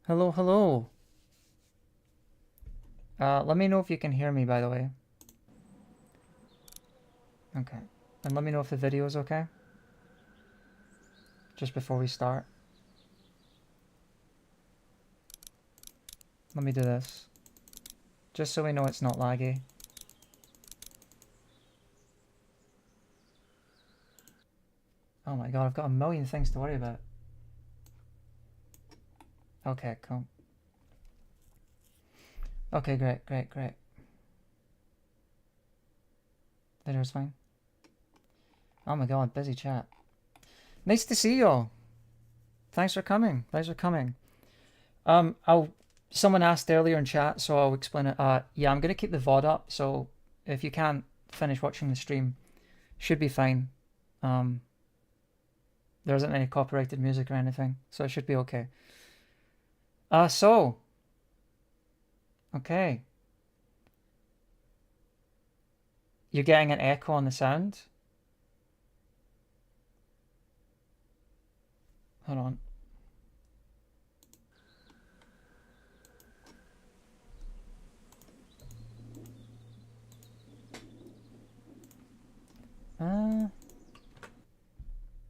Hello, hello. Let me know if you can hear me, by the way. Okay. And let me know if the video is okay, just before we start. Let me do this, just so we know it's not laggy. Oh my god, I've got a million things to worry about. Okay, cool. Okay, great, great, great. Video's fine. Oh my god, busy chat. Nice to see you all. Thanks for coming. Thanks for coming. I'll. Someone asked earlier in chat, so I'll explain it. Yeah, I'm gonna keep the VOD up, so if you can't finish watching the stream, should be fine. Um, there isn't any copyrighted music or anything, so it should be okay. Okay. You're getting an echo on the sound? Hold on.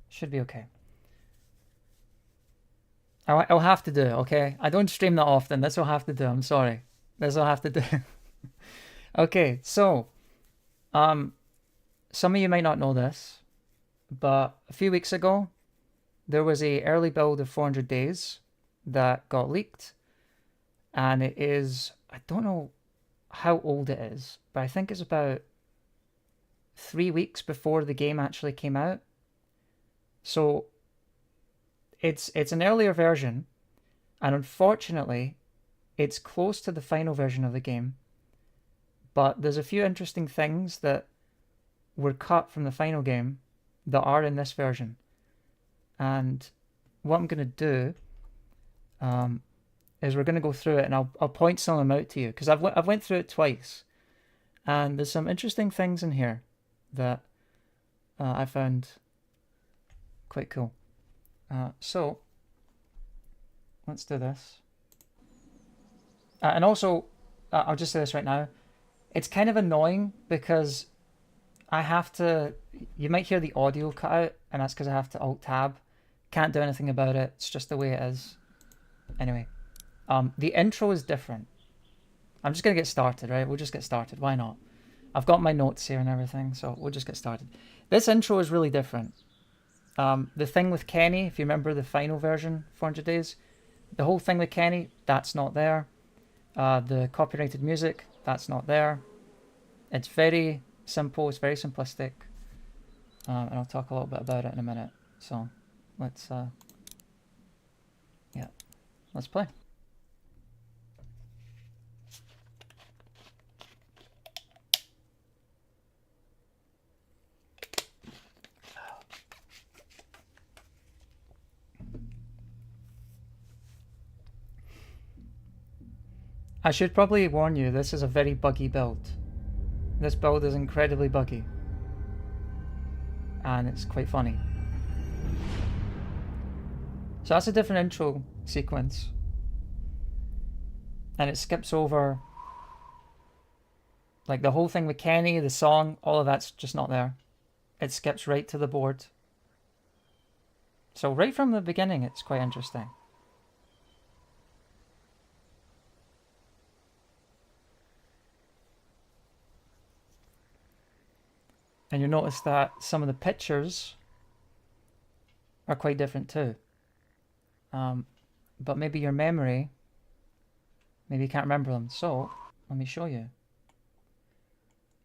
Should be okay. I'll have to do it, okay? I don't stream that often. This will have to do. I'm sorry. This will have to do. Okay, so, some of you might not know this, but a few weeks ago, there was a early build of 400 Days that got leaked, and it is, I don't know how old it is, but I think it's about 3 weeks before the game actually came out. So it's an earlier version, and unfortunately, it's close to the final version of the game. But there's a few interesting things that were cut from the final game that are in this version. And what I'm going to do is we're going to go through it, and I'll point some of them out to you because I've went through it twice, and there's some interesting things in here that I found quite cool. So let's do this. And also, I'll just say this right now. It's kind of annoying because I have to. You might hear the audio cut out, and that's because I have to Alt Tab. Can't do anything about it. It's just the way it is. Anyway, the intro is different. I'm just gonna get started, right? We'll just get started. Why not? I've got my notes here and everything, so we'll just get started. This intro is really different. The thing with Kenny, if you remember the final version, 400 Days, the whole thing with Kenny, that's not there. The copyrighted music, that's not there. It's very simple, it's very simplistic. And I'll talk a little bit about it in a minute. So let's, yeah, let's play. I should probably warn you, this is a very buggy build. This build is incredibly buggy. And it's quite funny. So that's a different intro sequence. And it skips over like the whole thing with Kenny, the song, all of that's just not there. It skips right to the board. So right from the beginning, it's quite interesting. And you'll notice that some of the pictures are quite different too. But maybe your memory, maybe you can't remember them. So let me show you.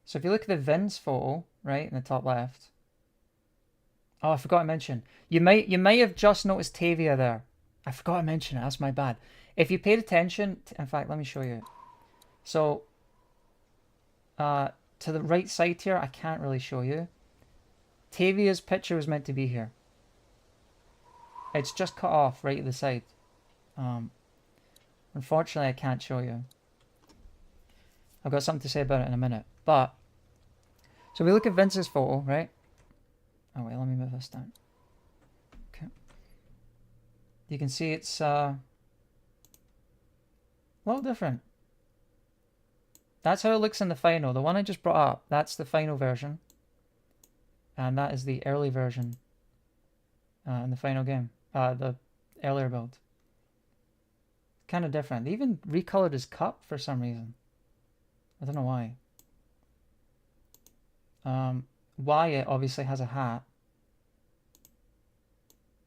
So if you look at the Vin's photo, right, in the top left. Oh, I forgot to mention. You might have just noticed Tavia there. I forgot to mention it. That's my bad. If you paid attention, in fact, let me show you. So, to the right side here, I can't really show you. Tavia's picture was meant to be here. It's just cut off right at the side. Unfortunately, I can't show you. I've got something to say about it in a minute. But, so we look at Vince's photo, right? Oh wait, let me move this down. Okay. You can see it's A little different. That's how it looks in the final. The one I just brought up, that's the final version. And that is the early version in the final game. The earlier build. Kind of different. They even recolored his cup for some reason. I don't know why. Wyatt obviously has a hat.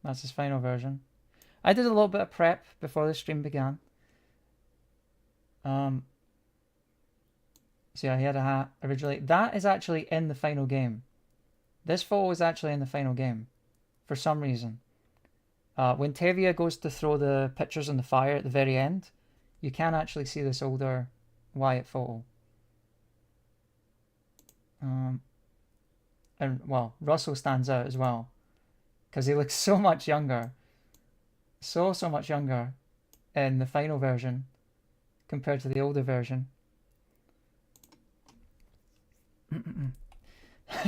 That's his final version. I did a little bit of prep before the stream began. So yeah, he had a hat originally. That is actually in the final game. This photo is actually in the final game. For some reason. When Tavia goes to throw the pictures in the fire at the very end, you can actually see this older Wyatt photo. And, well, Russell stands out as well. Because he looks so much younger. So much younger in the final version compared to the older version.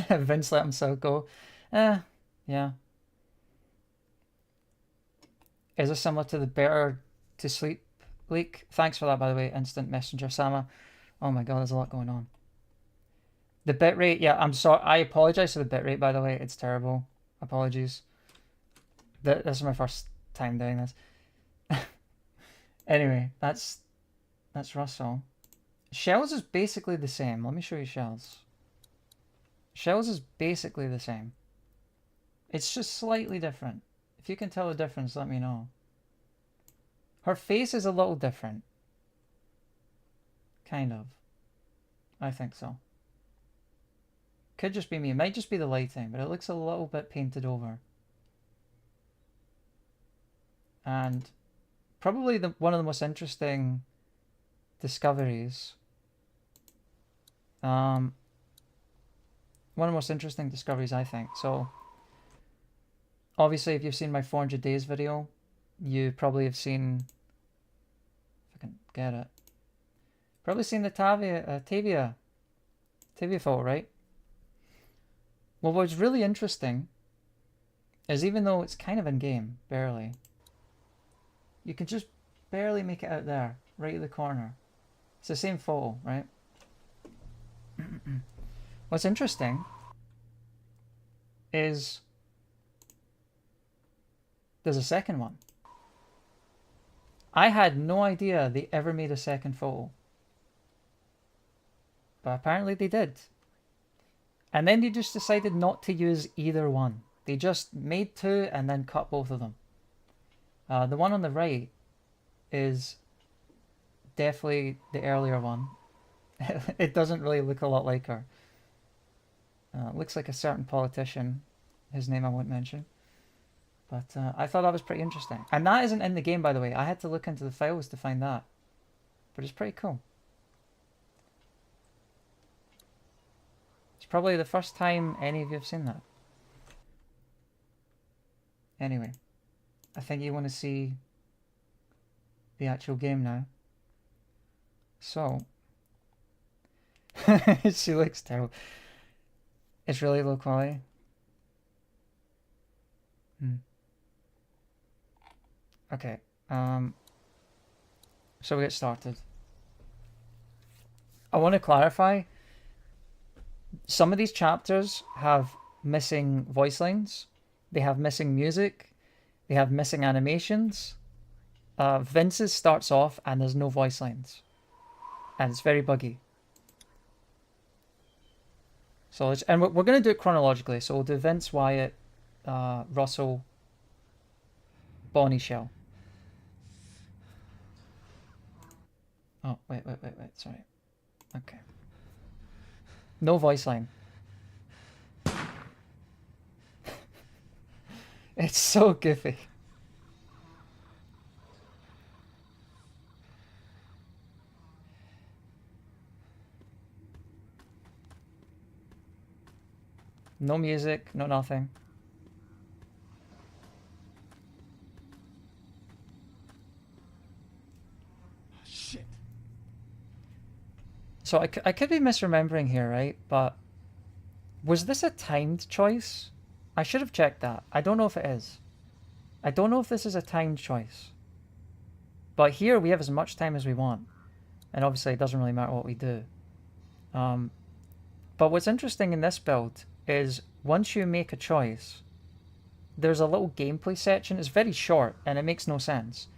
Vince let himself go. Yeah. Is this similar to the Better to Sleep leak? Thanks for that, by the way, Instant Messenger Sama. Oh my god, there's a lot going on. The bitrate, yeah, I'm sorry. I apologize for the bitrate, by the way. It's terrible. Apologies. This is my first time doing this. Anyway, that's Russell. Shells is basically the same. Let me show you Shells. Shells is basically the same. It's just slightly different. If you can tell the difference, let me know. Her face is a little different. Kind of. I think so. Could just be me. It might just be the lighting, but it looks a little bit painted over. And probably one of the most interesting discoveries. One of the most interesting discoveries, I think. So, obviously, if you've seen my 400 days video, you probably have seen, if I can get it, probably seen the Tavia photo, right? Well, what's really interesting is even though it's kind of in game, barely, you can just barely make it out there, right in the corner. It's the same photo, right? What's interesting is there's a second one. I had no idea they ever made a second photo. But apparently they did. And then they just decided not to use either one. They just made two and then cut both of them. The one on the right is definitely the earlier one. It doesn't really look a lot like her. Looks like a certain politician. His name I won't mention. But I thought that was pretty interesting. And that isn't in the game, by the way. I had to look into the files to find that. But it's pretty cool. It's probably the first time any of you have seen that. Anyway, I think you want to see the actual game now. So, she looks terrible. It's really low quality. Okay, so we get started. I want to clarify, some of these chapters have missing voice lines, they have missing music, they have missing animations. Vince's starts off and there's no voice lines, and it's very buggy. So and we're going to do it chronologically, so we'll do Vince, Wyatt, Russell, Bonnie, Shell. Oh, wait, sorry. Okay. No voice line. It's so goofy. No music, no nothing. So I could be misremembering here, right? But was this a timed choice? I should have checked that. I don't know if it is. I don't know if this is a timed choice. But here we have as much time as we want. And obviously it doesn't really matter what we do. But what's interesting in this build is once you make a choice, there's a little gameplay section. It's very short and it makes no sense.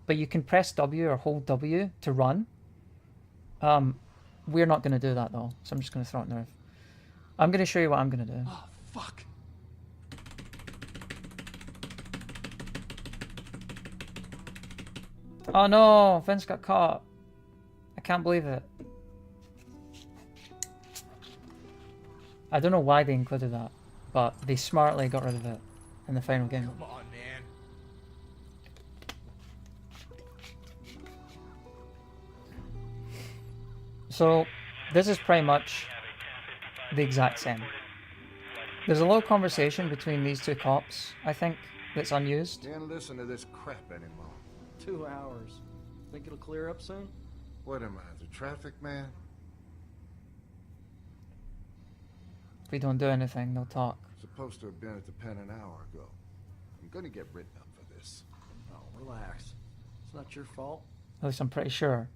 But you can press W or hold W to run. We're not going to do that though, so I'm just going to throw it in the roof. I'm going to show you what I'm going to do. Oh, fuck. Oh no, Vince got caught. I can't believe it. I don't know why they included that, but they smartly got rid of it in the final game. Come on, man. So, this is pretty much the exact same. There's a little conversation between these two cops, I think, that's unused. Can't listen to this crap anymore. 2 hours. Think it'll clear up soon? What am I, the traffic man? If we don't do anything, they'll talk. Supposed to have been at the pen an hour ago. I'm gonna get written up for this. Oh, relax. It's not your fault. At least I'm pretty sure.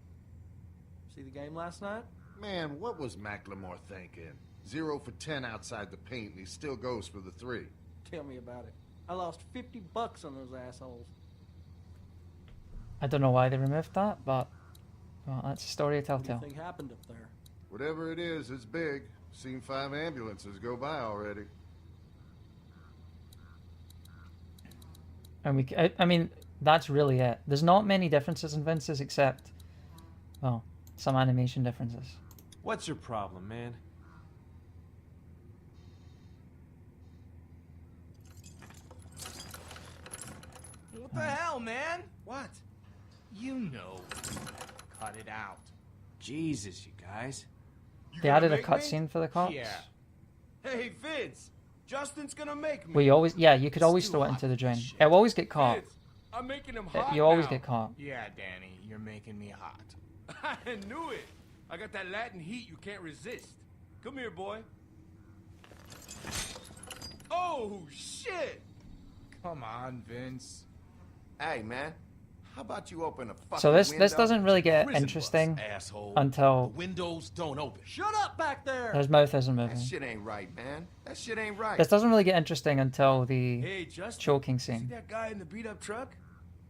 See the game last night? Man, what was McLemore thinking? 0 for 10 outside the paint, and he still goes for the 3. Tell me about it. I lost $50 on those assholes. I don't know why they removed that, but well, that's a story to What do you tell. think happened up there? Whatever it is, it's big. Seen 5 ambulances go by already. And I mean, that's really it. There's not many differences in Vince's except, well, some animation differences. What's your problem, man? What the hell, man? What? You know. Cut it out. Jesus, you guys. You They gonna added a make me? cutscene for the cops. Yeah. Hey, Vince. Justin's gonna make me. Well, you always, yeah, you could always It's throw too it hot into the for drain. this shit. It will always get caught. Vince, I'm making him hot You always now. get caught. Yeah, Danny, you're making me hot. I knew it. I got that Latin heat you can't resist. Come here, boy. Oh, shit. Come on, Vince. Hey, man. How about you open a fucking So this window? doesn't really get Prison interesting bus, asshole. until The windows don't open. Shut up back there! his mouth isn't moving. That shit ain't right, man. That shit ain't right. This doesn't really get interesting until the Hey, Justin. choking See scene. that guy in the beat-up truck?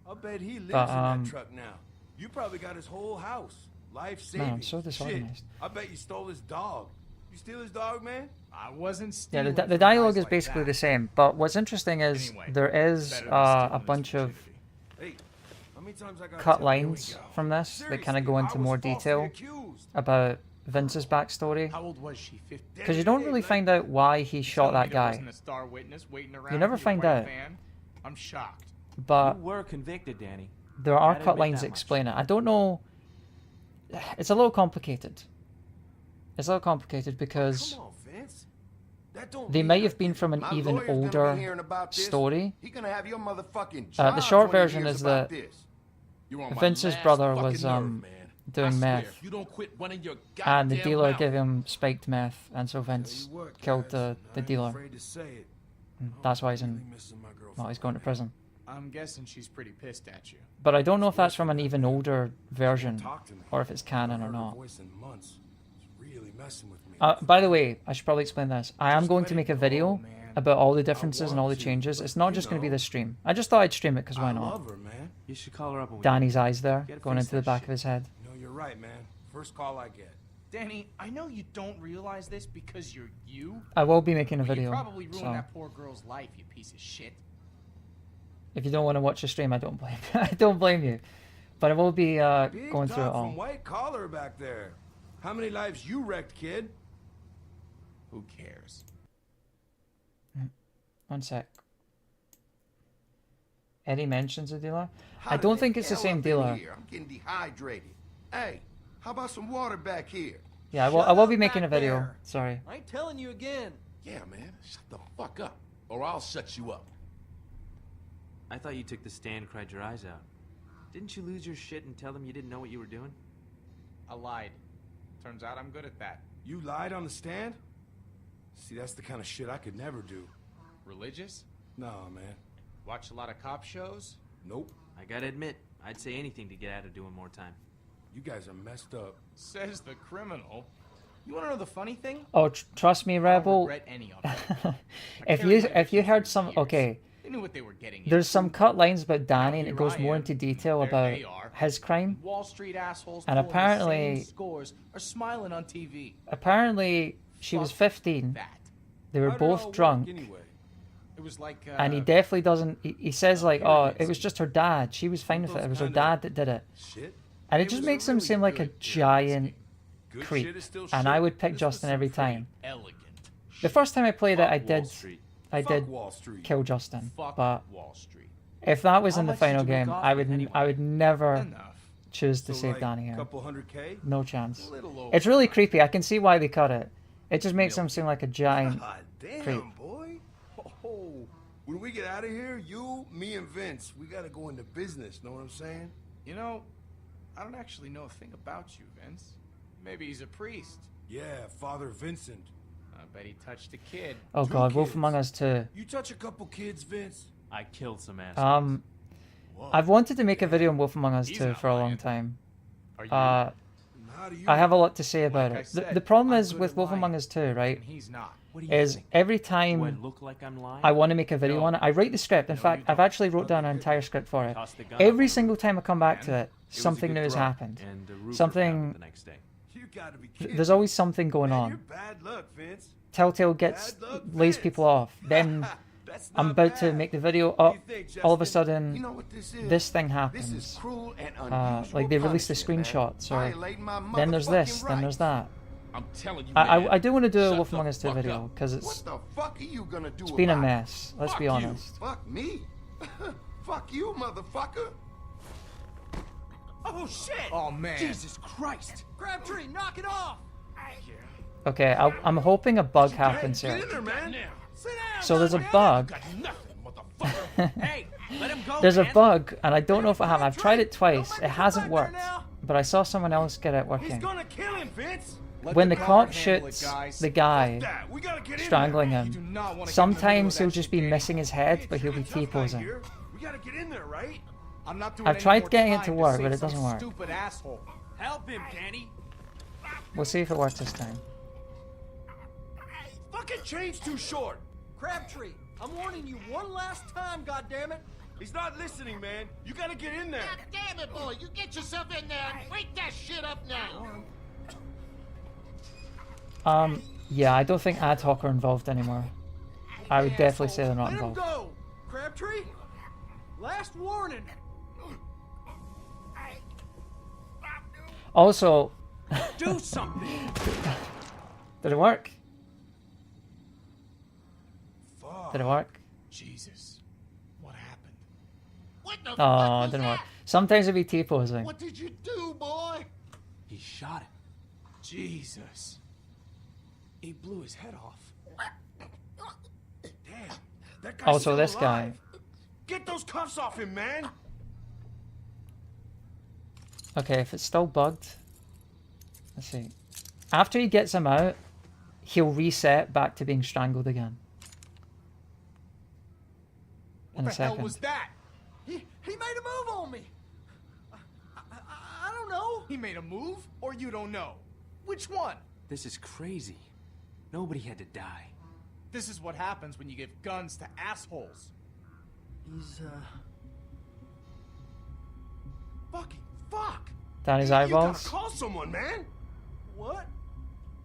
I bet he lives But, in that truck now. You probably got his whole house. Life saving. Man, I'm so disorganized. Shit, I bet you stole his dog. You steal his dog, man? I wasn't Yeah, stealing. the dialogue is basically the same, but what's interesting is Anyway, there is a bunch of Hey, how many times I gotta cut tell you? lines Here we go. from this that kind of Seriously, go I into was more falsely detail accused. about Vince's backstory. How old was she? 15? Because you don't really find out why he shot that guy, A star witness waiting around You never for your find white out. van? I'm shocked. but You were convicted, Danny. there are Gotta cut admit lines that that much. explain it. I don't know. It's a little complicated. It's a little complicated because Come on, Vince. That don't they mean may have nothing. been from an My even lawyer's gonna be older hearing about this. story. He gonna have your motherfucking The jaws short when he version hears is about that this. You're on my Vince's last brother fucking was nerve, doing man. I doing swear, meth, if you don't quit running your and the goddamn dealer mouth. gave him spiked meth, and so Tell Vince you what, killed guys, the I ain't dealer. afraid to say it. And that's why he's Really in. missing my girlfriend Well, he's going to right prison. now. I'm guessing she's pretty pissed at you. But I don't know if that's from an even older version, Talk to me. or if it's canon or Heard her not. voice in months. It's really messing with me. By the way, I should probably explain this. I am Just going let to it make a go, video man. about all the differences and all the want to, changes. but It's not you just going to be know. this stream. I just thought I'd stream it because why I not? love her, man. You should call her up. When we Danny's eyes there, Gotta going fix into the that back shit. of his head. No, you're right, man. First call I get. Danny, I know you don't realize this because you're you. I will be making a But you video, probably ruined so that poor girl's life, you piece of shit. if you don't want to watch the stream, I don't blame I don't blame you. But I will be Big going through it talk all. from white collar back there. How many lives you wrecked, kid? Who cares? 1 sec. Eddie mentions a dealer. I Hot don't in think the it's the hell same up in dealer. here. I'm getting dehydrated. Hey, how about some water back here? Yeah, I Shut will be up making a back video. there. Sorry. I ain't telling you again. Yeah, man. Shut the fuck up, or I'll shut you up. I thought you took the stand, cried your eyes out. Didn't you lose your shit and tell them you didn't know what you were doing? I lied. Turns out I'm good at that. You lied on the stand? See, that's the kind of shit I could never do. Religious? Nah, man. Watch a lot of cop shows? Nope. I gotta admit, I'd say anything to get out of doing more time. You guys are messed up. Says the criminal. You want to know the funny thing? Oh, trust me, I don't Rebel. regret any of it. If you heard some, okay, They knew what they were getting there's into. some cut lines about Danny, and it Here goes I more am. into detail There about they are. his crime. Wall Street assholes And pulling the apparently- same scores are smiling on TV. Apparently, she was Fuck 15. That. They were How did it all both work drunk, anyway? It was like and he definitely doesn't. He says like, "Oh, it was Periods. just her dad. She was fine with it. It was her Kinda dad that did it." Shit. And it It just was a makes him really seem like a good giant Good creep. shit is still And shit. I would pick This was Justin some every pretty time. elegant. The first time I played it, Fuck I Wall did. Street. I Fuck did Wall Street. kill Justin, Fuck but Wall Street. if that was How in the much did final you make game, off I it would. anyway? I would never Enough. choose to So, save like, Danny here. couple $100K? No chance. A little over. It's really creepy. I can see why they cut it. It just makes him seem like a giant. God damn, creep. boy. Oh, when we get out of here, you, me, and Vince, we gotta go into business. Know what I'm saying? You know, I don't actually know a thing about you, Vince. Maybe he's a priest. Yeah, Father Vincent. I bet he touched a kid. Oh Two God, Wolf kids. Among Us 2. You touch a couple kids, Vince? I killed some assholes. Whoa. I've wanted to make a video on Wolf Among Us He's 2 not for a long lying. time. Are you? How do you? I have a lot to say about Like I it. said, The problem I'm is good with at Wolf lying. Among Us 2, right? And he's not. what do you Is think? every Do I time look like I'm lying? I want to make a video No. on it, I write the script. In No, fact, you I've don't. actually wrote down an entire script for it. Tossed the gun up on Every the single roof, time I come back to And it, was a something good new has throw, happened. and the roof Something- was down the next day. You gotta be kidding. There's always something going Man, you're on. bad luck, Vince. Telltale gets Bad luck, lays Vince. people off. Then That's I'm not about to bad. make the video. What do Oh, you think, all of a Justin? sudden, You know what this is? this thing This is happens. cruel and unusual Like they release the punishment, man. screenshots, or Violating my then there's this, motherfucking then there's rights. that. I'm telling you, I do want to do a Shut Wolf the Among Us 2 fuck video up. because What it's the fuck are you gonna do? been a about it? mess. Let's be Fuck honest. You. Fuck me. Fuck you, motherfucker. Oh shit! Oh man. Jesus Christ! Crabtree, knock it off! Okay, I'm hoping a bug happens Get here. in there, man. Sit down! So there's a goddammit! bug. Got nothing, motherfucker. Hey, let him go. There's a man. bug, and I don't know if I have. I've tried it twice. Don't It make me hasn't go back worked. there now. But I saw someone else get it He's working. gonna kill him, Vince. Let When the guard cop handle it, shoots guys. the guy That. We gotta get in strangling there. You do him, not want to get in the middle sometimes of he'll that just shit, be Danny. missing his head, but It's he'll be tough guy T-posing. here. We gotta get in there, right? I'm not doing I've any tried more getting it time to work, save but it some doesn't work. Stupid asshole. Help him, Danny. We'll see if it works this time. Fucking chain's too short. Crabtree, I'm warning you one last time, goddammit! He's not listening, man. You gotta get in there. God damn it, boy! You get yourself in there and wake that shit up now! Yeah, I don't think ad hoc are involved anymore. I would definitely say they're not Let him involved. go! Crabtree! Last warning! Also, Do something. did it work? Fuck. Did it work? Jesus. What happened? What the Oh, fuck it was didn't work. that? Sometimes it'd be T-posing. What did you do, boy? He shot him. Jesus. He blew his head off. Damn. That guy's Also, still this alive. guy. Get those cuffs off him, man. Okay, if it's still bugged, let's see. After he gets him out, he'll reset back to being strangled again. In a What the hell second. was that? He made a move on me! I don't know! He made a move, or you don't know? Which one? This is crazy. Nobody had to die. This is what happens when you give guns to assholes. He's, Fucking fuck. Down his You eyeballs. gotta call someone, man. what?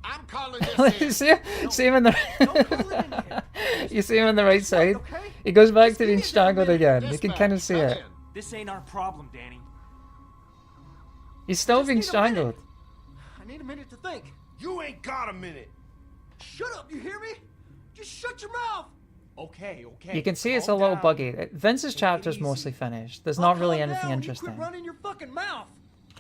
I'm calling this in. see him in the. Don't call it in here. You see him on the right side. Okay? He goes back to give being me a strangled minute. again. You can Dispatch, kind of see come it. in. This ain't our problem, Danny. He's still Just being need a minute. strangled. I need a minute to think. You ain't got a minute. Shut up, you hear me? Just shut your mouth! Okay, okay. You can see it's a calm little down. buggy. Vince's Take it chapter's easy. mostly finished. There's I'll not really calm anything down. You interesting. quit running your fucking mouth!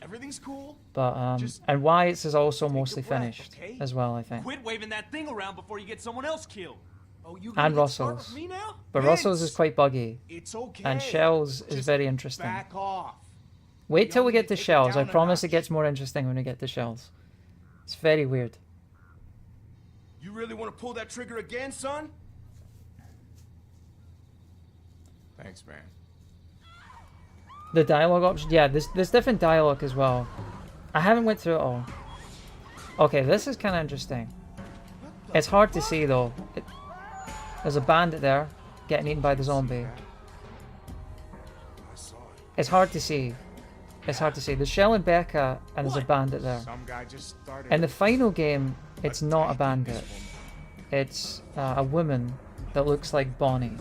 Everything's cool. But Just and Wyatt's is also a mostly breath, finished okay? as well, I think. Quit waving that thing around before you get someone else killed. Oh, you And gonna get started Russell's. with me now? But Russell's is Vince! quite buggy, It's okay. and Shell's is Just very interesting. Back off. Wait till we Y'all get need to to take it Shells. I down a promise it notch. gets more interesting when we get to Shells. It's very weird. You really want to pull that trigger again, son? Thanks, man. The dialogue option, yeah, there's different dialogue as well. I haven't went through it all. Okay, this is kind of interesting. It's hard to see though. There's a bandit there getting eaten by the zombie. It's hard to see. It's hard to see. There's Shell and Becca, and there's a bandit there. Some guy just started. In the final game, it's not a bandit. It's a woman that looks like Bonnie.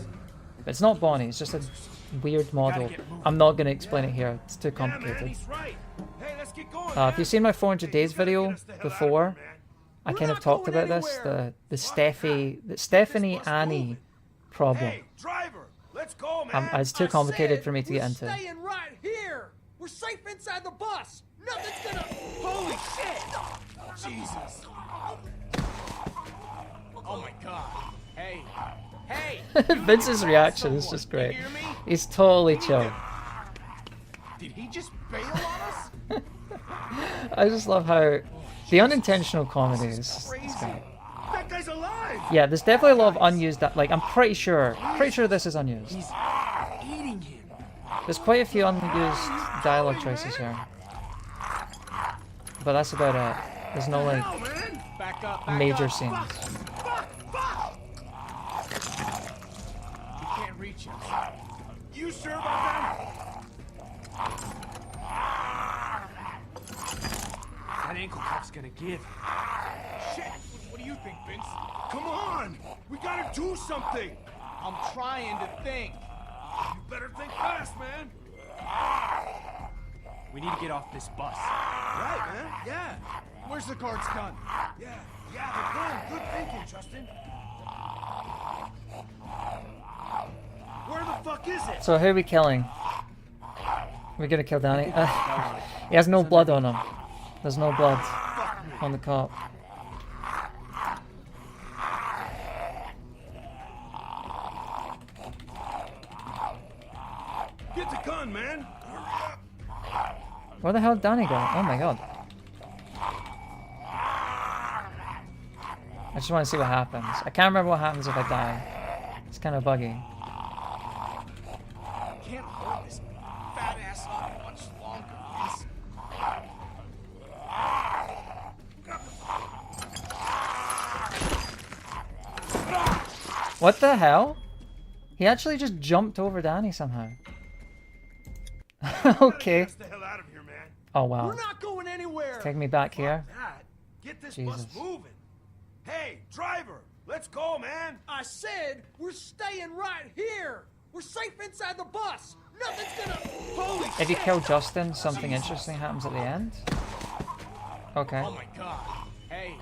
But it's not Bonnie, it's just a weird model. I'm not going to explain it here, it's too complicated. If you've seen my 400 Days video before, I kind of talked about this, the Stephanie Annie problem. Hey, driver, let's go, man. It's too complicated for me to get into. We're staying right here. We're safe inside the bus. Nothing's gonna. Holy shit! Jesus! Oh my god! Hey! Hey! Vince's reaction is just great. He's totally chill. Did he just bail on us? I just love how the unintentional comedy is great. That guy's alive. Yeah, there's definitely a lot of unused. Like I'm pretty sure this is unused. He's eating him. There's quite a few unused dialogue choices here, but that's about it. There's no like Back up, major up. scenes. He can't reach us. You sure about that? That ankle cuff's gonna give. Shit! What do you think, Vince? Come on, we gotta do something. I'm trying to think. You better think fast, man. We need to get off this bus. Right, man. Yeah. Where's the guard's gun? Yeah, the gun. Good thinking, Justin. Where the fuck is it? So who are we killing? We're gonna kill Danny. He has no blood on him. There's no blood on the cop. Get the gun, man. Where the hell did Danny go? Oh my god. I just want to see what happens. I can't remember what happens if I die. It's kind of buggy. Can't hold this fat ass up much longer, Vince. What the hell? He actually just jumped over Danny somehow. Okay. Get the hell out of here, man. Oh wow. We're not going anywhere. Take me back here. That. Get this Jesus. bus moving. Hey, driver, let's go, man. I said we're staying right here. We're safe inside the bus. Nothing's gonna. Holy If you kill Justin, something interesting happens at the end. Okay. Oh my god. Hey.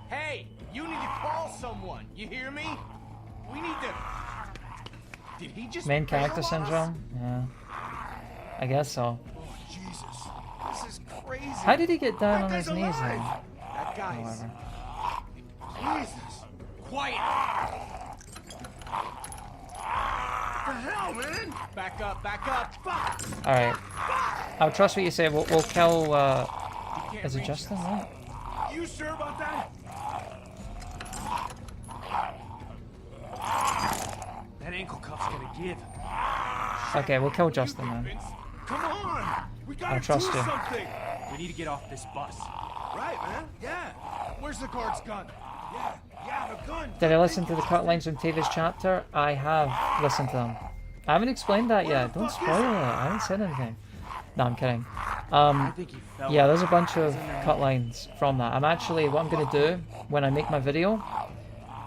Hey! You need to call someone. You hear me? We need to. Did he just Main bail character on us? syndrome? Yeah. I guess so. Oh, Jesus. This is crazy. How did he get down That on his guy's knees alive. then? That guy's. Whatever. Jesus. Quiet! What the hell, man? Back up, back up! Fuck! Alright. I'll trust what you say. We'll kill, He can't is it reach Justin, us. right? You sure about that? That ankle cuff's gonna give. Okay, we'll kill Justin then. Vince, Come on. We gotta I trust do you. something. we need to get off this bus. Right, man. Yeah. Where's the guard's gun? Yeah, the gun. Did I listen to the cut lines from Tavia's chapter? I have listened to them. I haven't explained that yet. Don't spoil it. I haven't said anything. No, I'm kidding. I think he fell. Yeah, there's a bunch of cut lines from that. I'm actually, what I'm going to do when I make my video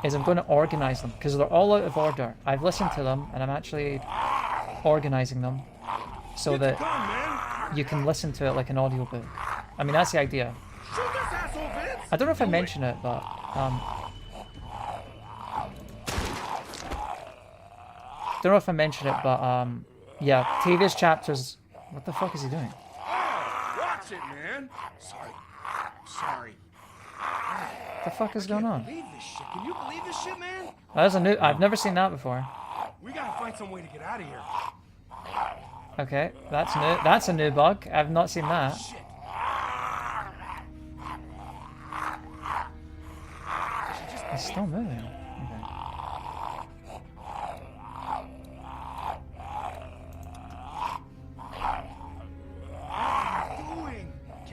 is I'm going to organize them because they're all out of order. I've listened to them and I'm actually organizing them so that Gun, man. you can listen to it like an audiobook. I mean, that's the idea. Shoot this asshole, Vince. I don't know if I mentioned it, but don't know if I mentioned it, but yeah, Tavia's chapters. What the fuck is he doing? Oh, watch it, man. Sorry. What the fuck is going on? Believe this shit. Can you believe this shit, man? That's a new. I've never seen that before. We gotta find some way to get out of here. Okay, that's new. That's a new bug. I've not seen that. Shit. It's still moving. Okay.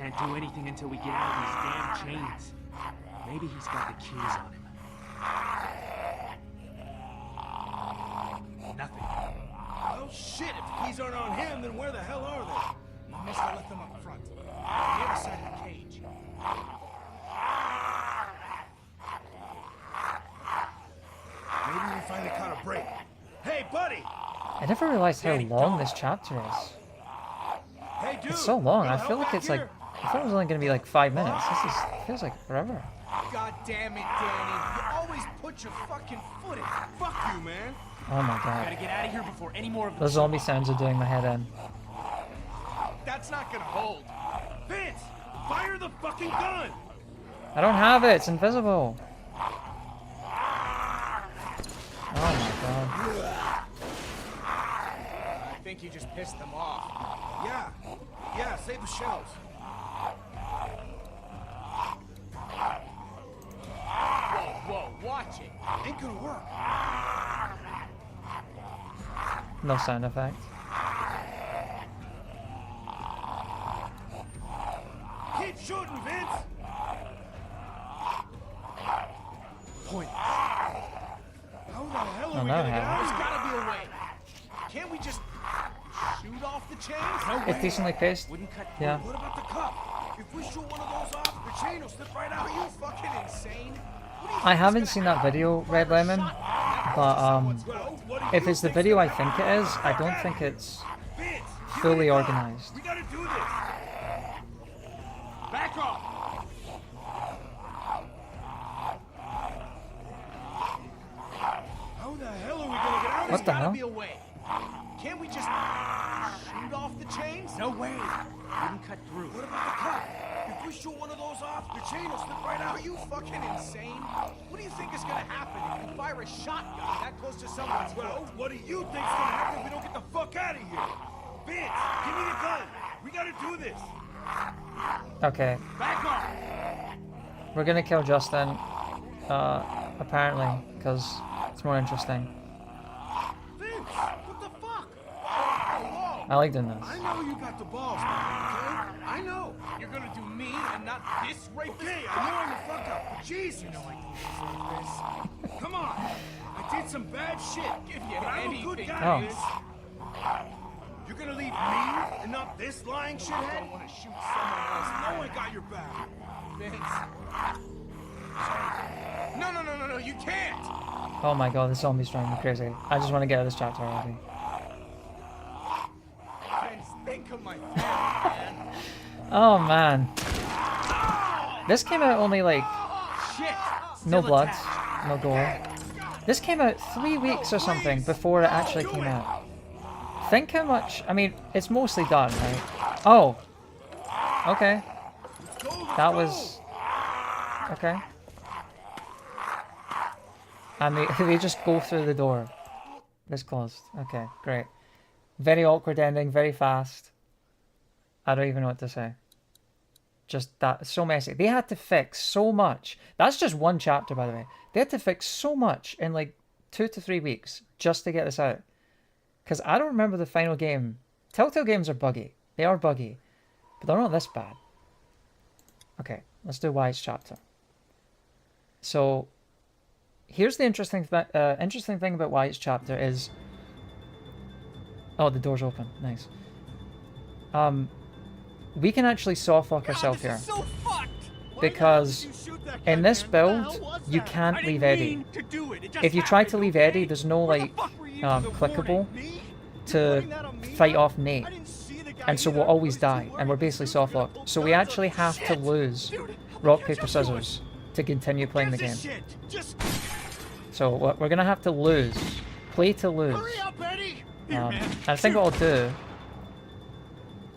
Can't do anything until we get out of these damn chains. Maybe he's got the keys on him. Nothing. Oh shit, if the keys aren't on him, then where the hell are they? You must have left them up front. On the other side of the cage. Maybe we finally caught a break. Hey, buddy! I never realized how long this chapter is. Hey, dude! It's so long. I Help feel like back it's like, here. I thought it was only going to be like 5 minutes. Feels like forever. God damn it, Danny. You always put your fucking foot in. Fuck you, man! Oh my Gotta god. get out of here before any more of The zombie sounds are doing my head in. That's not gonna hold. Vince! Fire the fucking gun! I don't have it. It's invisible. Oh my god. I think you just pissed them off. Yeah, save the shells. Whoa, watch it. Ain't gonna work. No sound effect. Keep shooting, Vince! Point. How the hell Oh, are we no, gonna get how? out There's of here? gotta be a way. Can't we just shoot off the chains? No It's decently paced. Wouldn't cut through. Yeah. What about the cup? If we shoot one of those off, the chain will slip right out. Are you fucking insane? What do you I think haven't is seen gonna that video, Red Lemon, but Well, what do if you it's the think's video I gonna think happen? it is, I don't Back think here. it's Vince, give fully me the gun. organized. We gotta do this. Back off. How the hell are we gonna get out of What here? the gotta hell? be a way. Can't we just shoot off the chains? No way. Wouldn't cut through. What about the cup? If we shoot one of those off, the chain will slip right out. Are you fucking insane? What do you think is gonna happen if you fire a shotgun that close to someone's Well, foot? what do you think's gonna happen if we don't get the fuck out of here? Vince, give me the gun. We gotta do this. Okay, Back off. we're gonna kill Justin, apparently, because it's more interesting. Vince, what the fuck? Whoa. I like doing this. I know you got the balls, man, okay? I know. You're gonna do me and not this rapist? Okay, I know I'm a fuck up, but Jesus. You know I don't deserve this. Come on. I did some bad shit. Give you But I'm a good anything. guy, Oh. Vince. You're gonna leave me and not this lying I shithead? don't wanna shoot someone else. No one got your back. Vince. No, you can't! Oh my god, this zombie's driving me crazy. I just want to get out of this chapter already. Vince, think of my family, man. Oh man. This came out only like, Shit! no Still blood, attached. no gore. This came out 3 weeks or something before it actually came out. Think how much, I mean, it's mostly done, right? Oh. Okay. That was, okay. And they just go through the door. It's closed. Okay, great. Very awkward ending, very fast. I don't even know what to say. Just that, so messy. They had to fix so much. That's just one chapter, by the way. They had to fix so much in like 2 to 3 weeks just to get this out. Because I don't remember the final game. Telltale games are buggy. They are buggy. But they're not this bad. Okay, let's do Wyatt's chapter. So, here's the interesting thing about Wyatt's chapter is... Oh, the door's open. Nice. We can actually soft lock ourselves here. So fucked! Because in this build, you can't leave Eddie. If you try to leave Eddie, there's no like clickable to fight off Nate. And so we'll always die, and we're basically soft locked. So we actually have to lose rock, paper, scissors to continue playing the game. So we're gonna have to lose. Play to lose. And I think what I'll do,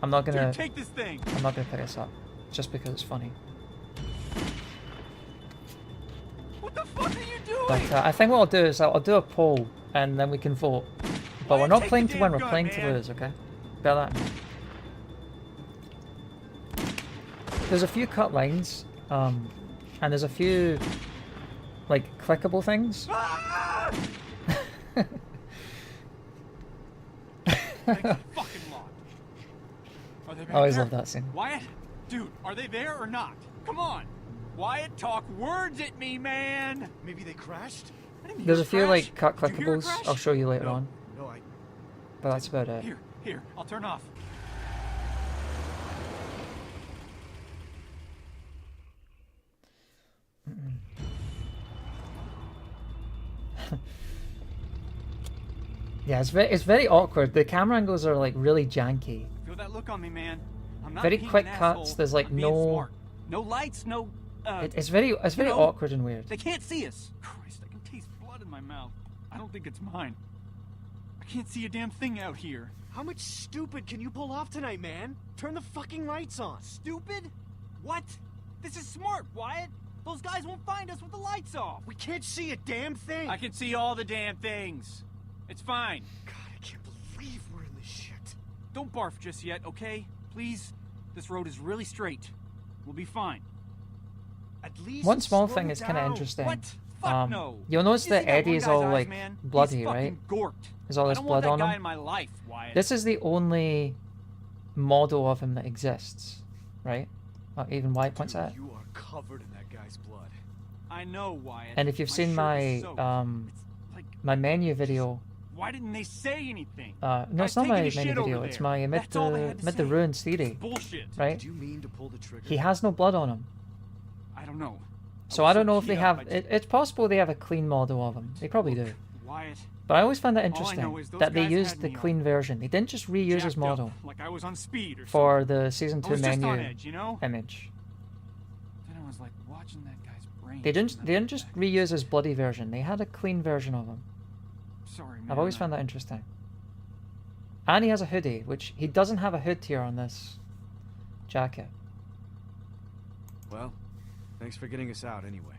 I'm not gonna pick this up, just because it's funny. What the fuck are you doing? But I think what I'll do is I'll do a poll, and then we can vote. But we're not playing to win, we're playing to lose, okay? Bear that in mind. There's a few cut lines, and there's a few, like, clickable things. Fucking lot. Are they back I always there? love that scene. Wyatt? Dude, are they there or not? Come on! Wyatt, talk words at me, man! Maybe they crashed? I didn't hear There's a a few crash. like cut Did you hear a clickables crash? I'll show you later on, No, I... but that's about it. Here, I'll turn off. Yeah, it's very awkward. The camera angles are like really janky. Feel that look on me, man. I'm not Very being quick an cuts, asshole. there's, like, I'm being no- smart. No lights, no... It's very know, awkward and weird. They can't see us. Christ, I can taste blood in my mouth. I don't think it's mine. I can't see a damn thing out here. How much stupid can you pull off tonight, man? Turn the fucking lights on. Stupid? What? This is smart, Wyatt. Those guys won't find us with the lights off. We can't see a damn thing. I can see all the damn things. It's fine. God, I can't believe we're in this shit. Don't barf just yet, okay? Please. This road is really straight. We'll be fine. At least One small slow thing is kind of down. interesting. What? Fuck no. You'll notice You that see one Eddie's guy's all eyes, like man? bloody, He's right? fucking gorked. There's all this I don't blood want on that guy him. in my life, Wyatt. This is the only model of him that exists, right? Even Wyatt points Dude, at it. you are covered in that guy's blood. I know, Wyatt. And if you've seen shirt my is soaked. It's like, my menu video, why didn't they say anything? no, Guys it's not taking my a menu shit over video. It's there. my That's all they had to mid say. the ruins theory, It's bullshit. right? Did you mean to pull the trigger? He has no blood on him, I don't know. so was I don't know if keyed they up, have. I just- It's possible they have a clean model of him. They probably do. Wyatt. But I always found that All I interesting know is those that they guys used had the me on clean version. They didn't just reuse his jacked model up, like I was on speed or for something. the season I 2 was just on menu edge, you know? image. Then I was like watching that guy's brain. They and didn't then just back. reuse his bloody version. They had a clean version of him. Sorry, man. I've always found that interesting. And he has a hoodie, which he doesn't have a hood here on this jacket. Well, thanks for getting us out anyway.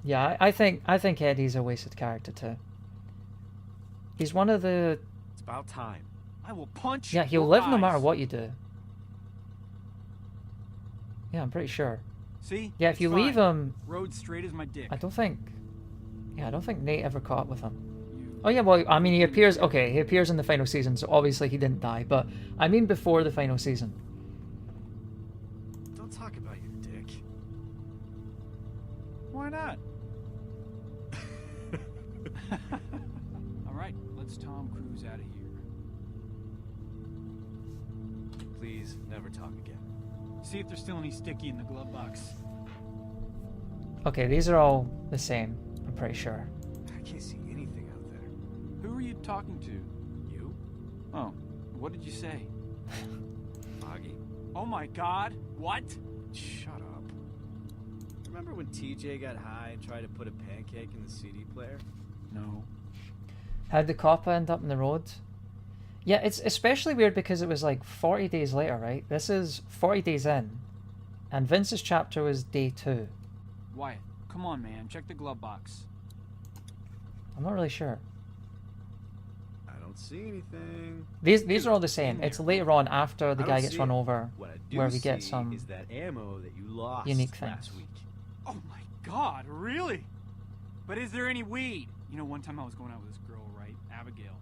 Yeah, I think Eddie's a wasted character too. He's one of the It's about time. I will punch. yeah. He'll your live no matter eyes. what you do. Yeah, I'm pretty sure. See? Yeah, if It's you leave fine. him, Road straight as my dick. I don't think. Yeah, I don't think Nate ever caught up with him. You- Oh yeah, well, I mean, he appears. Okay, he appears in the final season, so obviously he didn't die. But I mean, before the final season. Don't talk about your dick. Why not? All right, let's Tom Cruise out of here. Please, never talk again. See if there's still any sticky in the glove box. Okay, these are all the same. I'm pretty sure. I can't see anything out there. Who are you talking to? You? Oh, what did you say? Foggy? Oh my God! What? Shut up. Remember when TJ got high and tried to put a pancake in the CD player? No. How'd the copper end up in the road? Yeah, it's especially weird because it was like 40 days later, right? This is 40 days in, and Vince's chapter was day 2. Wyatt, come on, man. Check the glove box. I'm not really sure. I don't see anything. These are all the same. in It's there. later on after the I guy don't gets see run it. over, What I do where we get see some is that ammo that you lost unique last things. week. Oh my God, really? But is there any weed? You know, one time I was going out with this girl, right? Abigail.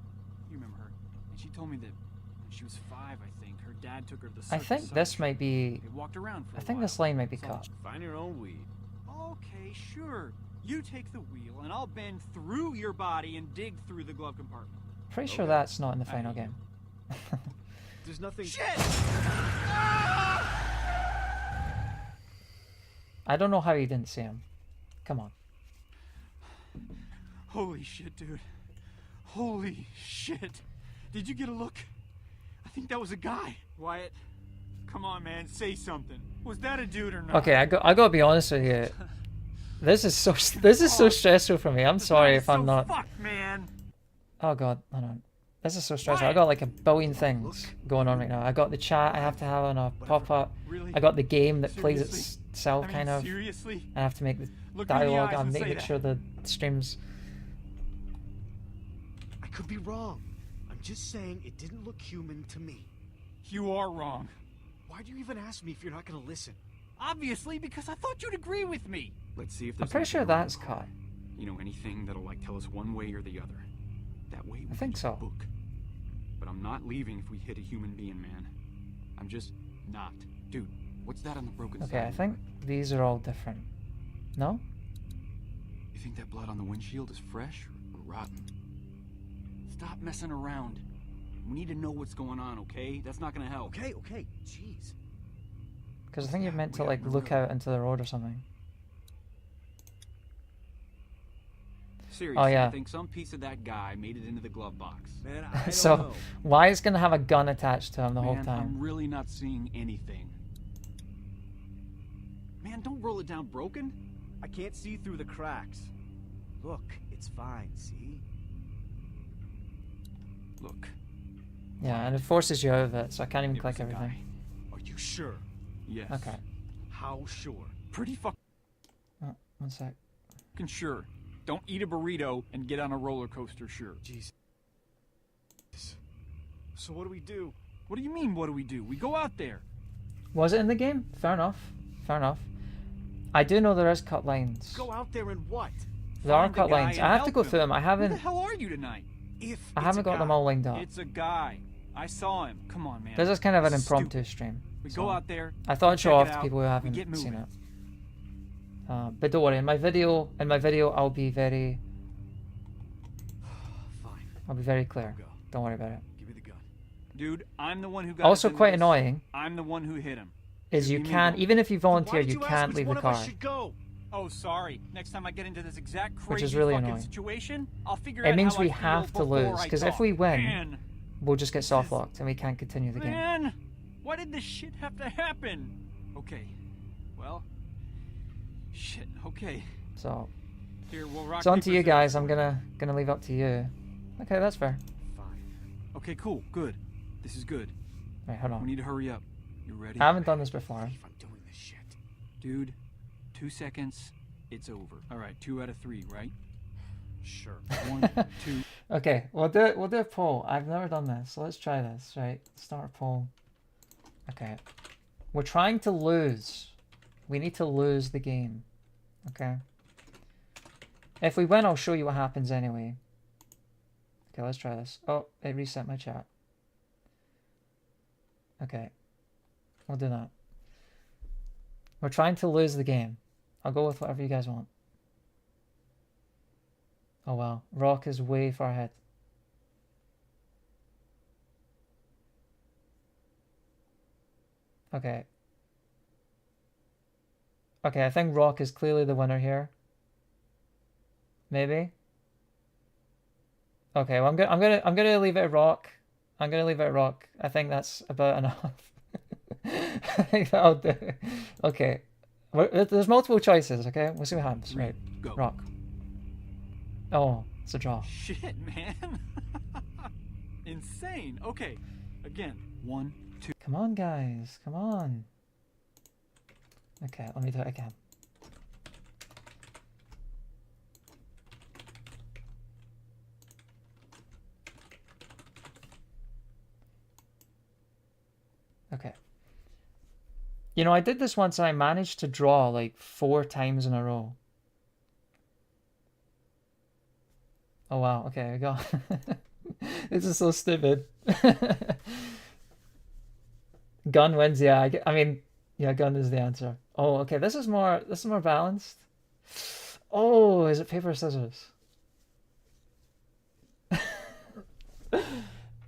You remember her? And she told me that when she was 5, I think, her dad took her to the I circus. think this might be. They walked around for I a think while. this line might be So- cut. Find your own weed. Okay, sure. You take the wheel, and I'll bend through your body and dig through the glove compartment. Pretty sure Okay. that's not in the I final hate game. There's nothing. Shit! I don't know how you didn't see him. Come on. Holy shit, dude. Holy shit. Did you get a look? I think that was a guy. Wyatt, come on, man. Say something. Was that a dude or not? Okay, I gotta be honest with you. This is so stressful for me. I'm sorry if I'm not. Fucked, man. Oh god, hold on. This is so stressful. I got like a billion things going on right now. I got the chat I have to have on a pop up. Really? I got the game that plays Seriously? itself I mean, kind of. seriously? I have to make the Look me in the dialogue. eyes I'm and say making that. sure the streams. I could be wrong. I'm just saying it didn't look human to me. You are wrong. Why do you even ask me if you're not gonna listen? Obviously, because I thought you'd agree with me. Let's see if I'm there's pretty sure anything wrong. that's cut. You know, anything that'll like tell us one way or the other. That way we I think can so. book. But I'm I'm not leaving if we hit a human being, man. I'm just not. Dude, what's that on the broken Okay, I side? think these are all different. No? You think that blood on the windshield is fresh or rotten? Stop messing around. We need to know what's going on, okay? That's not gonna help. Okay, jeez. Because I think you're meant to Way up like in the look road. out into the road or something. Seriously, Oh, yeah. I think some piece of that guy made it into the glove box. Man, I don't So know. Wyatt's gonna have a gun attached to him the whole Man, time. I'm really not seeing anything. Man, don't roll it down broken. I can't see through the cracks. Look, it's fine, see? Look, Yeah, and it forces you out of it, so I can't even it click was a everything. guy. Are you sure? Yes. Okay. How sure? Pretty fucking Oh, one sec. sure. Don't eat a burrito and get on a roller coaster, sure. Jesus. So what do we do? What do you mean, what do? We go out there. Was it in the game? Fair enough. Fair enough. I do know there is cut lines. Go out there and what? There are Find the cut guy lines. and I have to help go him. through them. I Who the haven't. hell are you tonight? If I haven't got them all lined up. It's a guy. I saw him. Come on, man. This is kind of an This is impromptu stupid. stream. We so go out there. I thought I'd show check off it to out, people who we haven't get seen moving. it. But don't worry. In my video, I'll be very Fine. clear. Go. Don't worry about it. Give me the gun. Dude, I'm the one who got Also us into quite this. annoying I'm the one who hit him. is you You mean can't, go. even if you Then why volunteer, did you ask can't which leave one the of us car. should go? Oh, sorry. Next time I get into this exact crazy Which is really fucking annoying. situation, I'll figure It out means how we I feel have to before lose, I because if talk. we win, Man, we'll just get soft locked and we can't continue the game. man, why did this shit have to happen? Okay, well, shit. Okay, So here we'll rock. it's on to paper, you scissors. guys. I'm gonna leave up to you. Okay, that's fair. Fine. Okay, cool, good. This is good. Right, hold We on. need to hurry up. You ready? I haven't done this before. If I'm doing this shit. Dude, 2 seconds. It's over. All right, 2 out of 3, right? Sure. 1, 2. Okay, we'll do a poll. I've never done this, so let's try this. Right, start a poll. Okay, we're trying to lose. We need to lose the game. Okay. If we win, I'll show you what happens anyway. Okay, let's try this. Oh, it reset my chat. Okay, we'll do that. We're trying to lose the game. I'll go with whatever you guys want. Oh wow, Rock is way far ahead. Okay. Okay, I think Rock is clearly the winner here. Maybe. Okay, well I'm gonna leave it at Rock. I'm gonna leave it at Rock. I think that's about enough. I think that'll do. Okay. There's multiple choices, okay? We'll see what happens. Right. Go. Rock. Oh, it's a draw. Shit, man. Insane. Okay. Again. 1, 2. Come on, guys. Come on. Okay, let me do it again. Okay. You know, I did this once and I managed to draw like 4 times in a row. Oh wow, okay, I got this is so stupid. Gun wins, yeah. I mean, yeah, gun is the answer. Oh, okay, this is more balanced. Oh, is it paper or scissors?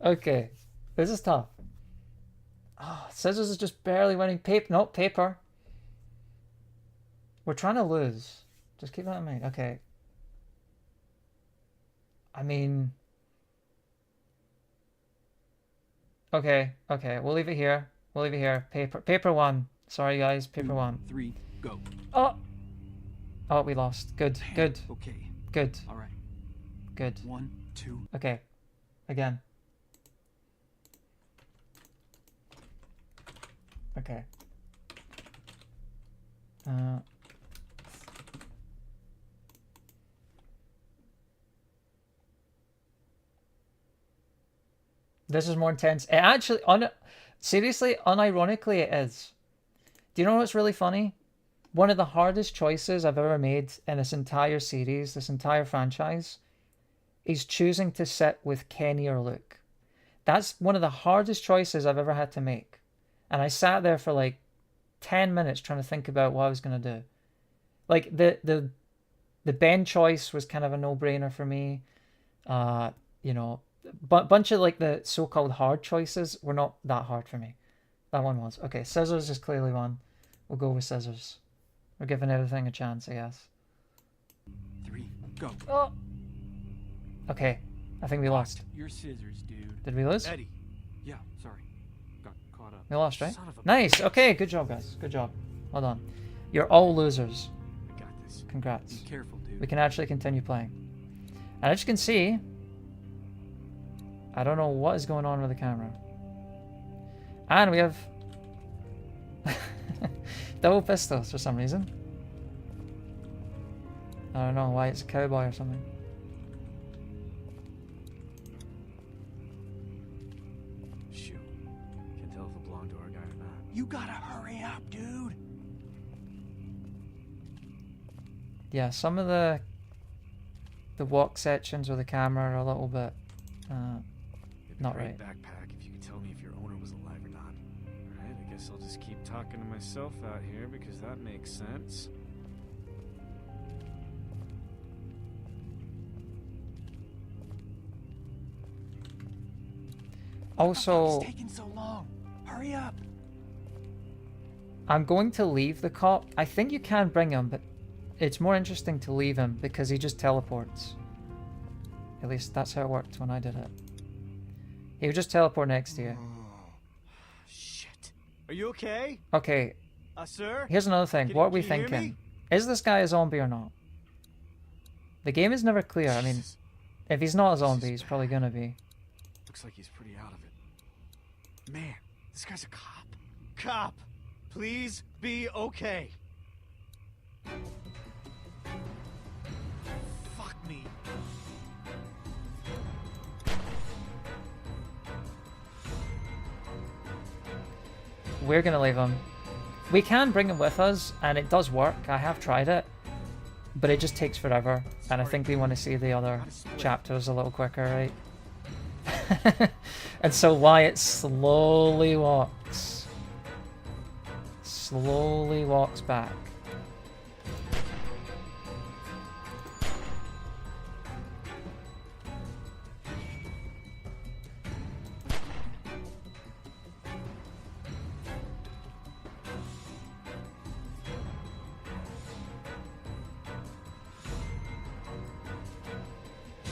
Okay, this is tough. Oh, scissors is just barely winning. Paper, no, paper. We're trying to lose. Just keep that in mind. Okay. I mean... Okay, we'll leave it here. We'll leave it here. Paper one. Sorry, guys, paper 2, one. 3, go. Oh! Oh, we lost. Good, good, Okay. good, All right. good. 1, 2. Okay, again. Okay. This is more intense. It actually, seriously, unironically, it is. Do you know what's really funny? One of the hardest choices I've ever made in this entire series, this entire franchise, is choosing to sit with Kenny or Luke. That's one of the hardest choices I've ever had to make. And I sat there for like 10 minutes trying to think about what I was going to do. Like the Ben choice was kind of a no-brainer for me. You know, bunch of like the so-called hard choices were not that hard for me. That one was. Okay, scissors is clearly one. We'll go with scissors. We're giving everything a chance, I guess. 3, go. Oh. Okay, I think we lost. Your scissors, dude. Did we lose? Eddie. Yeah, sorry. Got caught up. We lost, right? Son of a Nice. bitch. Okay, good job, guys. Good job. Well done. You're all losers. I got this. Congrats. Be careful, dude. We can actually continue playing. And as you can see, I don't know what is going on with the camera. And we have double pistols for some reason. I don't know why it's a cowboy or something. Shoot. Can't tell if it belonged to our guy or not. You gotta hurry up, dude. Yeah, some of the walk sections with the camera are a little bit It'd be not a great right. backpack if you could tell me if your owner was alive or not. Alright, I guess I'll just keep talking to myself out here because that makes sense. Also, It's taking so long. Hurry up. I'm going to leave the cop. I think you can bring him, but it's more interesting to leave him because he just teleports. At least that's how it worked when I did it. He would just teleport next to you. Shit. Are you okay? Okay, Sir? here's another thing. Can- What are we can you hear thinking? me? Is this guy a zombie or not? The game is never clear. I mean, Jesus. if he's not a This is zombie, he's probably bad. gonna be. Looks like he's pretty out of it. Man, this guy's a cop. Cop, please be okay. Fuck me. We're gonna leave him. We can bring him with us, and it does work. I have tried it, but it just takes forever. And I think we want to see the other chapters a little quicker, right? And so Wyatt slowly walks back.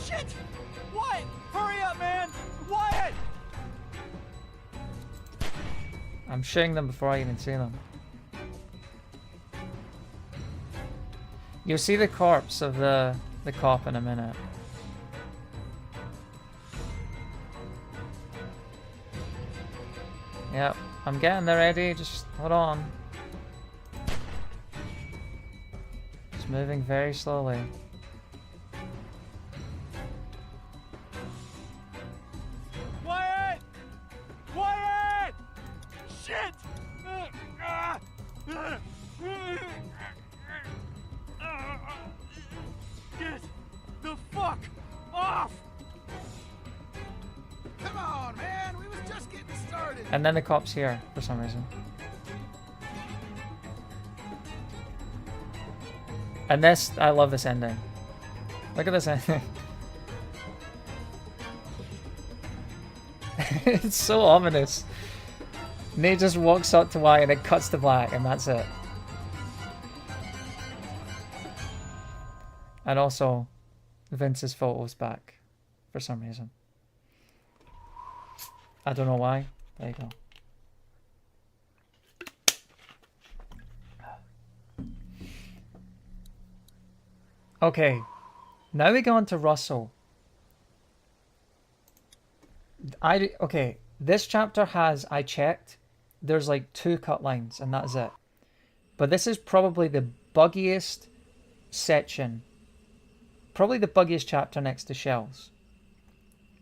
Shit! Wyatt! Hurry up, man! Wyatt! I'm shooting them before I even see them. You'll see the corpse of the cop in a minute. Yep, I'm getting there, Eddie. Just hold on. Just moving very slowly. Wyatt! Wyatt! Shit! Get the fuck off! Come on, man. We was just getting started. And then the cop's here for some reason. And this, I love this ending. Look at this ending. It's so ominous. Nate just walks up to white and it cuts to black and that's it. And also, Vince's photo's back for some reason. I don't know why. There you go. Okay, now we go on to Russell. Okay, this chapter has, I checked, there's like 2 cut lines and that's it. But this is probably the buggiest section. Probably the buggiest chapter next to Shells.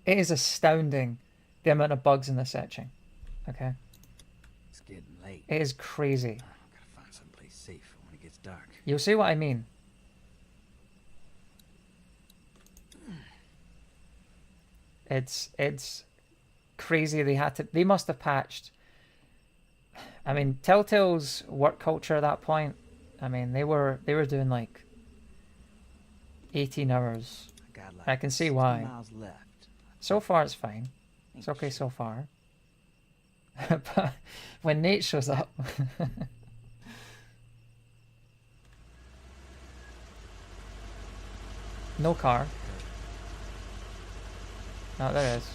It is astounding the amount of bugs in this section. Okay? It's getting late. It is crazy. I gotta find someplace safe when it gets dark. You'll see what I mean. It's crazy they must have patched. I mean, Telltale's work culture at that point, I mean, they were doing like 18 hours. Got like I can see 60 why. miles left. So far it's fine. It's okay so far. But when Nate shows up, no car. Oh, there is.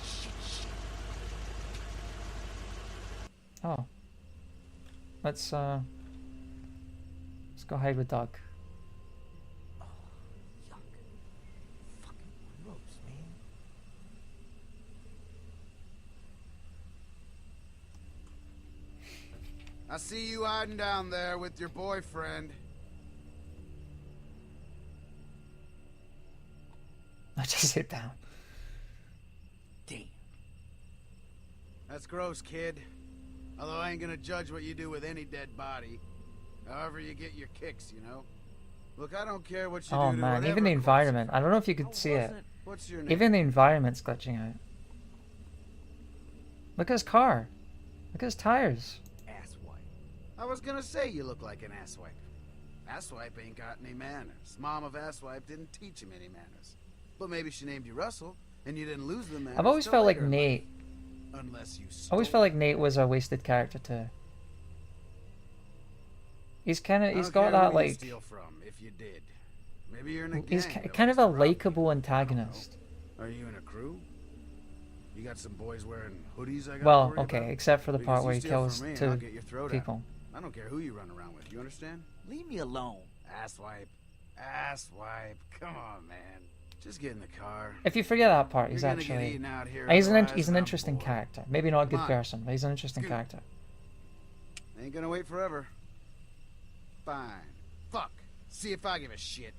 Oh. Let's go hide with Doug. Yuck. Fucking gross, man. I see you hiding down there with your boyfriend. I just sit down. Damn. That's gross, kid. Although I ain't gonna judge what you do with any dead body. However you get your kicks, you know? Look, I don't care what you Oh do to man, whatever even the corpse. environment. I don't know if you could I see it. wasn't- What's your name? Even the environment's glitching out. Look at his car. Look at his tires. Asswipe. I was gonna say you look like an asswipe. Asswipe ain't got any manners. Mom of asswipe didn't teach him any manners. But maybe she named you Russell, and you didn't lose the manners. I've always till felt like later in Nate. life. Unless you I always stole felt like them. Nate was a wasted character too. He's kind of, I he's don't got care that who you like, steal from, if you did. Maybe you're in a he's gang that kind of likes a to rob likable people. I don't antagonist. know. Are you in a crew? You got some boys wearing hoodies I got Well, to worry okay, about? except for the Because part you where he steal kills from me and I'll two get your throat out. people. I don't care who you run around with, you understand? Leave me alone. Asswipe. Asswipe. Come on, man. Just get in the car. If you forget that part, he's You're gonna get actually, eaten out here he's otherwise, he's an and I'm interesting bored. character. Maybe not a Come good on. person, but he's an interesting Scoot. character. Ain't gonna wait forever. Fine. Fuck. See if I give a shit.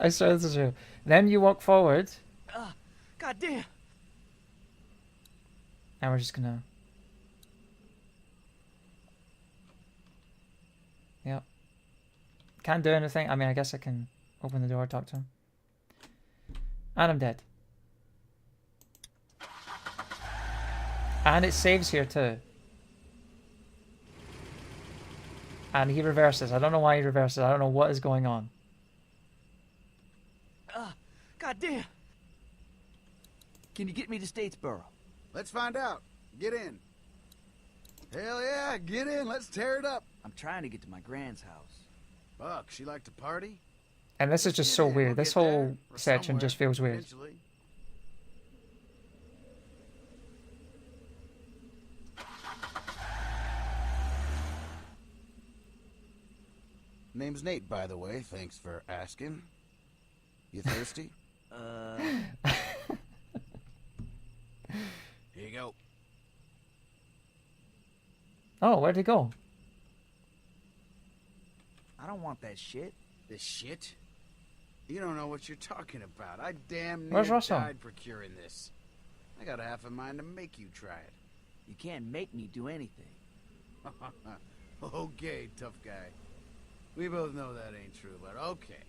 I swear this is true. Then you walk forward, God damn. and we're just gonna. Yep. Can't do anything. I mean, I guess I can open the door, talk to him. And I'm dead. And it saves here too. And he reverses. I don't know why he reverses. I don't know what is going on. God damn. Can you get me to Statesboro? Let's find out. Get in. Hell yeah, get in. Let's tear it up. I'm trying to get to my grand's house. Fuck, she like to party? And this is just Get so in, weird. we'll This get there, whole or section somewhere, just feels weird. eventually. Name's Nate, by the way. Thanks for asking. You thirsty? Here you go. Oh, where'd he go? I don't want that shit. This shit? You don't know what you're talking about. I damn near Where's Russell? died procuring this. I got half a mind to make you try it. You can't make me do anything. Okay, tough guy. We both know that ain't true, but okay.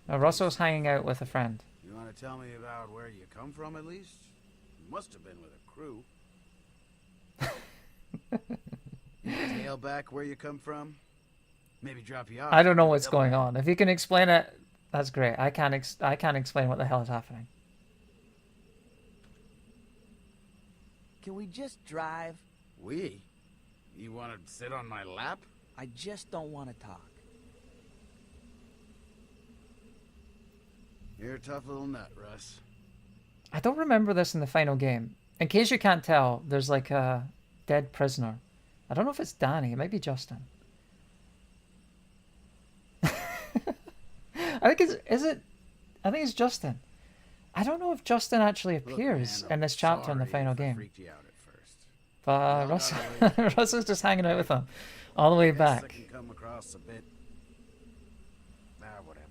Russell's hanging out with a friend. You want to tell me about where you come from, at least? You must have been with a crew. You can tail back where you come from? Maybe drop you off. I don't know what's Double going back. on. If you can explain it, that's great. I can't explain what the hell is happening. Can we just drive? We? You want to sit on my lap? I just don't want to talk. You're a tough little nut, Russ. I don't remember this in the final game. In case you can't tell, there's like a dead prisoner. I don't know if it's Danny. It might be Justin. I think I think it's Justin. I don't know if Justin actually Look, appears man, in this chapter in the sorry final if I game. freaked you out at first. But No, Russell, not really. Russell's just hanging out with him all the way Guess I back. can come across a bit. Whatever.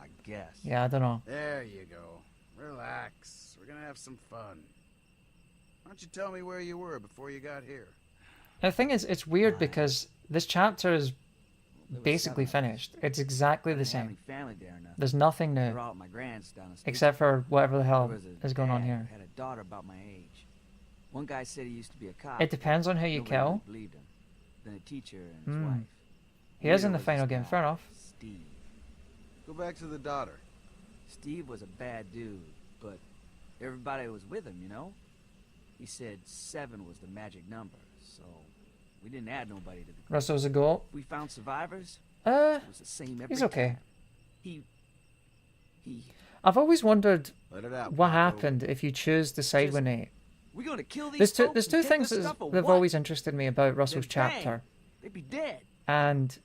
I guess. Yeah, I don't know. There you go. Relax. We're gonna have some fun. Why don't you tell me where you were before you got here? The thing is, it's weird because this chapter is basically finished. It's exactly the same. Family there or nothing. There's nothing They're new, all at my grand's down the street. except for whatever the There hell was a is going on dad here. who had a daughter about my age. One guy said he used to be a cop. It depends on who you Nobody really kill. believed him. Then a teacher and his Hmm. wife. He is in Leader the was final this game, guy, fair enough. Steve. Go back to the daughter. Steve was a bad dude, but everybody was with him, you know? He said 7 was the magic number, so we didn't add nobody to the group. Russell's a goal. We found survivors. Uh, It was the same every he's okay. time. He I've always wondered Let it out. what Paco. happened if you choose to side with Nate. we gonna kill these There's two folks and take things their that stuff or have what? always interested me about Russell's Then bang, chapter, They'd be dead. and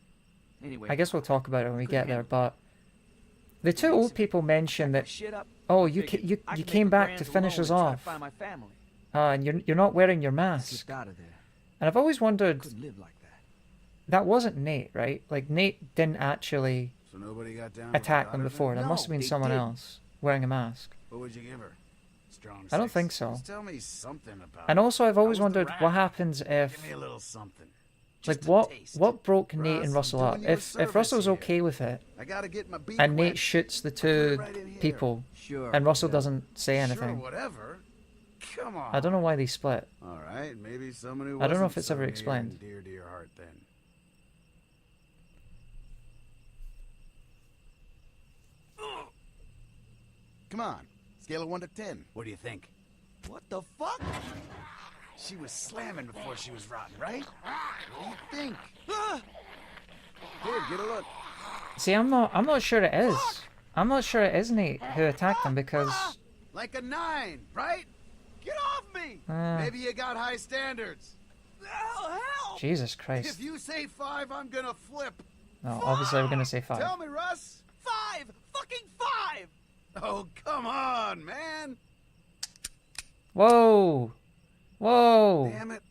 Anyway, I guess we'll talk about it when we Couldn't get there. handle But the two old people mentioned my that, shit up. oh, you Figured you I could came make my back to grands finish alone us and try to off, find my family. and you're not wearing your Let's mask. get out of there. And I've always wondered, Couldn't live like that. that wasn't Nate, right? Like Nate didn't actually So nobody got down. with the attack them daughter before. then? There must have been they someone didn't. else wearing a mask. What would you give her? Strong. I don't 6. think so. Just tell me something about. And it. also, I've always How was the wondered rap? what happens Give if, me a little something. like, Just a what taste. broke Nate Russ, and I'm Russell up. doing you a If Russell's service okay with it, I gotta get my beak and wet. Nate shoots the Put two it right in here. people, Sure. and Russell whatever. doesn't say Sure, anything, whatever. Come on. I don't know why they split. All right, maybe someone who I don't know wasn't if it's so ever near explained. and dear to your heart then. Come on, scale of 1 to 10. What do you think? What the fuck? She was slamming before she was rotten, right? What do you think? Here, get a look. See, I'm not sure it is. I'm not sure it is Nate who attacked him because Like a 9, right? Get off me! Maybe you got high standards. Hell! Jesus If Christ. you say 5, I'm gonna flip. No, obviously we're gonna say 5. Tell me, Russ. 5! Fucking 5! Oh, come on, man. Whoa, whoa. Damn it.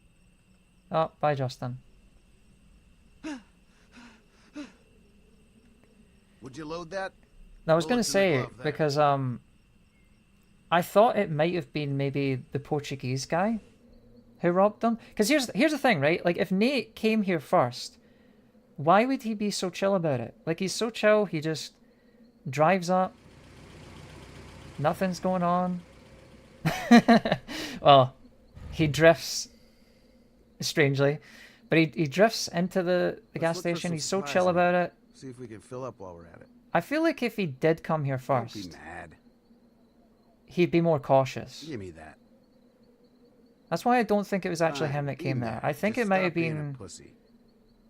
Oh, bye, Justin. Would you load that? I was gonna Bullets in the say glove there. because I thought it might have been maybe the Portuguese guy who robbed them. Because here's the thing, right? Like if Nate came here first, why would he be so chill about it? Like he's so chill, he just drives up. Nothing's going on. Well, he drifts strangely, but he drifts into the gas look for station. some He's so supplies chill in about there. it. See if we can fill up while we're at it. I feel like if he did come here Don't be first, mad. he'd be more cautious. Give me that. That's why I don't think it was actually him that Be came mad. there. I think Just it might stop have being a been pussy.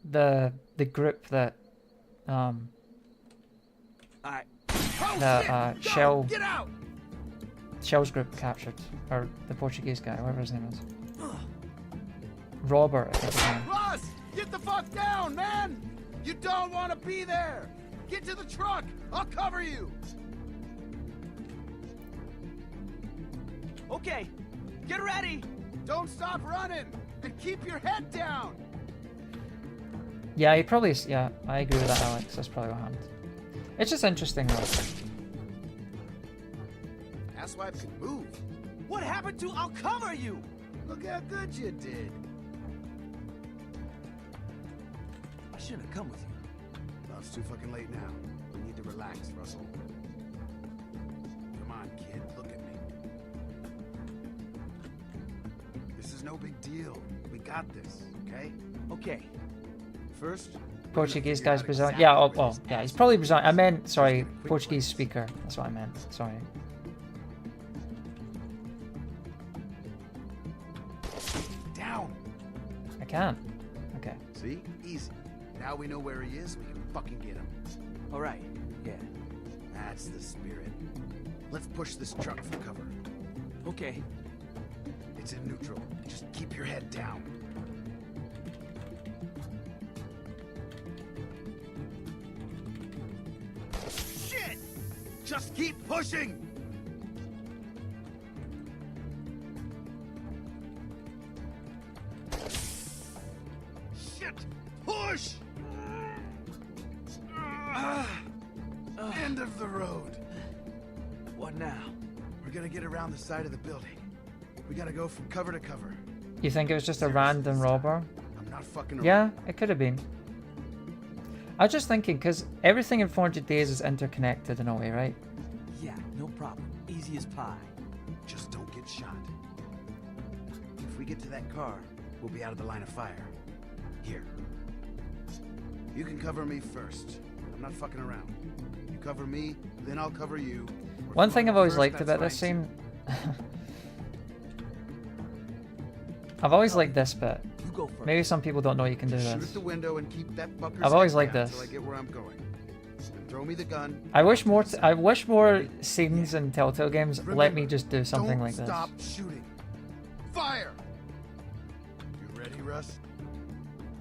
the group that Alright. that Shell Get out! Shell's group captured, or the Portuguese guy, whatever his name is. Robert, I think his name. Russ! Get the fuck down, man! You don't want to be there! Get to the truck! I'll cover you! Okay, get ready! Don't stop running! And keep your head down! Yeah, he probably. Yeah, I agree with that, Alex. That's probably what happened. It's just interesting, though. Asswipe can move. What happened to I'll cover you? Look how good you did. I shouldn't have come with you. Well, it's too fucking late now. We need to relax, Russell. Come on, kid. Look at me. This is no big deal. We got this, okay? Okay. First, Portuguese guy's Brazilian. Yeah, oh, well, yeah, he's probably Brazilian. I meant, sorry, Portuguese speaker. That's what I meant. Sorry. down. I can't. Okay. See? Easy. Now we know where he is. We can fucking get him. Alright. Yeah. That's the spirit. Let's push this truck for cover. Okay. It's in neutral. Just keep your head down. Shit! Just keep pushing! Shit! Push! End of the road. What now? We're gonna get around the side of the building. We gotta go from cover to cover. You think it was just a random robber? Not fucking around. Yeah, it could have been. I was just thinking, because everything in 400 Days is interconnected in a way, right? Yeah, no problem. Easy as pie. Just don't get shot. If we get to that car, we'll be out of the line of fire. Here. You can cover me first. I'm not fucking around. You cover me, then I'll cover you. One thing I've always liked about this scene... I've always liked this bit. You go first. Maybe some people don't know you can do Shoot at this. the window and keep that fucker's I've always head liked down this. till I get where I'm going. And throw me the gun. I wish more scenes in Telltale games let me just do something Don't like this. stop shooting. Fire! You ready, Russ?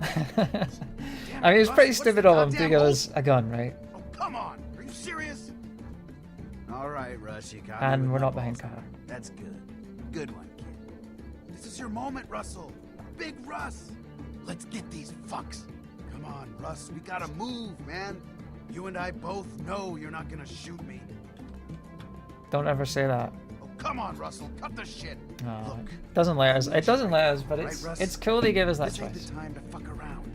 I mean, it's pretty Russ, stupid what's of the him to goddamn give hole? us a gun, right? Oh, come on! Are you serious? All right, Russ, you got me And with we're my not behind balls cover. out. That's good. Good one, kid. This is your moment, Russell. Big Russ. Let's get these fucks. Come on, Russ. We gotta move, man. You and I both know you're not gonna shoot me. Don't ever say that. Oh, come on, Russell. Cut the shit. No, Look. it doesn't let us. It doesn't let us, but Right, it's Russ? it's cool they give us that This ain't choice. the time to fuck around.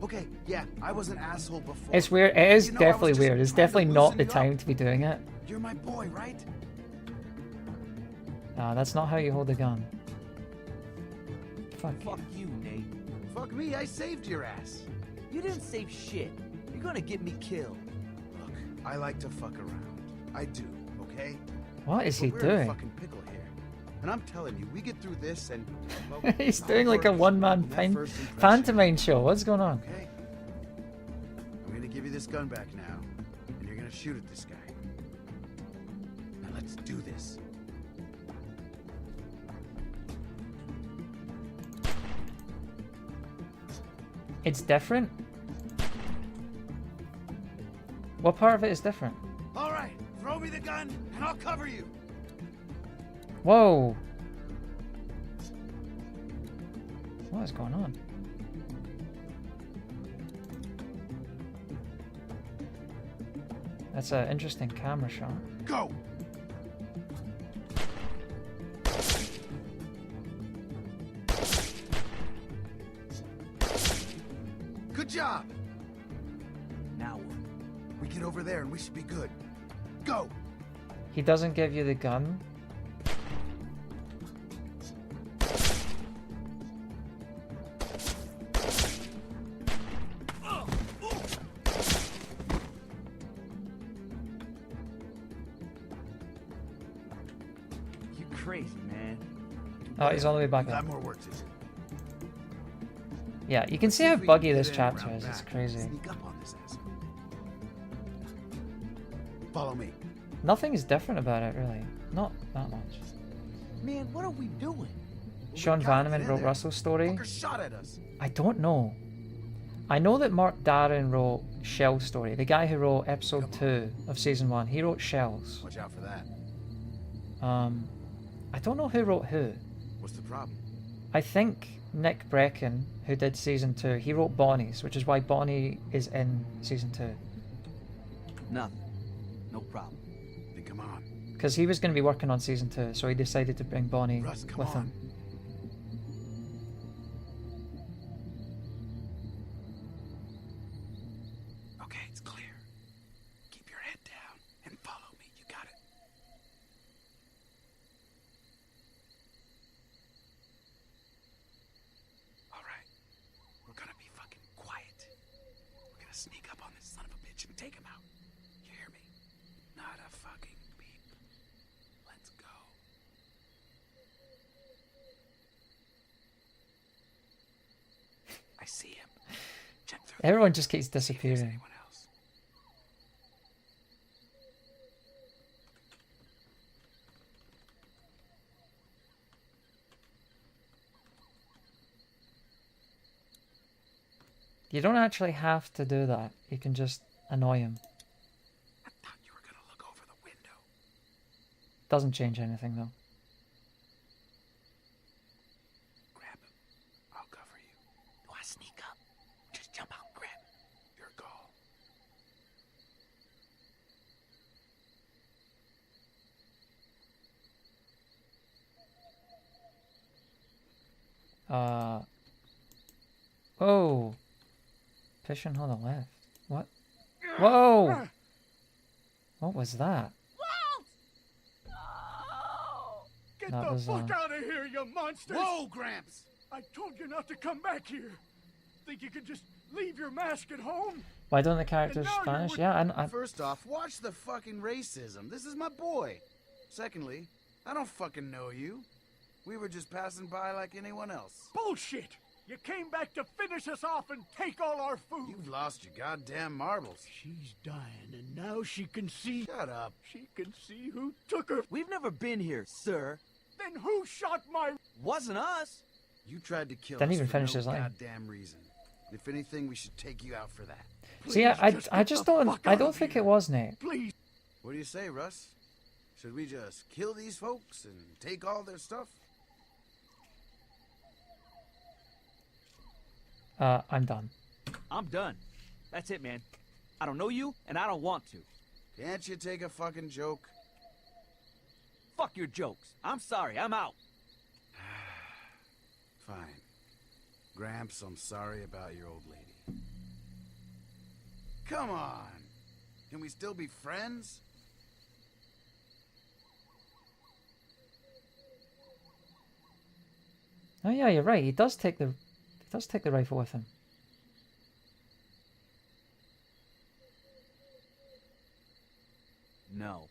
Okay, yeah, I was an asshole before. It's weird. It is You know, I was definitely just weird. It's trying to definitely not loosen the you up. time to be doing it. You're my boy, right? No, that's not how you hold a gun. Fuck. Fuck you, Nate. Fuck me, I saved your ass. You didn't save shit. You're gonna get me killed. Look, I like to fuck around. I do, okay? What is he But we're in a doing? fucking pickle here. And I'm telling you, we get through this and... Well, He's I'll doing like a work one-man on that first impression, pantomime show. What's going on? Okay? I'm gonna give you this gun back now, and you're gonna shoot at this guy. Now let's do this. It's different? What part of it is different? All right, throw me the gun, and I'll cover you. Whoa! What is going on? That's an interesting camera shot. Go! Good job! Now what? We get over there and we should be good. Go! He doesn't give you the gun. You crazy, man. Oh, he's all the way back We got up. more work to do. Yeah, you can Let's see how if we buggy can this get in chapter around is. It's back. crazy. Sneak up on this asshole. Follow me. Nothing is different about it, really. Not that much. Man, what are we doing? Well, Sean we gotta Vanneman get in wrote there. Russell's story. Fucker shot at us. I don't know. I know that Mark Darren wrote Shell's story. The guy who wrote episode 2 of season 1. He wrote Shell's. Watch out for that. I don't know who wrote who. What's the problem? I think Nick Brecken, who did season 2, he wrote Bonnie's, which is why Bonnie is in season 2. Nothing. No problem. Then come on. Because he was going to be working on season 2, so he decided to bring Bonnie Russ, come with on. him. Okay, it's clear. Keep your head down and follow me. You got it. All right. We're gonna be fucking quiet. We're gonna sneak up on this son of a bitch and take him out. You hear me? Not a fucking beep. Let's go. I see him. Check through the Everyone just keeps see if there's disappearing. anyone else. You don't actually have to do that. You can just annoy him. I thought you were gonna look over the window. Doesn't change anything though. Grab him. I'll cover you. Do I sneak up? Just jump out and grab him. Your call. Whoa. Push and hold the left. What? Whoa! What was that? Get That the was, fuck out of here, you monsters! Whoa, Gramps! I told you not to come back here. Think you could just leave your mask at home? Why don't the characters And now you're Spanish? with- Yeah, and First off, watch the fucking racism. This is my boy. Secondly, I don't fucking know you. We were just passing by like anyone else. Bullshit! You came back to finish us off and take all our food. You've lost your goddamn marbles. She's dying, and now she can see. Shut up. She can see who took her. We've never been here, sir. Then who shot my? Wasn't us. You tried to kill Didn't us even for finish no his line. goddamn reason. If anything, we should take you out for that. see, I Please, I get just the don't. fuck I out don't of think here. it was Nate. Please. What do you say, Russ? Should we just kill these folks and take all their stuff? I'm done. I'm done. That's it, man. I don't know you, and I don't want to. Can't you take a fucking joke? Fuck your jokes. I'm sorry. I'm out. Fine. Gramps, I'm sorry about your old lady. Come on. Can we still be friends? Oh yeah, you're right. He does take the rifle with him. No.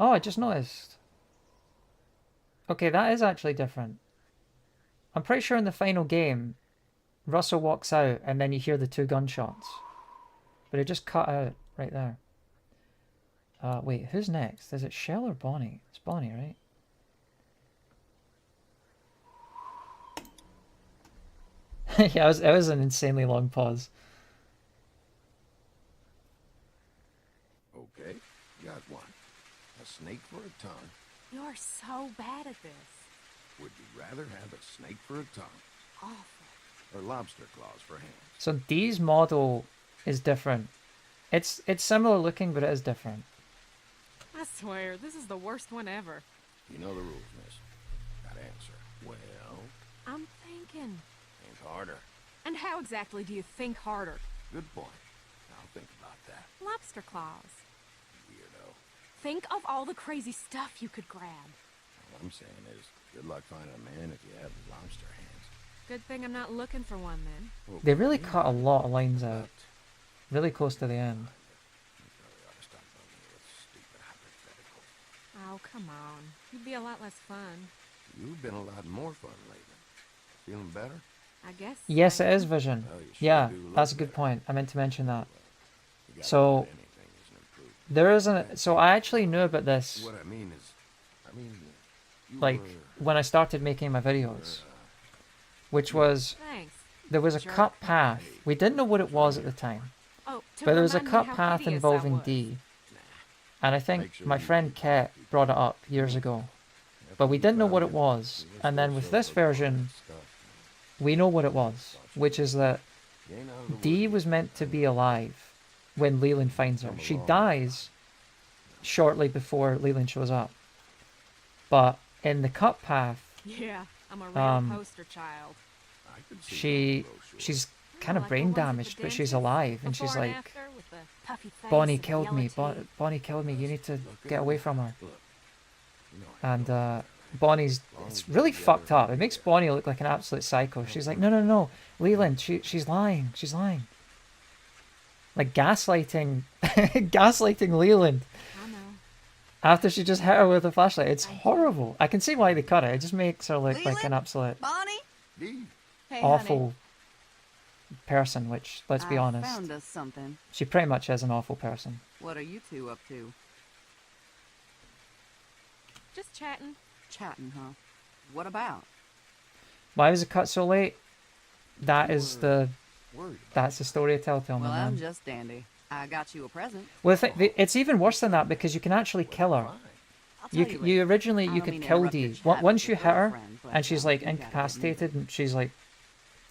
Oh, I just noticed. Okay, that is actually different. I'm pretty sure in the final game, Russell walks out and then you hear the 2 gunshots. But it just cut out right there. Wait, who's next? Is it Shell or Bonnie? It's Bonnie, right? Yeah, it was an insanely long pause. Okay, got one. A snake for a tongue. You're so bad at this. Would you rather have a snake for a tongue Awful. or lobster claws for hands? So Dee's model is different. It's similar looking, but it is different. I swear, this is the worst one ever. You know the rules, miss. Got answer. Well, I'm thinking. think harder. And how exactly do you think harder? Good point. I'll think about that, Lobster claws. weirdo. Think of all the crazy stuff you could grab. All I'm saying is, good luck finding a man if you have lobster hands. Good thing I'm not looking for one then. Well, They really cut a lot of lines but out. Really close to the end. you probably ought to stop bugging me with stupid hypotheticals. Oh, come on. You'd be a lot less fun. You've been a lot more fun lately. Feeling better? I guess. Yes, I it is am. Vision. Well, you sure Yeah, do look that's a good better. point. I meant to mention that. You gotta So, admit anything is an improvement. There isn't. So I actually knew about this, What I mean is, you like, were, when I started making my videos. Which was, Thanks. there was a Jerk. cut path. We didn't know what it was at the time. Oh, to But there was a remind me cut how path hideous I involving was. D. And I think Make sure my you friend keep Ket people brought it up years ago. But we didn't know what it was. And then with this version, we know what it was. Which is that Dee was meant to be alive when Leland finds her. She dies shortly before Leland shows up. But in the cut path, Yeah, I'm a real Um, poster child. she's kind of Like the brain ones at the damaged, but she's dentist, alive. And she's before and like, after, with the puffy face Bonnie and the killed me. yellow teeth. Bonnie killed me. You need to get away from her. Look, you know I And know. Bonnie's, it's really fucked up. It makes Bonnie look like an absolute psycho. She's like, no, Leland, she's lying. She's lying. Like gaslighting, gaslighting Leland I know. after she just hit her with a flashlight. It's horrible. I can see why they cut it. It just makes her look like an Leland? absolute Bonnie? Dee, Hey, awful person, which, let's be I honest, found us something. she pretty much is an awful person. What are you two up to? Just chatting. Chatting, huh? What about? Why was it cut so late? That is the, worried about that's the story of Telltale, Well, my I'm man. just dandy. I got you a present. Well, it's even worse than that because you can actually kill her. fine. I'll tell You you, you later. originally I you don't could mean to kill interrupt your Dee. chat Once with you your hit her girlfriend, but, and she's like you gotta get me. incapacitated and she's like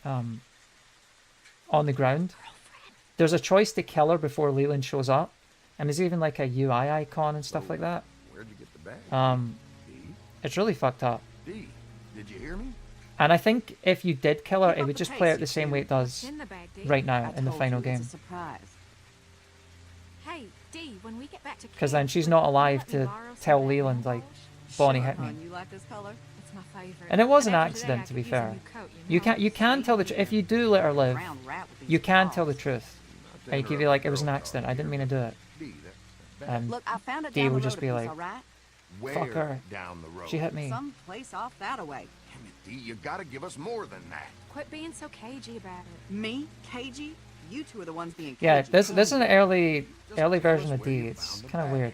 on the ground. There's a choice to kill her before Leland shows up, and there's even like a UI icon and stuff like that. bad. It's really fucked up. D, did you hear me? And I think if you did kill her, Keep it up would the just pace, play out you the same two. way it does In the bag, D. right now I in the told final you game. It's a surprise. Hey, D, when we get back to Because then camp, she's will not you alive let me to borrow some tell of that Leland, nail like, polish? Bonnie Sure, hit me. hon, you like this color? It's my favorite. And it was an after today, accident, I to be could use a fair. new coat, You can tell the truth. If you do let her live, Brown rat with these you can claws. tell the truth. And you can be like, it was an accident. I didn't mean to do it. D, that's bad. And Look, I found it D down would the just road be a piece, like, all right? Where fuck her. down the road? She hit me. Some place off that away. Damn it, D, you gotta give us more than that. Quit being so cagey about it. Me? Cagey? You two are the ones being Yeah, cagey. this is an early version of D. It's kind of weird.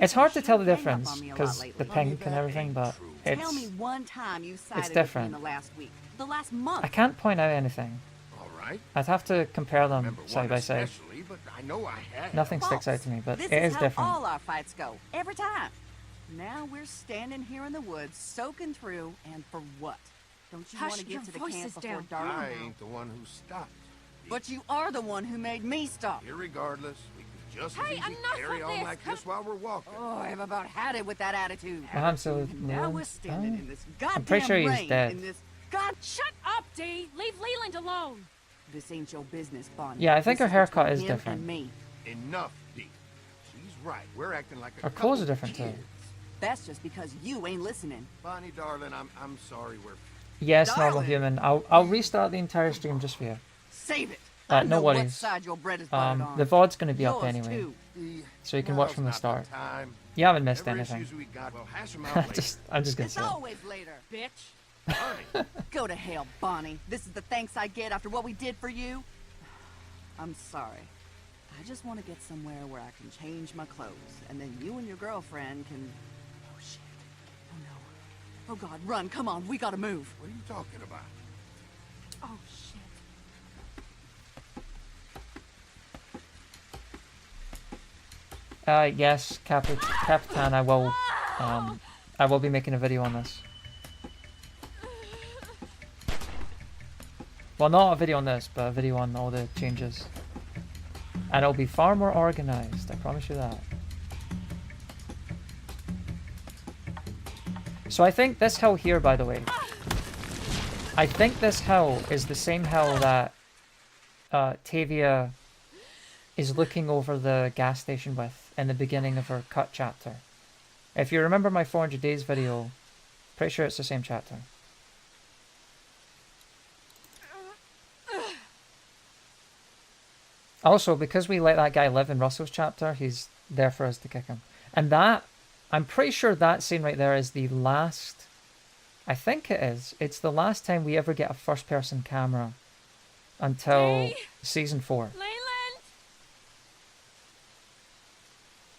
It's hard to tell the difference because the pink and everything, but Tell me it's. one time you sided with me different. in the last week. The last month. I can't point out anything. All right. I'd have to compare them Remember side one by side. especially, but I know I had. Nothing sticks out to me, but This it is how different. all our fights go. Every time. Now we're standing here in the woods, soaking through, and for what? Don't you Hush, want to your get to the voice camp is before down. dark? I ain't the one who stopped. But you are the one who made me stop. Irregardless, we could just Hey, as easy enough carry of on this. like this while we're walking. Oh, I've about had it with that attitude. I'm so Now we're Leland. standing in this goddamn I'm pretty sure he's rain, dead. in this god. Shut up, D. Leave Leland alone. This ain't your business, Bonnie. Yeah, I think This her haircut between is him different. And me. Enough, D. She's right. We're acting like a Her clothes are couple different too. kids. That's just because you ain't listening. Bonnie, darling, I'm sorry we're. Yes, normal Darling. human. I'll restart the entire stream just for you. Save it. No I know what worries. side your bread is buttered on. The VOD's gonna be up Yours, anyway, too. D, so you can watch now's from the not start. time. You haven't missed Whatever anything. issues we got, we'll hash 'em out later. I'm just gonna It's say. It. always later. Bitch. Bonnie, Go to hell, Bonnie. This is the thanks I get after what we did for you. I'm sorry. I just want to get somewhere where I can change my clothes, and then you and your girlfriend can... Oh, shit. Oh, no. Oh, God, run. Come on. We gotta move. what are you talking about? Oh, shit. Yes, Capitan. I will be making a video on this. Well, not a video on this, but a video on all the changes. And it'll be far more organized, I promise you that. So I think this hill here, by the way, I think this hill is the same hill that Tavia is looking over the gas station with in the beginning of her cut chapter. If you remember my 400 days video, pretty sure it's the same chapter. Also, because we let that guy live in Russell's chapter, he's there for us to kick him. And that, I'm pretty sure that scene right there is the last, I think it is, it's the last time we ever get a first-person camera until season 4. Leland.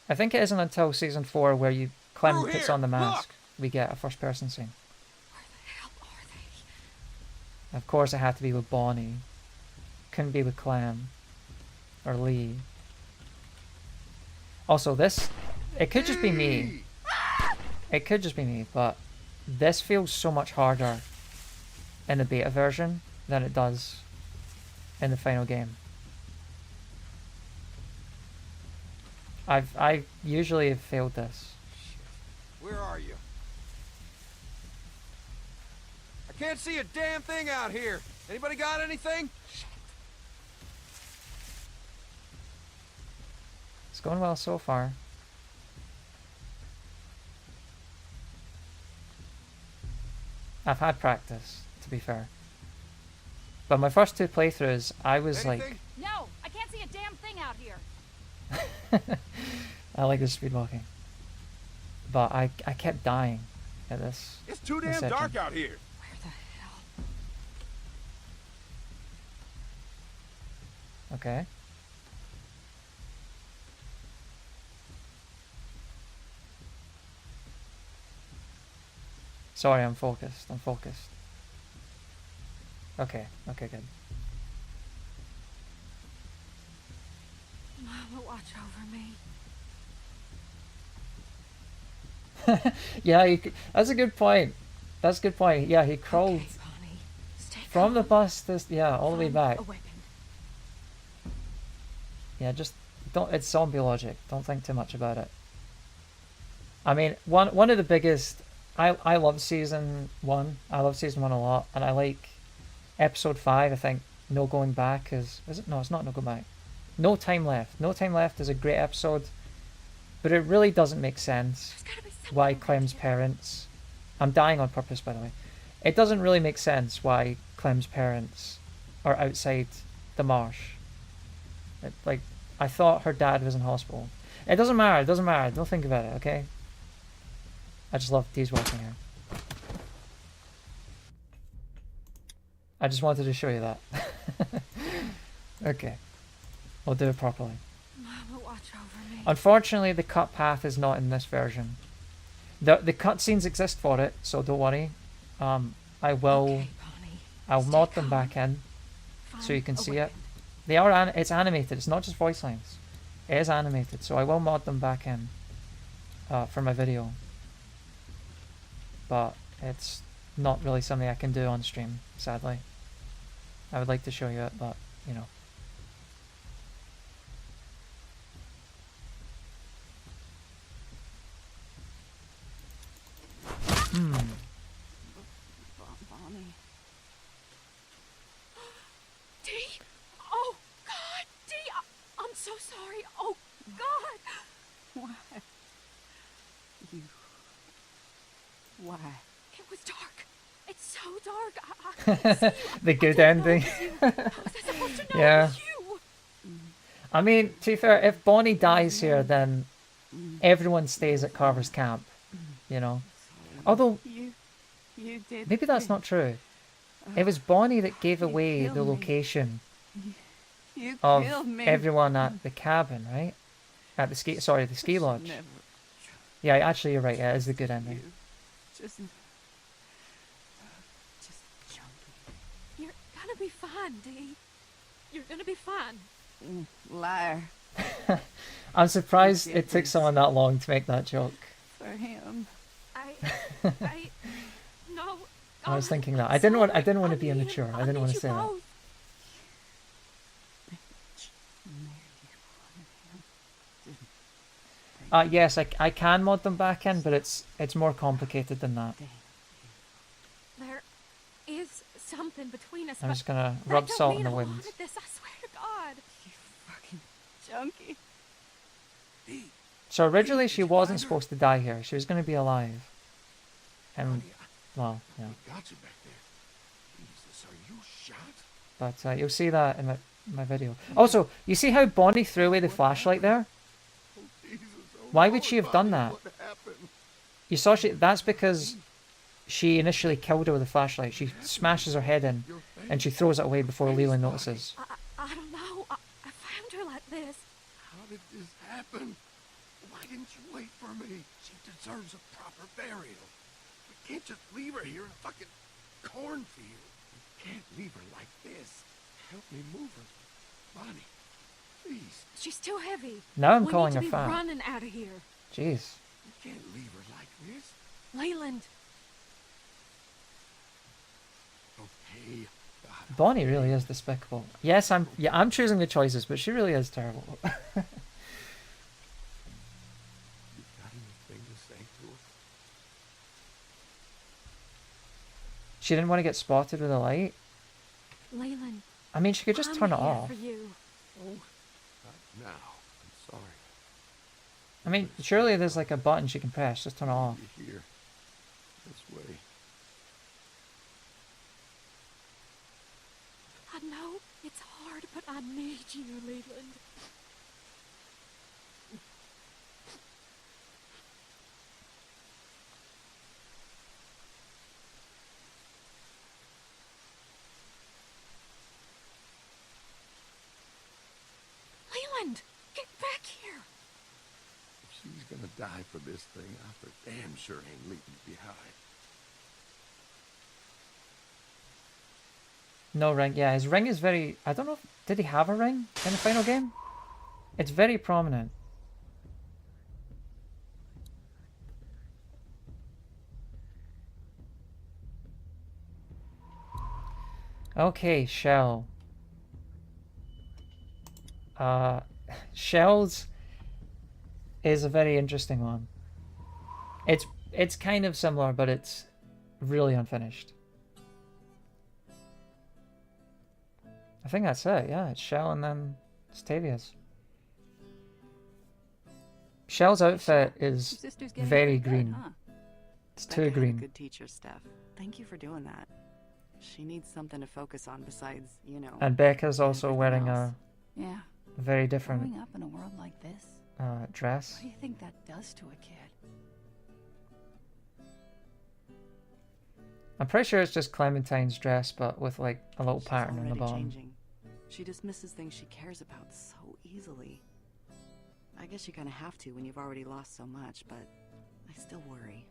I think it isn't until season 4 where Clem Through puts here, on the mask, look! we get a first-person scene. Where the hell are they? Of course, it had to be with Bonnie. Couldn't be with Clem. Or Lee. Also, this... It could just be me. It could just be me, but this feels so much harder in the beta version than it does in the final game. I usually have failed this. Where are you? I can't see a damn thing out here. Anybody got anything? It's going well so far. I've had practice, to be fair. But my first 2 playthroughs, I was Anything? No, I can't see a damn thing out here. like... I like the speed walking. But I kept dying at this. It's too this damn dark section. out here. Where the hell? Okay. Sorry, I'm focused. I'm focused. Okay, okay, good. Mama, watch over me. Yeah, that's a good point. That's a good point. Yeah, he crawled Okay, Bonnie. Stay from the calm. bus to, yeah, all the way Find back. A weapon. Yeah, just don't, it's zombie logic. Don't think too much about it. I mean, one of the biggest. I love season 1. I love season 1 a lot, and I like episode 5. I think No Going Back is it? No, it's not No Going Back. No Time Left. No Time Left is a great episode, but it really doesn't make sense why Clem's parents. I'm dying on purpose, by the way. It doesn't really make sense why Clem's parents are outside the marsh. Like, I thought her dad was in hospital. It doesn't matter. It doesn't matter. Don't think about it, okay? I just love Dee's walking here. I just wanted to show you that. Okay. We'll do it properly. Mama, watch over me. Unfortunately, the cut path is not in this version. The cutscenes exist for it, so don't worry. I will. Okay, Bonnie. I'll Stay mod them calm. back in, so Find you can a see it. weapon. They are. It's animated. It's not just voice lines. It is animated, so I will mod them back in for my video. But it's not really something I can do on stream, sadly. I would like to show you it, but you know. Bonnie. Dee! Oh, God! Dee! I'm so sorry. Oh, God! Why? You... Why? It was dark. It's so dark. I couldn't see you. The good I didn't know ending. it was you. How was I supposed to know Yeah. it was you? I mean, to be fair, if Bonnie dies here, then everyone stays at Carver's camp. You know. Although You did. maybe that's not true. It was Bonnie that gave away killed the me. location You of killed me. everyone at the cabin, right? At the ski lodge. Never. Yeah, actually, you're right. Yeah, it is the good ending. Just junkie. You're gonna be fine, Dee. You're gonna be fine. Liar. I'm surprised it took someone that long to make that joke. For him. No. I was God, thinking that. I'm I didn't want sorry. to be need immature. it. I didn't want need to you say that. both. Yes, I can mod them back in, but it's more complicated than that. There is something between us. I'm but just gonna that rub don't salt in mean the I wind. wanted this, I swear to God. You fucking junkie. So originally she wasn't supposed to die here. She was going to be alive. And, well, yeah. Got you back there. Jesus, are you shot? But you'll see that in my video. Also, you see how Bonnie threw away the flashlight there? Why would she have done that? You saw that's because she initially killed her with a flashlight. She smashes her head in and she throws it away before Leland notices. I don't know. I found her like this. How did this happen? Why didn't you wait for me? She deserves a proper burial. We can't just leave her here in a fucking cornfield. We can't leave her like this. Help me move her. Bonnie, please. She's too heavy. Now I'm we calling need her to be fat. running out of here. Jeez. You can't leave her like this. Leyland. Okay. God, Bonnie really is despicable. Yes, I'm choosing the choices, but she really is terrible. you got anything to say to us? She didn't want to get spotted with a light. Leyland. I mean, she could just I'm turn it here off. For you. Oh, not now. I'm sorry. I mean, surely there's like a button she can press. Just turn it off. You're here. This way. I know it's hard, but I need you, Leland. Leland, get back here. If she's gonna die for this thing, I for damn sure ain't leaving it behind. No ring. Yeah, his ring is very... I don't know if... Did he have a ring in the final game? It's very prominent. Okay, Shell. Shell's is a very interesting one. It's kind of similar, but it's really unfinished. I think that's it. Yeah, it's Shell and then it's Tavia's. Shell's outfit is very green. Huh? It's Becca too had a green. good teacher, Steph. Thank you for doing that. She needs something to focus on besides, you know. And Becca's also wearing else. a Yeah. very different Growing up in a world like this, dress. what do you think that does to a kid? I'm pretty sure it's just Clementine's dress, but with like a little She's pattern on the already bottom. changing. She dismisses things she cares about so easily. I guess you kind of have to when you've already lost so much, but I still worry.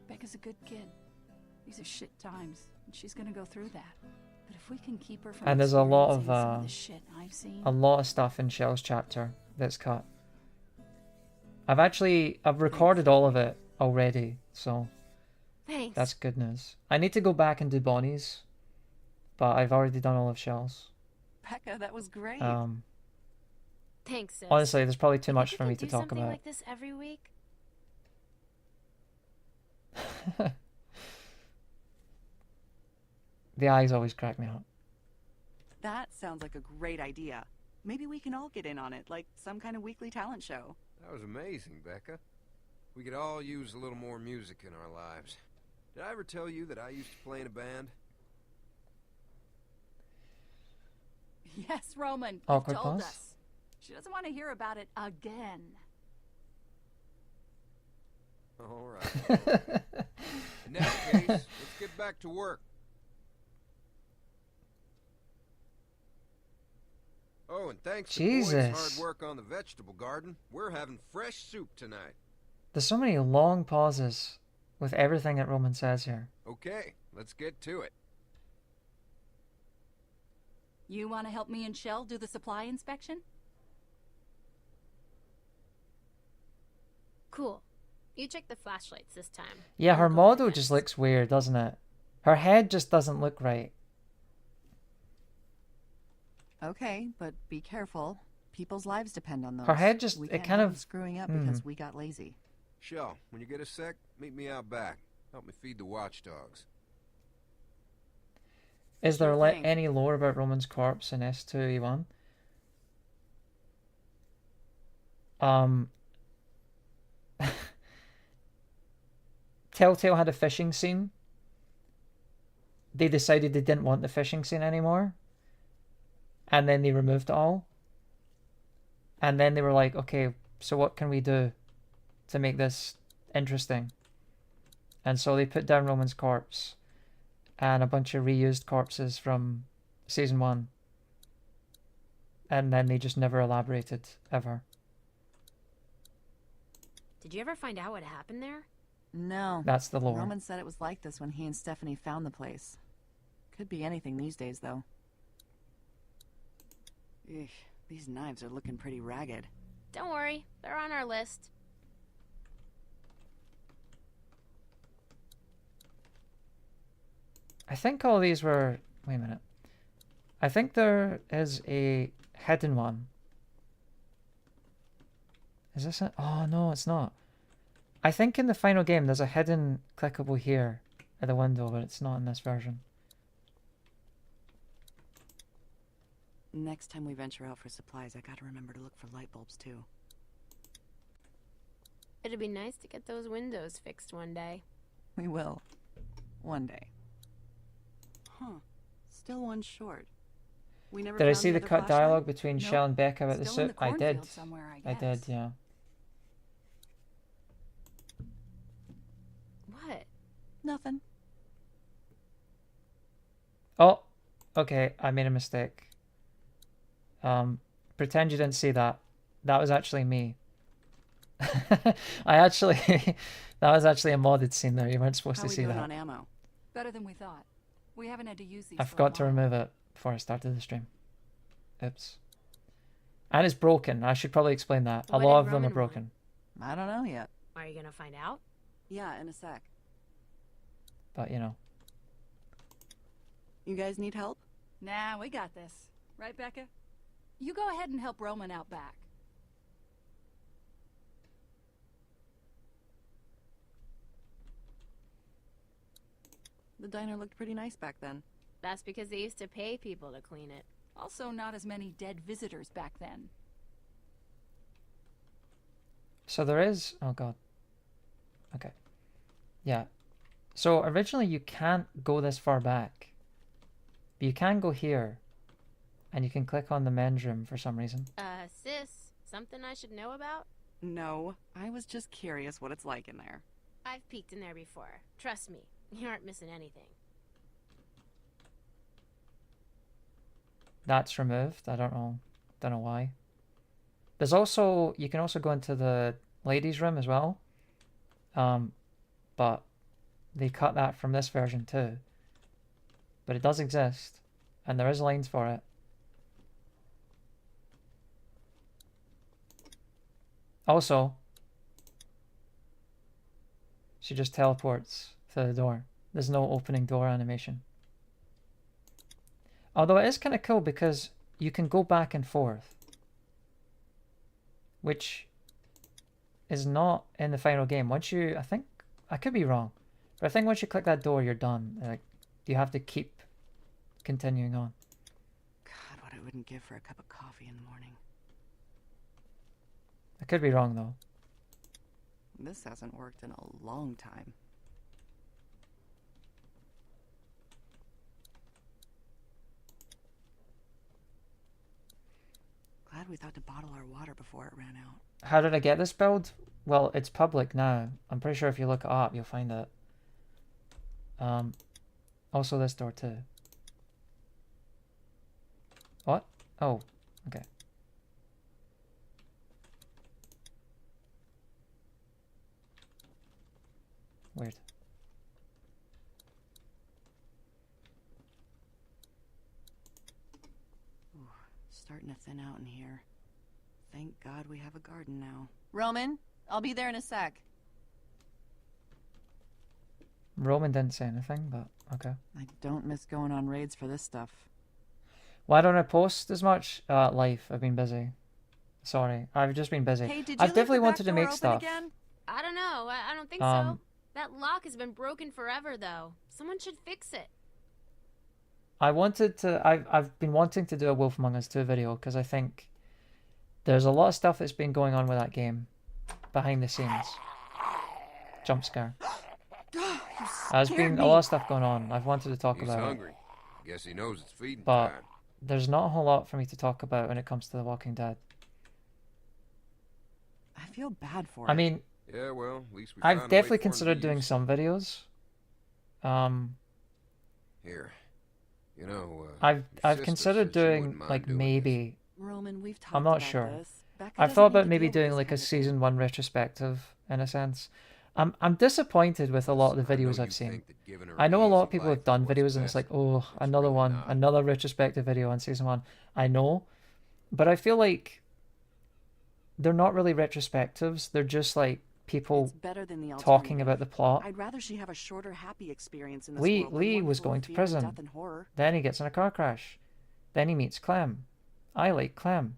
Becca's a good kid. These are shit times, and she's gonna go through that. But if we can keep her from And there's a lot of experiencing some of the shit I've seen, a lot of stuff in Shell's chapter that's cut. I've recorded all of it already, so thanks. that's good news. I need to go back and do Bonnie's, but I've already done all of Shell's. Becca, that was great. Thanks, sis. Honestly, there's probably too You much think for we me can to do talk something about. like this every week? The eyes always crack me up. That sounds like a great idea. Maybe we can all get in on it, like some kind of weekly talent show. That was amazing, Becca. We could all use a little more music in our lives. Did I ever tell you that I used to play in a band? Yes, Roman. Awkward You told pause. us. She doesn't want to hear about it again. All right. In that case, let's get back to work. Oh, and thanks to Boyd's Jesus. hard work on the vegetable garden, we're having fresh soup tonight. There's so many long pauses with everything that Roman says here. Okay, let's get to it. You want to help me and Shell do the supply inspection? Cool. You check the flashlights this time. Yeah, her I'll go model next. just looks weird, doesn't it? Her head just doesn't look right. Okay, but be careful. People's lives depend on those. Her head just, we it can't kind have of... them screwing up because we got lazy. Shell, when you get a sec, meet me out back. Help me feed the watchdogs. Is there Sure thing. any lore about Roman's corpse in S2E1? Telltale had a fishing scene. They decided they didn't want the fishing scene anymore. And then they removed it all. And then they were like, okay, so what can we do to make this interesting? And so they put down Roman's corpse and a bunch of reused corpses from season 1. And then they just never elaborated, ever. Did you ever find out what happened there? No. That's the lore. Roman said it was like this when he and Stephanie found the place. Could be anything these days, though. Eesh, these knives are looking pretty ragged. Don't worry, they're on our list. I think all these were... Wait a minute. I think there is a hidden one. Is this it? Oh, no, it's not. I think in the final game there's a hidden clickable here at the window, but it's not in this version. Next time we venture out for supplies, I gotta remember to look for light bulbs, too. It'd be nice to get those windows fixed one day. We will. One day. Huh. Still one short. We never Did I found see the other cut flashlight? dialogue between Nope. Shell and Becca about the Still in suit? I did. cornfield somewhere, I I did, guess. yeah. What? Nothing. Oh, okay, I made a mistake. Pretend you didn't see that. That was actually me. That was actually a modded scene there. You weren't supposed How to we see doing that. on ammo? Better than we thought. We haven't had to use these I for a forgot to while. remove it before I started the stream. Oops. And it's broken. I should probably explain that. A What lot did of them are Roman want? broken. I don't know yet. Are you gonna find out? Yeah, in a sec. But, you know. You guys need help? Nah, we got this. Right, Becca? You go ahead and help Roman out back. The diner looked pretty nice back then. That's because they used to pay people to clean it. Also, not as many dead visitors back then. So there is... Oh, God. Okay. Yeah. So originally you can't go this far back. But you can go here. And you can click on the men's room for some reason. Sis, something I should know about? No, I was just curious what it's like in there. I've peeked in there before. Trust me, you aren't missing anything. That's removed. I don't know why. There's also... You can also go into the ladies' room as well. But they cut that from this version too. But it does exist. And there is lines for it. Also, she just teleports to the door. There's no opening door animation. Although it is kind of cool because you can go back and forth. Which is not in the final game. Once you, I think, I could be wrong, but I think once you click that door, you're done. Like, you have to keep continuing on. God, what I wouldn't give for a cup of coffee in the morning. I could be wrong though. This hasn't worked in a long time. Glad we thought to bottle our water before it ran out. How did I get this build? Well, it's public now. I'm pretty sure if you look it up, you'll find it. Also this door too. What? Oh, okay. Weird. Ooh, starting to thin out in here. Thank God we have a garden now. Roman, I'll be there in a sec. Roman didn't say anything, but okay. I don't miss going on raids for this stuff. Why don't I post as much? Life. I've been busy. Sorry, I've just been busy. Hey, did you I've leave definitely the back wanted to door make open stuff. again? I don't know. I don't think so. That lock has been broken forever, though. Someone should fix it. I wanted to. I've been wanting to do a Wolf Among Us 2 video because I think there's a lot of stuff that's been going on with that game behind the scenes. Jump scare. There's been a lot of stuff going on. I've wanted to talk He's about hungry. it. Guess he knows it's feeding But time. there's not a whole lot for me to talk about when it comes to The Walking Dead. I feel bad for it. I mean, Yeah, well, at least we I've found a way definitely for him to considered doing use. some videos. Here, you know. I've your sister considered said she wouldn't doing mind like doing maybe. Roman, we've talked I'm not about sure. this. Becca I've doesn't thought need about to maybe deal with doing this like a kind of thing. season 1 retrospective in a sense. I'm disappointed with a lot of the I know videos you I've seen. think that giving her I know a an lot of easy people life have done is what's videos and it's best, like, oh, but it's another really one, not. another retrospective video on season 1. I know, but I feel like they're not really retrospectives. They're just like people It's better than the talking alternative. about the plot. I'd rather she have a shorter, happy experience in this Lee world than Lee one was full of going to fear, prison. death, and horror. Then he gets in a car crash. Then he meets Clem. I like Clem.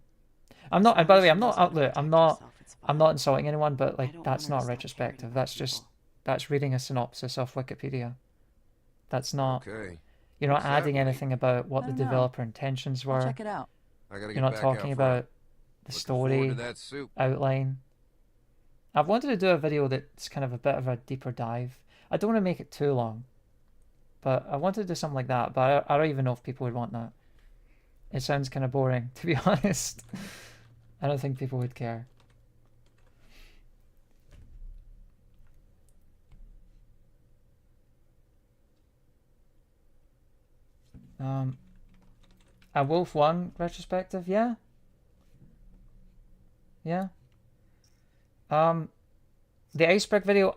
I'm not. And by the way, I'm not out there. I'm not insulting anyone. But like, that's not retrospective. That's just reading a synopsis off Wikipedia. That's not. Okay. You're not What's adding happening? anything about what I the don't know. developer intentions I'll were. check it out. I gotta You're get not back talking out front. about the Looking forward story to that soup. outline. I've wanted to do a video that's kind of a bit of a deeper dive. I don't want to make it too long, but I wanted to do something like that. But I don't even know if people would want that. It sounds kind of boring, to be honest. I don't think people would care. A Wolf 1 retrospective, yeah. Yeah. The iceberg video,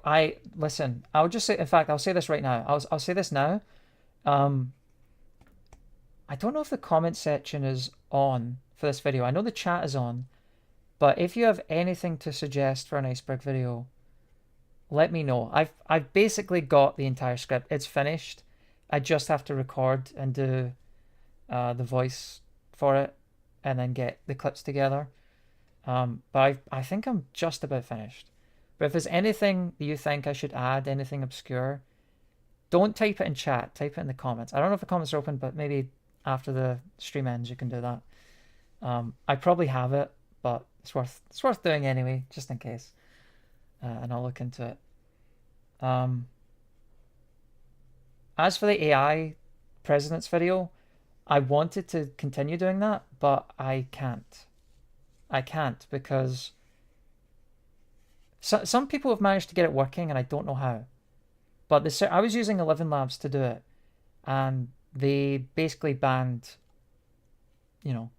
listen, I'll just say, in fact, I'll say this right now. I'll say this now. I don't know if the comment section is on for this video. I know the chat is on, but if you have anything to suggest for an iceberg video, let me know. I've basically got the entire script. It's finished. I just have to record and do the voice for it, and then get the clips together. But I think I'm just about finished. But if there's anything that you think I should add, anything obscure, don't type it in chat. Type it in the comments. I don't know if the comments are open, but maybe after the stream ends, you can do that. I probably have it, but it's worth doing anyway, just in case. And I'll look into it. As for the AI president's video, I wanted to continue doing that, but I can't. I can't because some people have managed to get it working, and I don't know how. But I was using 11 Labs to do it, and they basically banned, you know,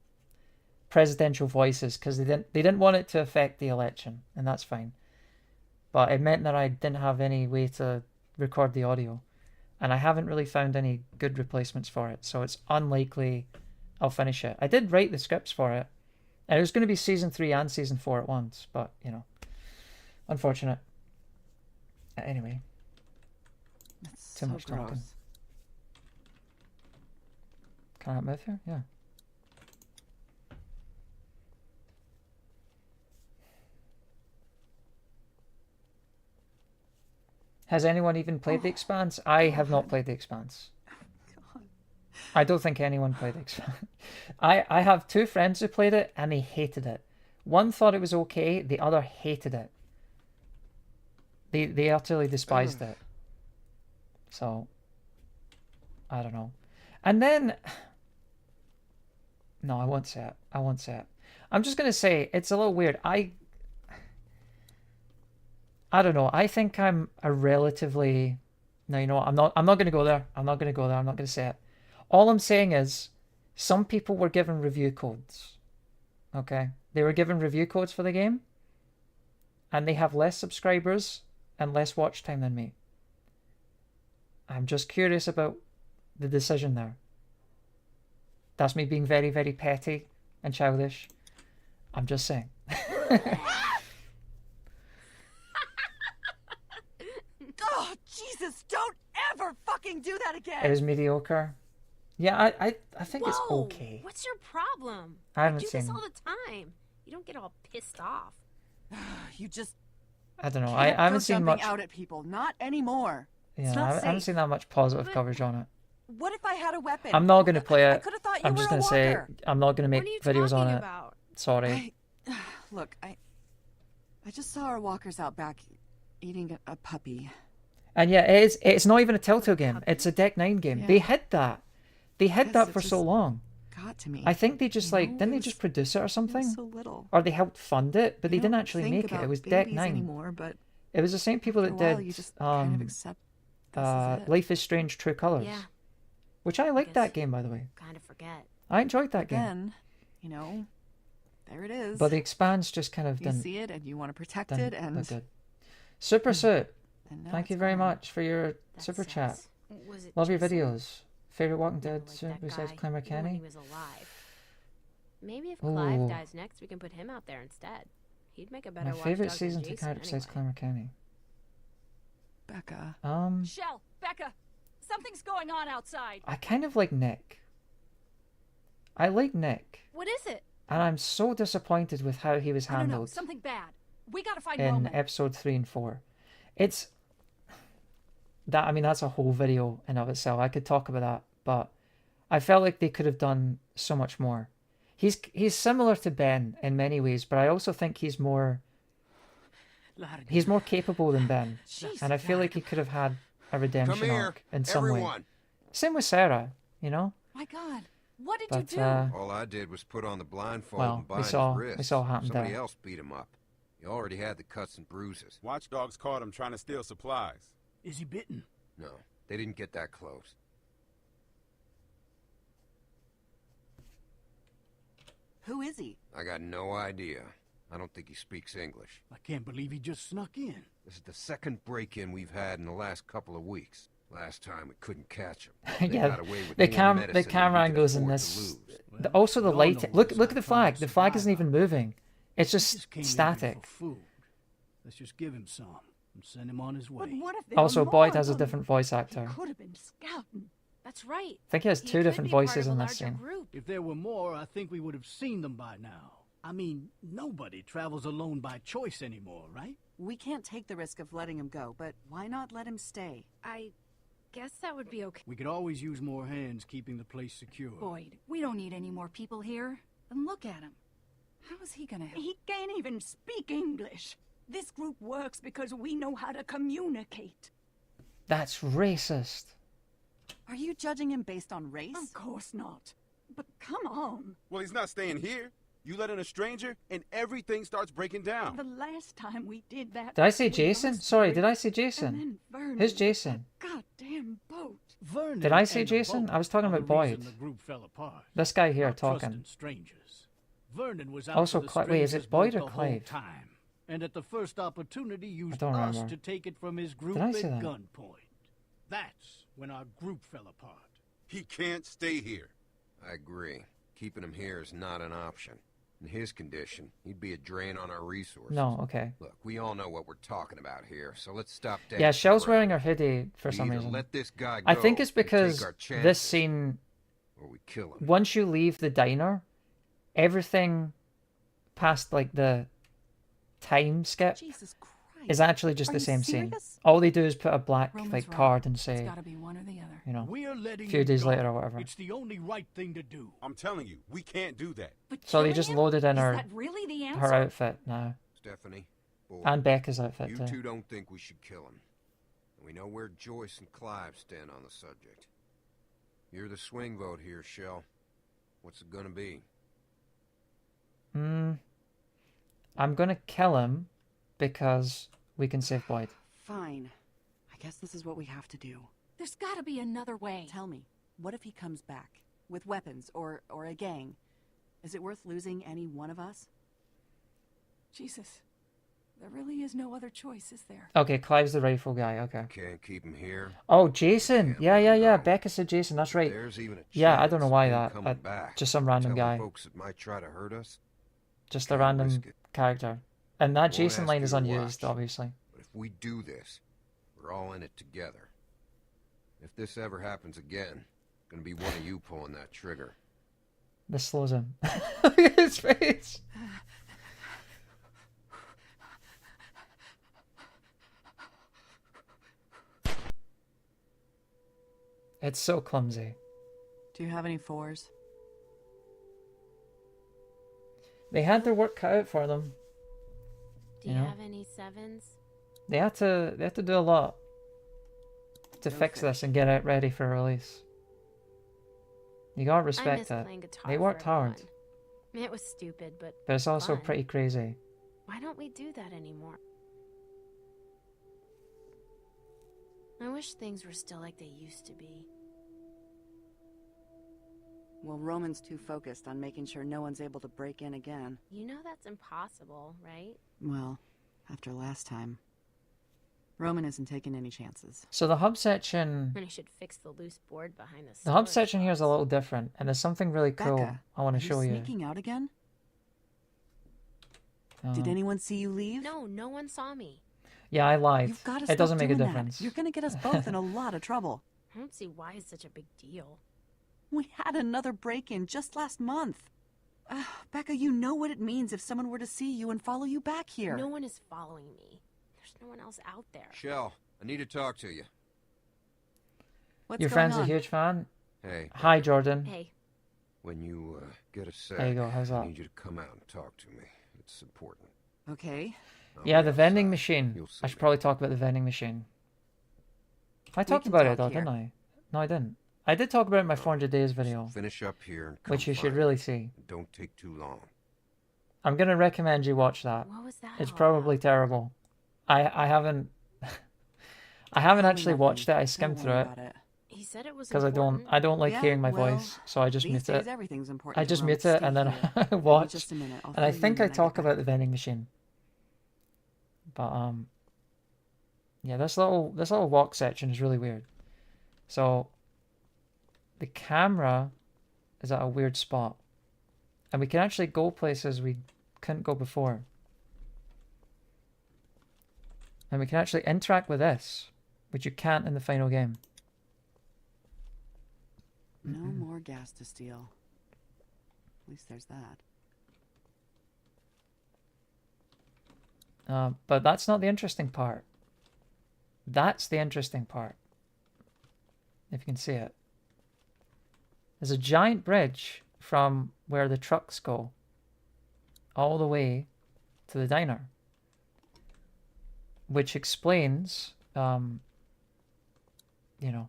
presidential voices because they didn't want it to affect the election, and that's fine. But it meant that I didn't have any way to record the audio, and I haven't really found any good replacements for it, so it's unlikely I'll finish it. I did write the scripts for it, and it was going to be season 3 and season 4 at once, but you know, unfortunate. Anyway, That's too so much talking. gross. Can I move here? Yeah. Has anyone even played The Expanse? I have not played The Expanse. God. I don't think anyone played The Expanse. I have 2 friends who played it, and they hated it. One thought it was okay, the other hated it. They utterly despised it. So, I don't know. And then... No, I won't say it. I won't say it. I'm just going to say, it's a little weird. I don't know. I think I'm a relatively... No, you know what? I'm not going to go there. I'm not going to go there. I'm not going to say it. All I'm saying is, some people were given review codes. Okay? They were given review codes for the game, and they have less subscribers and less watch time than me. I'm just curious about the decision there. That's me being very, very petty and childish. I'm just saying. Oh, Jesus, don't ever fucking do that again! It was mediocre. Yeah, I think it's Whoa, okay. What's your problem? I haven't do seen... this all the time. You don't get all pissed off. You just I don't know. can't I haven't go seen jumping much... out at people. Not anymore. Yeah, It's not I haven't safe. seen that much positive coverage on it. What if I had a weapon? I'm not going to play I it. could have thought you I'm were just a going to say walker. I'm not going to make What are you videos on talking it. about? Sorry. Look, I just saw our walkers out back eating a puppy. And yeah, it's not even a Telltale game. It's a Deck 9 game. Yeah. They hid that. They hid Guess that it for so just long. Got to me. I think they just You like know, didn't it they was- just produce it or something? so little. Or they helped fund it, but they You didn't don't actually think make it. about It was Deck babies 9. anymore, but It was the same people after that a while, did you just kind of accept this is it. Life is Strange True Colors. Yeah. Which I liked that game, by the way. Kind of forget. I enjoyed that game. Again, you know, there it is. But The Expanse just kind of you didn't... see it and you want to protect didn't it, and look good. Super Suit. and now Thank it's you very gone. much for your That super sucks. chat. Was it Love your Jason? videos. Favorite Walking Never Dead liked that besides guy, Clemmer even when Kenny? he was alive. Maybe if Clive Ooh. dies next, we can put him out there instead. He'd make a better My watchdog favorite than season to Jason count besides anyway. Clemmer Kenny. Becca. Shell, Becca, something's going on outside. I kind of like Nick. I like Nick. What is it? And I'm so disappointed with how he was I don't know. handled Something bad. We gotta find in Roman. episode 3 and 4. It's... that. I mean, that's a whole video in of itself. I could talk about that, but I felt like they could have done so much more. He's similar to Ben in many ways, but I also think he's more capable than Ben. And I feel like he could have had a redemption Come here, arc in some way. everyone. Same with Sarah, you know? My God, what did But, you do? All I did was put on the blindfold Well, and we bind saw- his we wrists. saw what happened Somebody there. else beat him up. He already had the cuts and bruises. Watchdogs caught him trying to steal supplies. Is he bitten? No, they didn't get that close. Who is he? I got no idea. I don't think he speaks English. I can't believe he just snuck in. This is the second break-in we've had in the last couple of weeks. Last time we couldn't catch him. They Yeah, got away with the more medicine the than camera we could angles in afford this. to lose. Also the we all light. know Look what at the it's flag. like The to flag isn't survive. even moving. It's He just came in here static. for food. Let's just give him some and send him on his way. But what if there Also, were more Boyd of has a them? different voice actor. He could have been scouting. That's right. I think he has He two could different be part voices of a in this larger scene. group. If there were more, I think we would have seen them by now. I mean, nobody travels alone by choice anymore, right? We can't take the risk of letting him go, but why not let him stay? guess that would be okay. We could always use more hands keeping the place secure. Boyd, we don't need any more people here. And look at him. How is he gonna help? He can't even speak English. This group works because we know how to communicate. That's racist. Are you judging him based on race? Of course not. But come on. Well, he's not staying here. You let in a stranger, and everything starts breaking down. The last time we did that... Did I say Jason? Sorry, did I say Jason? And then Vernon. Who's Jason? Goddamn boat. Vernon Did I say and the Jason? boat I was talking are about the reason Boyd. The group fell apart. This guy here Not talking. trusting strangers. Vernon was out Also, for the wait, is strangers it Boyd or boat the whole Clive? time, and at the first opportunity used don't us remember. to take it from his group Did I at say that? gunpoint. That's when our group fell apart. He can't stay here. I agree. Keeping him here is not an option. In his condition, he'd be a drain on our resources. No, okay. Look, we all know what we're talking about here, so let's stop Yeah, dancing Shell's around. wearing her hoodie for We some either reason. let this guy I go think it's and take because our this chances, scene, or we kill him. once you leave the diner, everything past like the time skip Jesus Christ. is actually just Are the you same scene. serious? All they do is put a black Roman's like right. card and It's say, gotta be one or the other. you know, We're a letting few you days go. later or whatever. It's the only right thing to do. I'm telling you, we can't do that. But So they killing just him? loaded in Is her that really the answer? her outfit now, Stephanie, boy, and Becca's outfit you too. two don't think we should kill him. We know where Joyce and Clive stand on the subject. You're the swing vote here, Shell. What's it gonna be? I'm gonna kill him because we can save Boyd. Fine. I guess this is what we have to do. There's gotta be another way. Tell me, what if he comes back? With weapons, or a gang? Is it worth losing any one of us? Jesus. There really is no other choice, is there? Okay, Clive's the rifle guy. Okay. Can't keep him here. Oh, Jason. Can't Yeah, let yeah, him yeah. go. Becca said Jason. That's right. There's even a Yeah, I chance don't know why of him that. coming back. Just some random Telling guy. folks that might try to hurt us. Just a Can't random risk it. character. And that Won't Jason ask line you is to unused, watch. obviously. But if we do this, we're all in it together. If this ever happens again, gonna be one of you pulling that trigger. This slows him. Look at his face. It's so clumsy. Do you have any fours? They had their work cut out for them. Do You you know? have any sevens? They had to do a lot to fix this and get it ready for release. You gotta I respect miss it. playing guitar They for worked hard, everyone. It was stupid, but but it's also fun. pretty crazy. Why don't we do that anymore? I wish things were still like they used to be. Well, Roman's too focused on making sure no one's able to break in again. You know that's impossible, right? Well, after last time. Roman isn't taking any chances. So the hub section, And I should fix the loose board behind the the hub storage section here is a little different, and there's something really cool Becca, I want are to show you. sneaking out again? Uh, Did anyone see you leave? No, no one saw me. Yeah, I lied. You've got to It stop doesn't make a doing that. difference. You're going to get us both in a lot of trouble. I don't see why it's such a big deal. We had another break-in just last month. Becca, you know what it means if someone were to see you and follow you back here. No one is following me. There's no one else out there. Shell, I need to talk to you. What's Your going friend's on? a huge fan. Hey. Hi, Jordan. Hey. When you get a sec, There you go, how's I that? need you to come out and talk to me. It's important. Okay. I'll Yeah, be the vending outside. machine. You'll see I should me. probably talk about the vending machine. I talked can about it talk though, here. didn't I? No, I didn't. I did talk about it in my 400 days video, Finish up here and come which you should find really me. see. Don't take too long. I'm gonna recommend you watch that. What was that It's all probably about? terrible. I haven't I haven't Probably actually nothing. watched it. I Don't skimmed worry through it about it. He said it was because important. I don't like Yeah, hearing my well, voice, so I just These mute days, it. everything's important I to just Roman. mute it Stay and then here. I Give me watch, just a minute. I'll and I fill you think in I when talk get about back. the vending machine. But yeah, this little walk section is really weird. So the camera is at a weird spot, and we can actually go places we couldn't go before, and we can actually interact with this, which you can't in the final game. No more gas to steal. At least there's that. But that's not the interesting part. That's the interesting part. if you can see it. There's a giant bridge from where the trucks go all the way to the diner, which explains, you know,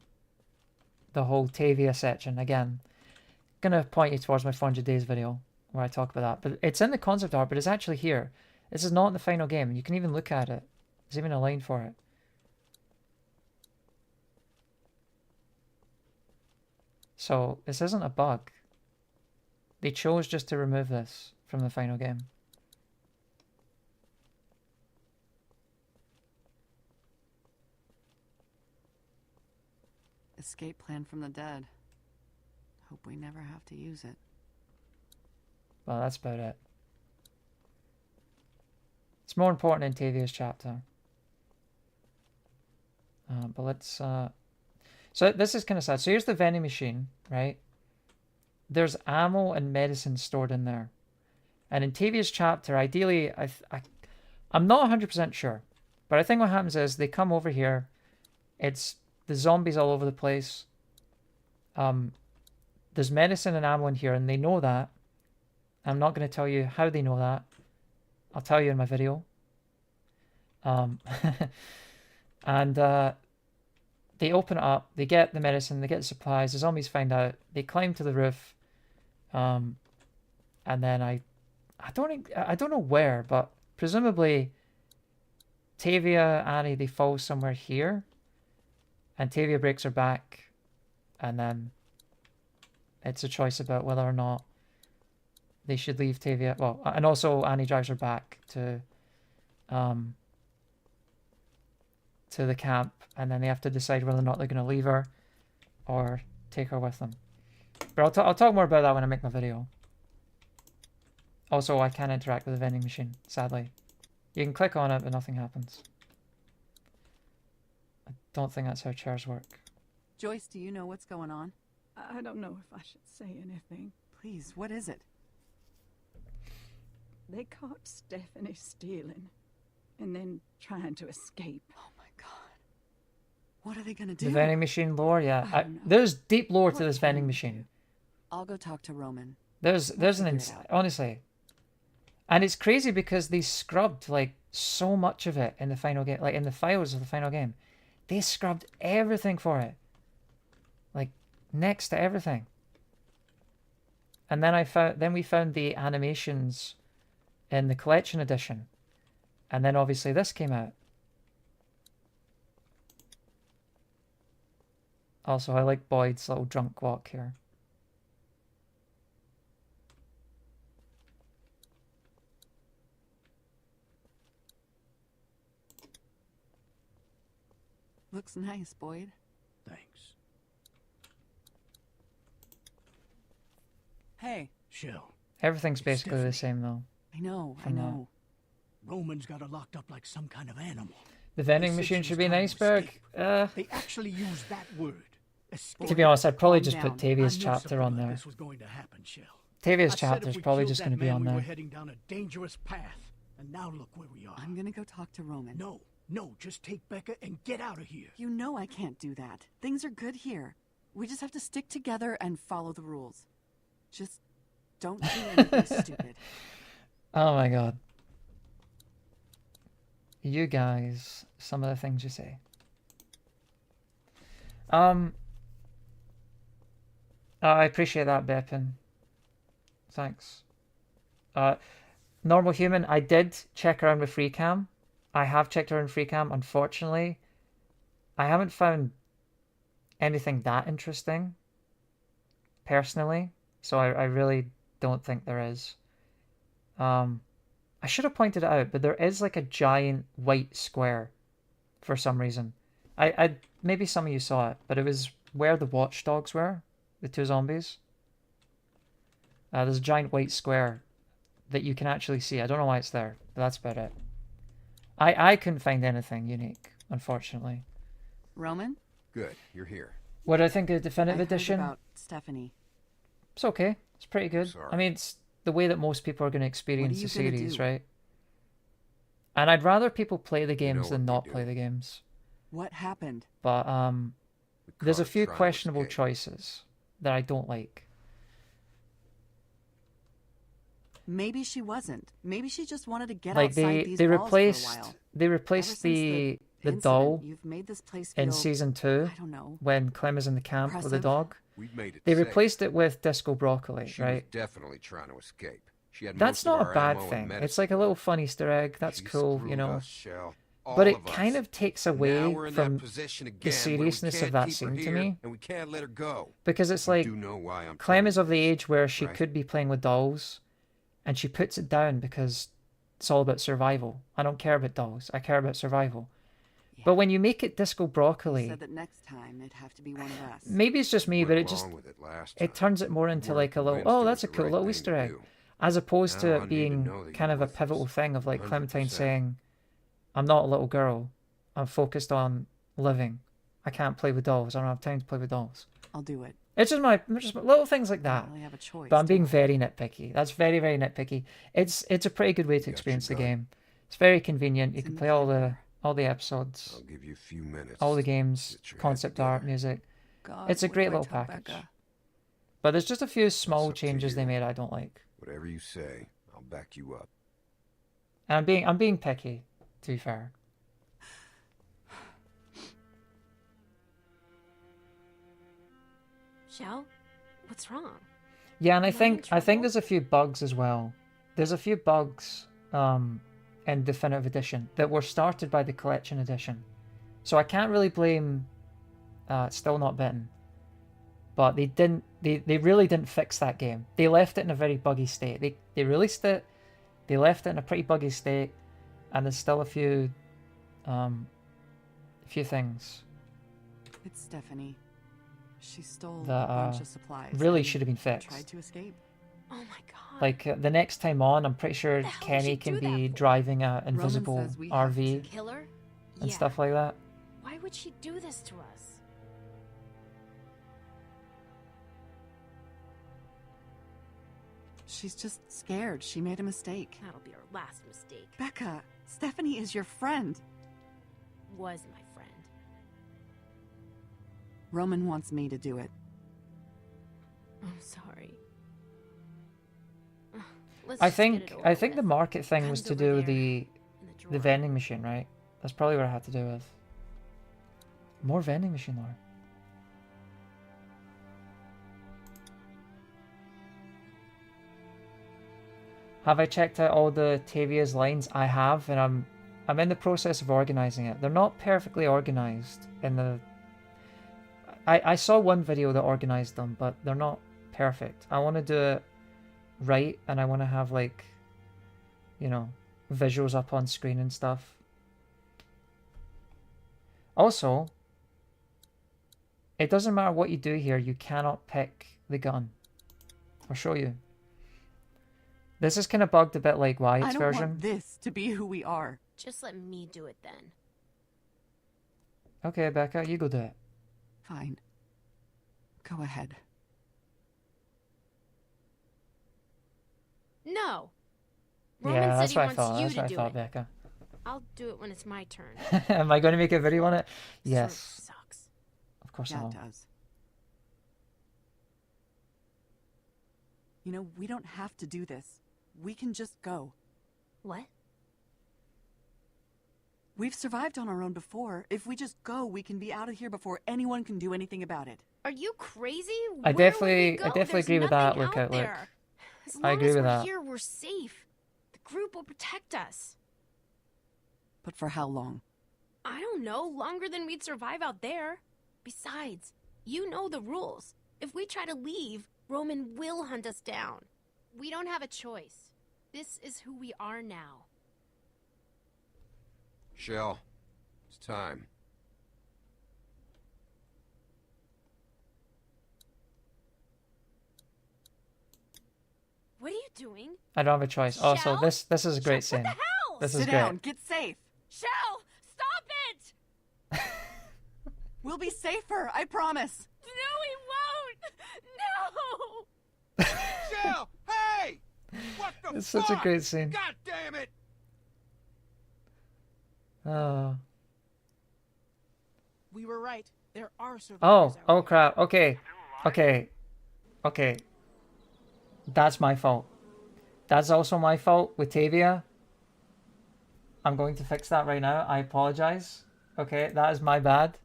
the whole Tavia section. Again, gonna point you towards my 400 Days video where I talk about that. But it's in the concept art, but it's actually here. This is not in the final game. You can even look at it. There's even a line for it. So this isn't a bug. They chose just to remove this from the final game. Escape plan from the dead. Hope we never have to use it. Well, that's about it. It's more important in Tavia's chapter. But let's... So this is kind of sad. So here's the vending machine, right? There's ammo and medicine stored in there. And in Tavia's chapter, ideally, I'm not 100% sure. But I think what happens is they come over here. It's the zombies all over the place. There's medicine and ammo in here, and they know that. I'm not going to tell you how they know that. I'll tell you in my video. And they open it up, they get the medicine, they get the supplies, the zombies find out, they climb to the roof, and then I don't know where, but presumably Tavia, Annie, they fall somewhere here, and Tavia breaks her back, and then it's a choice about whether or not they should leave Tavia. Well, and also Annie drives her back to the camp, and then they have to decide whether or not they're going to leave her or take her with them. But I'll talk more about that when I make my video. Also, I can't interact with the vending machine, sadly. You can click on it, but nothing happens. I don't think that's how chairs work. Joyce, do you know what's going on? I don't know if I should say anything. Please, what is it? They caught Stephanie stealing and then trying to escape. Oh my god. What are they gonna do? The vending machine lore, yeah. There's deep lore to this vending machine. I'll go talk to Roman. There's an honestly. And it's crazy because they scrubbed like so much of it in the final game, like in the files of the final game. They scrubbed everything for it. Like next to everything. And then we found the animations in the collection edition. And then obviously this came out. Also, I like Boyd's little drunk walk here. Looks nice, Boyd. Thanks. Hey. Shell. Everything's basically the same though. I know. Roman's got her locked up like some kind of animal. The vending machine should be an iceberg. They actually used that word. Escape. To be honest, I'd probably just put Tavia's chapter on there. This was going to happen, Shell. Tavia's chapter is probably just going to be on We were there. heading down a dangerous path, and now look where we are. I'm gonna go talk to Roman. No, just take Becca and get out of here. You know I can't do that. Things are good here. We just have to stick together and follow the rules. Just don't do anything stupid. Oh my god. You guys, some of the things you say. I appreciate that, Bepin. Thanks. Normal Human, I did check around with FreeCam. I have checked around FreeCam. Unfortunately, I haven't found anything that interesting, personally. So I really don't think there is. I should have pointed it out, but there is like a giant white square for some reason. I maybe some of you saw it, but it was where the watchdogs were, the two zombies. There's a giant white square that you can actually see. I don't know why it's there, but that's about it. I couldn't find anything unique, unfortunately. Roman? Good, you're here. What do I think of the definitive I heard edition? about Stephanie. It's okay. It's pretty good. Sorry. I mean, it's the way that most people are going to experience the gonna series, do? right? And I'd rather people play the games what than we not do. play the games. What happened? But there's a caught her few trying to questionable escape. choices that I don't like. Maybe she wasn't. Maybe she just wanted to get Like outside these they walls for a replaced while. they Ever replaced since the incident, doll you've made this place in feel, season 2 I don't know, when Clem is in the camp with the oppressive. dog. We've made it They safe. replaced it with Disco Broccoli, She right? was definitely trying to escape. She had That's most of not a our bad ammo and thing. It's medicine like a little fun Easter egg. That's She cool, you screwed know. us, Shell. But All it of kind us. of takes Now away we're in that from position again the where we seriousness can't of that keep her scene to here, me. and we can't let her go. Because it's You like do know why I'm Clem telling is of the age where she right? could be playing with dolls, and she puts it down because it's all about survival. I don't care about dolls. I care about survival. But when you make it Disco Broccoli, said that next time it'd have to be one of us. maybe it's just me, You but went it just along with it last it turns it more You into weren't like a little, convinced oh, it that's a was the cool right little thing Easter to egg, do. as opposed to Now I it need to being know that you're kind of a with pivotal us, thing of like Clementine 100%. saying, I'm not a little girl. I'm focused on living. I can't play with dolls. I don't have time to play with dolls. I'll do it. It's just my little things like that. really have a choice, But I'm being do I? very nitpicky. That's very, very nitpicky. It's a pretty good way to experience the game. It's very convenient. You can play all the episodes, I'll give you a few minutes. all the games, Get your head concept art, together. music. God, It's a what great do I little tell package. Becca? But there's just a few small up to changes they you. made I don't like. Whatever you say, I'll back you up. And I'm being picky, to be fair. Shell, what's wrong? Yeah, and I Am I in think there's a few bugs as well. There's a few bugs in Definitive Edition that were started by the Collection Edition. So I can't really blame Still Not Bitten. But they really didn't fix that game. They left it in a very buggy state. They released it, they left it in a pretty buggy state, and there's still a few things It's Stephanie. She stole that a bunch of supplies. really and should have been fixed. Tried to escape. Oh my god. Like the next time on, I'm pretty sure Kenny can be driving an invisible says we have RV Kill her? and Yeah. stuff like that. Why would she do this to us? She's just scared. She made a mistake. That'll be our last mistake. Becca, Stephanie is your friend. Was my friend. Roman wants me to do it. I'm sorry. Let's I just get think it over the with. market thing was Pen's to over do with there the in the drawer. vending machine, right? That's probably what it had to do with. More vending machine lore. Have I checked out all the Tavia's lines? I have, and I'm in the process of organizing it. They're not perfectly organized in the. I saw one video that organized them, but they're not perfect. I want to do it right, and I want to have like, you know, visuals up on screen and stuff. Also, it doesn't matter what you do here, you cannot pick the gun. I'll show you. This is kind of bugged a bit like Wyatt's I don't version. want this to be who we are. Just let me do it then. Okay, Becca, you go do it. Fine. Go ahead. No. Roman Yeah, said that's he what I wants thought. you That's to what I do thought, it. Becca. I'll do it when it's my turn. Am I going to make a video on it? Yes. Sucks. Of course I Yeah, will. it does. You know, we don't have to do this. We can just go. What? We've survived on our own before. If we just go, we can be out of here before anyone can do anything about it. Are you crazy? I Where would we definitely go? agree There's with that. nothing Look out at look. there. As I long agree as with we're that. here, we're safe. The group will protect us. But for how long? I don't know, longer than we'd survive out there. Besides, you know the rules. If we try to leave, Roman will hunt us down. We don't have a choice. This is who we are now. Shell, it's time. What are you doing? I don't have a choice. Also, Shell? this is a great Shell, scene. what the hell? This is Sit great. down. Get safe. Shell, stop it! We'll be safer. I promise. No, we won't! No! Shell! Hey! What the It's fuck? such a great scene. God damn it! We were right. There are survivors Oh, out oh there. crap. Okay. Okay. Okay. That's my fault. That's also my fault with Tavia. I'm going to fix that right now. I apologize. Okay, that is my bad.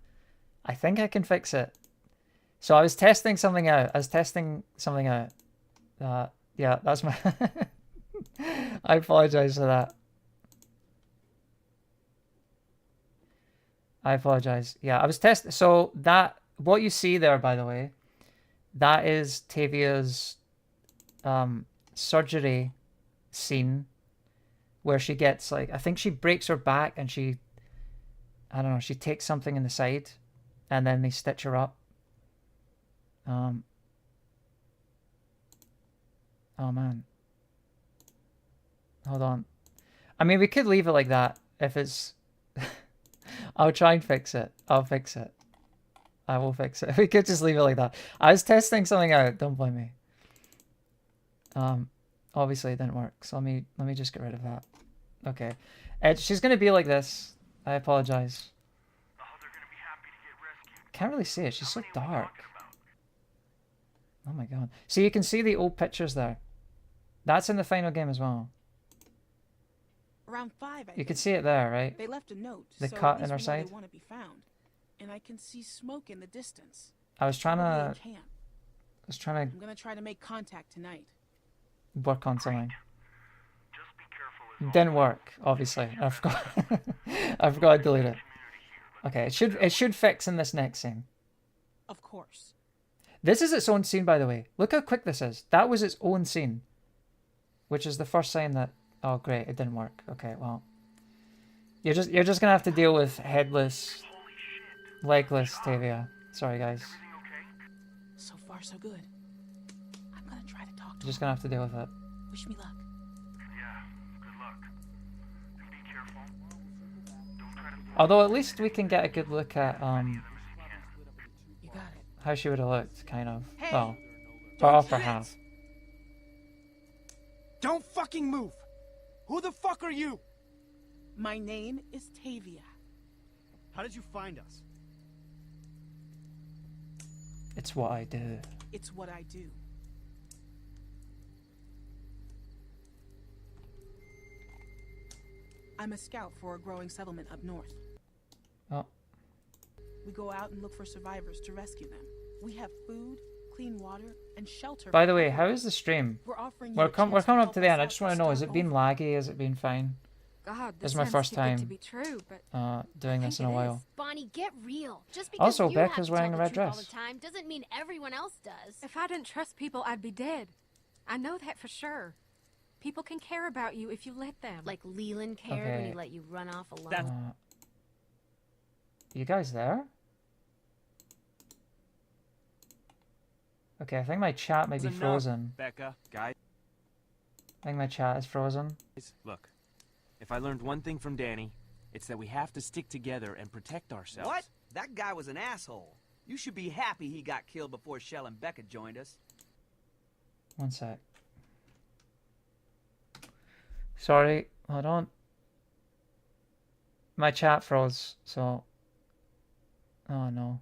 I think I can fix it. So I was testing something out. Yeah, that's my... I apologize for that. I apologize. Yeah, I was testing... So that... What you see there, by the way, that is Tavia's surgery scene where she gets, like... I think she breaks her back and she... I don't know, she takes something in the side and then they stitch her up. Oh, man. Hold on. I mean, we could leave it like that if it's... I'll try and fix it. I'll fix it. I will fix it. We could just leave it like that. I was testing something out. Don't blame me. Obviously it didn't work. So let me just get rid of that. Okay. She's gonna be like this. I apologize. Can't really see it. She's so dark. Oh my god. So you can see the old pictures there. That's in the final game as well. Around 5, You can see it there, right? They left a note. The so cut at in least our we know side. They want to be found. And I can see smoke in the distance. I was trying Probably to... a camp. I was trying I'm gonna try to make contact tonight. to work on something. Didn't work, obviously. I forgot. I forgot to delete it. Okay, it should fix in this next scene. Of course. This is its own scene, by the way. Look how quick this is. That was its own scene, which is the first sign that... Oh, great, it didn't work. Okay, well, you're just gonna have to deal with headless, legless Tavia. Sorry, guys. So far, so good. I'm gonna try to talk to You're just gonna have to deal with it. Wish me luck. Although at least we can get a good look at You got it. how she would have looked, kind of. Hey, Well, don't or upper hit. half. Don't fucking move! Who the fuck are you? My name is Tavia. How did you find us? It's what I do. It's what I do. I'm a scout for a growing settlement up north. Oh. We go out and look for survivors to rescue them. We have food, clean water, and shelter. By the way, how is the stream? We're offering you We're a chance coming to up help to the us end. I out just to want to know, has start it been over. laggy? Has it been fine? God, This this is my sounds first too good to time be true, but doing this in a while. Bonnie, get real. Just because Also, you Becca's have to wearing tell a the red truth all dress. the time doesn't mean everyone else does. if I didn't trust people, I'd be dead. I know that for sure. People can care about you if you let them. Like Leland cared when Okay. he let you run off alone. You guys there? Okay, I think my chat might be Enough, frozen. Becca, guys, I think my chat is frozen. look. If I learned one thing from Danny, it's that we have to stick together and protect ourselves. What? That guy was an asshole. You should be happy he got killed before Shell and Becca joined us. One sec. Sorry, hold on. My chat froze, so... Oh no.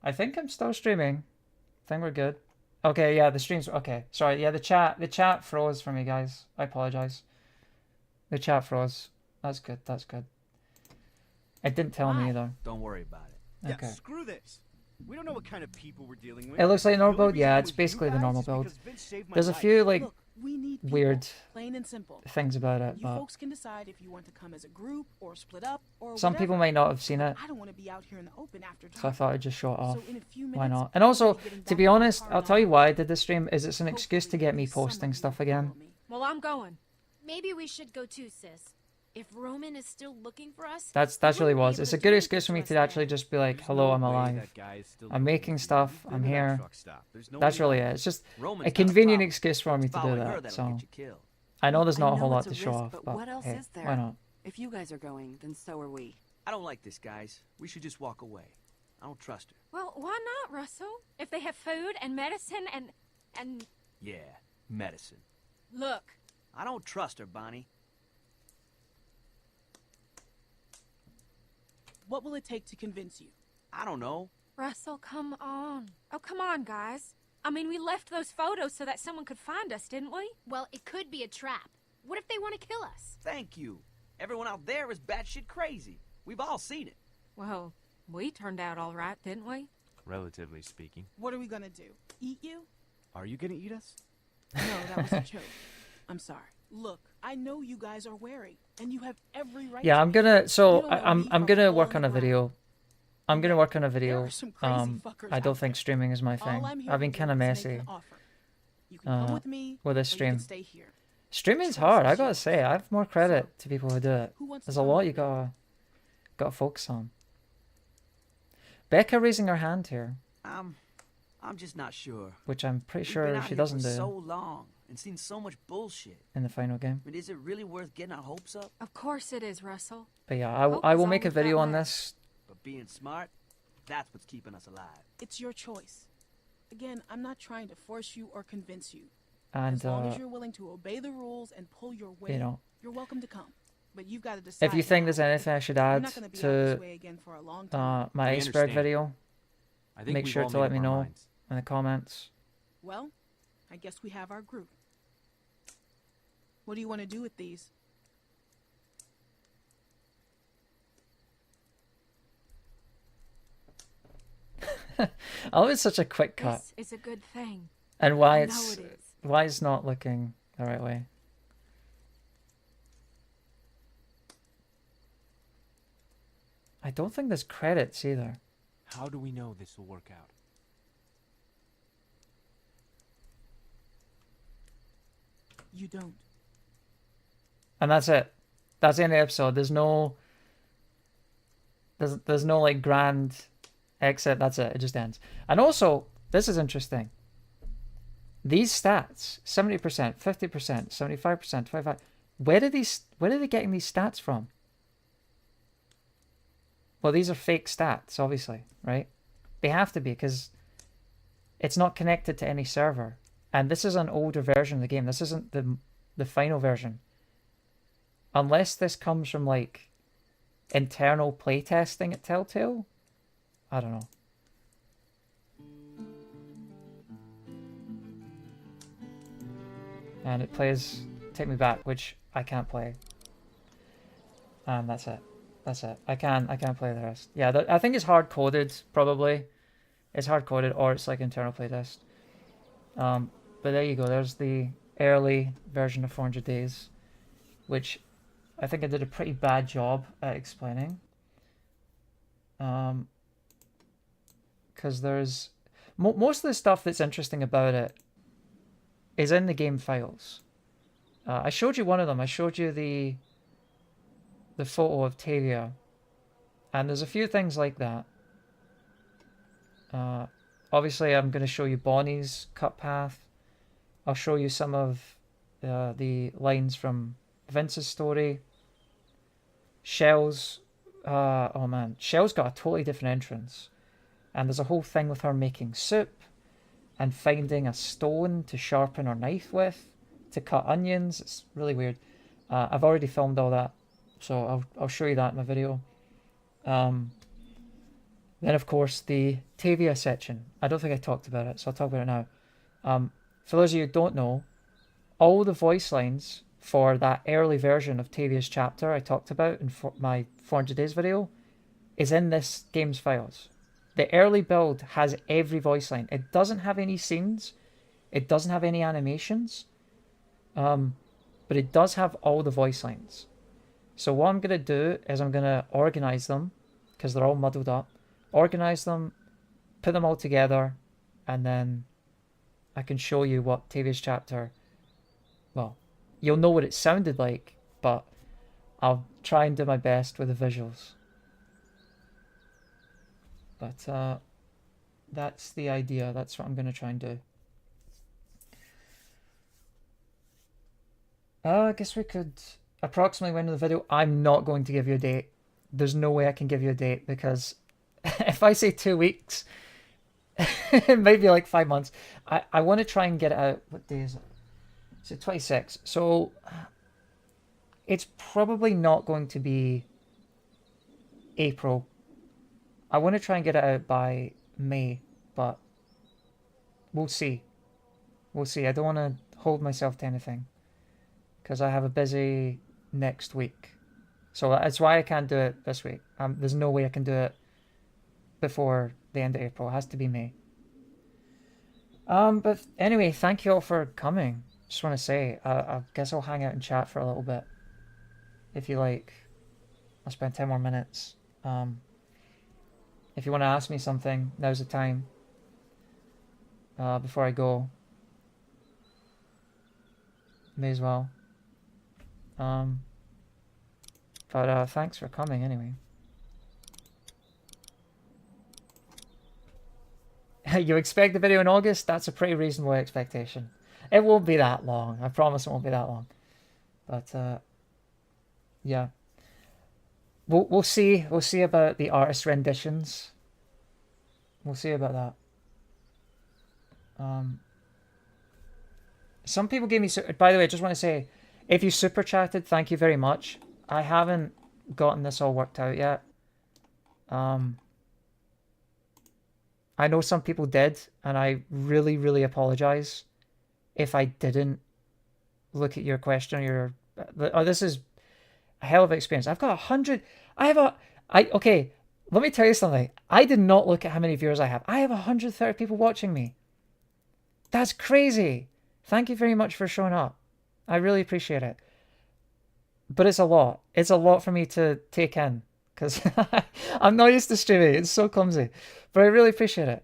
I think I'm still streaming. I think we're good. Okay, yeah, the stream's... Okay, sorry, yeah, the chat froze for me, guys. I apologize. The chat froze. That's good, that's good. It didn't tell me either. Don't worry about it. Okay. Yeah, screw this. We don't know what kind of people we're dealing with. It looks like a normal The only build? Yeah, reason it's we basically the guys normal is build. because Vince saved my There's a life. few, like, Look, we need people, weird plain and simple. things about it, You but... folks can decide if you want to come as a group or split up or Some whatever. people might not have seen it, I don't want to be out here in the open after dark. so I thought I'd just show it off. So in a few Why minutes, not? And also, we'll be getting to back be in the honest, car I'll and tell you why I did this stream, is it's an excuse to get me posting stuff again. well, I'm going. Maybe we should go too, sis. If Roman is still looking for us, That's really was. It's a good excuse for me to actually just be like, hello, I'm alive. I'm making stuff, I'm here. That's really it. It's just a convenient excuse for me to do that, so... I know there's not a whole lot to show off, but what else hey, is there? why not? If you guys are going, then so are we. I don't like this, guys. We should just walk away. I don't trust her. Well, why not, Russell? If they have food and medicine and... Yeah, medicine. Look. I don't trust her, Bonnie. What will it take to convince you? I don't know. Russell, come on. Oh, come on, guys. I mean, we left those photos so that someone could find us, didn't we? Well, it could be a trap. What if they want to kill us? Thank you. Everyone out there is batshit crazy. We've all seen it. Well, we turned out all right, didn't we? Relatively speaking. What are we gonna do? Eat you? Are you gonna eat us? No, that was a joke. I'm sorry. Look, I know you guys are wary, and you have every right. Yeah, to I'm be. gonna. So You don't know I'm me I'm from gonna hole work in on the a ground. video. I'm gonna work on a video. are some crazy fuckers I don't out think streaming is my All thing. I'm here I've been to do kind of is make messy. an offer. You can come with me, with this or you can stream. stay here. Streaming's hard. I gotta say, I have more credit to people who do it. Who wants to There's a come lot with you gotta focus on. Becca raising her hand here, I'm just not sure. which I'm pretty We've been sure out she here doesn't for do so long and seen so much bullshit. in the final game. I mean, is it really worth getting our hopes up? Of course it is, Russell. But yeah, Hope I is will all make a we've got video on left. this. But being smart, that's what's keeping us alive. It's your choice. Again, I'm not trying to force you or convince you. And as long as you're willing to obey the rules and pull your weight, you know, you're welcome to come. But you've got to decide. if you think there's anything I should You're add not gonna be out this to way again for a long time. my We iceberg understand. video, I think make we've sure all to made let up me our know minds. in the comments. Well, I guess we have our group. What do you want to do with these? Oh, it's such a quick cut. This is a good thing. And why I it's know it is. why it's not looking the right way. I don't think there's credits either. How do we know this will work out? You don't. And that's it. That's the end of the episode. There's no like grand exit. That's it. It just ends. And also, this is interesting. These stats, 70%, 50%, 75%, 25%, where are they getting these stats from? Well, these are fake stats, obviously, right? They have to be, because it's not connected to any server. And this is an older version of the game. This isn't the final version. Unless this comes from, like, internal playtesting at Telltale? I don't know. And it plays Take Me Back, which I can't play. And that's it. That's it. I can't play the rest. Yeah, I think it's hard coded, probably. It's hard coded, or it's like internal playtest. But there you go. There's the early version of 400 Days, which I think I did a pretty bad job at explaining. Because there's most of the stuff that's interesting about it is in the game files. I showed you one of them. I showed you the photo of Tavia, and there's a few things like that. Obviously, I'm going to show you Bonnie's cut path. I'll show you some of the lines from Vince's story. Shell's, oh man, Shell's got a totally different entrance, and there's a whole thing with her making soup and finding a stone to sharpen her knife with to cut onions. It's really weird. I've already filmed all that, so I'll show you that in my video. Then of course the Tavia section. I don't think I talked about it, so I'll talk about it now. For those of you who don't know, all the voice lines for that early version of Tavia's chapter I talked about in my 400 Days video is in this game's files. The early build has every voice line. It doesn't have any scenes. It doesn't have any animations. But it does have all the voice lines. So what I'm going to do is I'm going to organize them, because they're all muddled up. Organize them, put them all together, and then I can show you what Tavia's chapter... Well, you'll know what it sounded like, but I'll try and do my best with the visuals. But that's the idea. That's what I'm going to try and do. I guess we could approximately win the video. I'm not going to give you a date. There's no way I can give you a date, because if I say 2 weeks, it may be like 5 months. I want to try and get it out. What day is it? It's the 26th. So it's probably not going to be April I want to try and get it out by May, but we'll see. We'll see. I don't want to hold myself to anything because I have a busy next week. So that's why I can't do it this week. There's no way I can do it before the end of April. It has to be May. But anyway, thank you all for coming. Just want to say, I guess I'll hang out and chat for a little bit. If you like, I'll spend 10 more minutes. If you want to ask me something, now's the time. Before I go. May as well. But thanks for coming anyway. You expect the video in August? That's a pretty reasonable expectation. It won't be that long. I promise it won't be that long. But yeah. We'll see. We'll see about the artist renditions. We'll see about that. Some people gave me... By the way, I just want to say, if you super chatted, thank you very much. I haven't gotten this all worked out yet. I know some people did, and I really, really apologize if I didn't look at your question or your... Oh, this is a hell of an experience. I've got 100... Okay, let me tell you something. I did not look at how many viewers I have. I have 130 people watching me. That's crazy. Thank you very much for showing up. I really appreciate it. But it's a lot. It's a lot for me to take in. Because I'm not used to streaming. It's so clumsy. But I really appreciate it.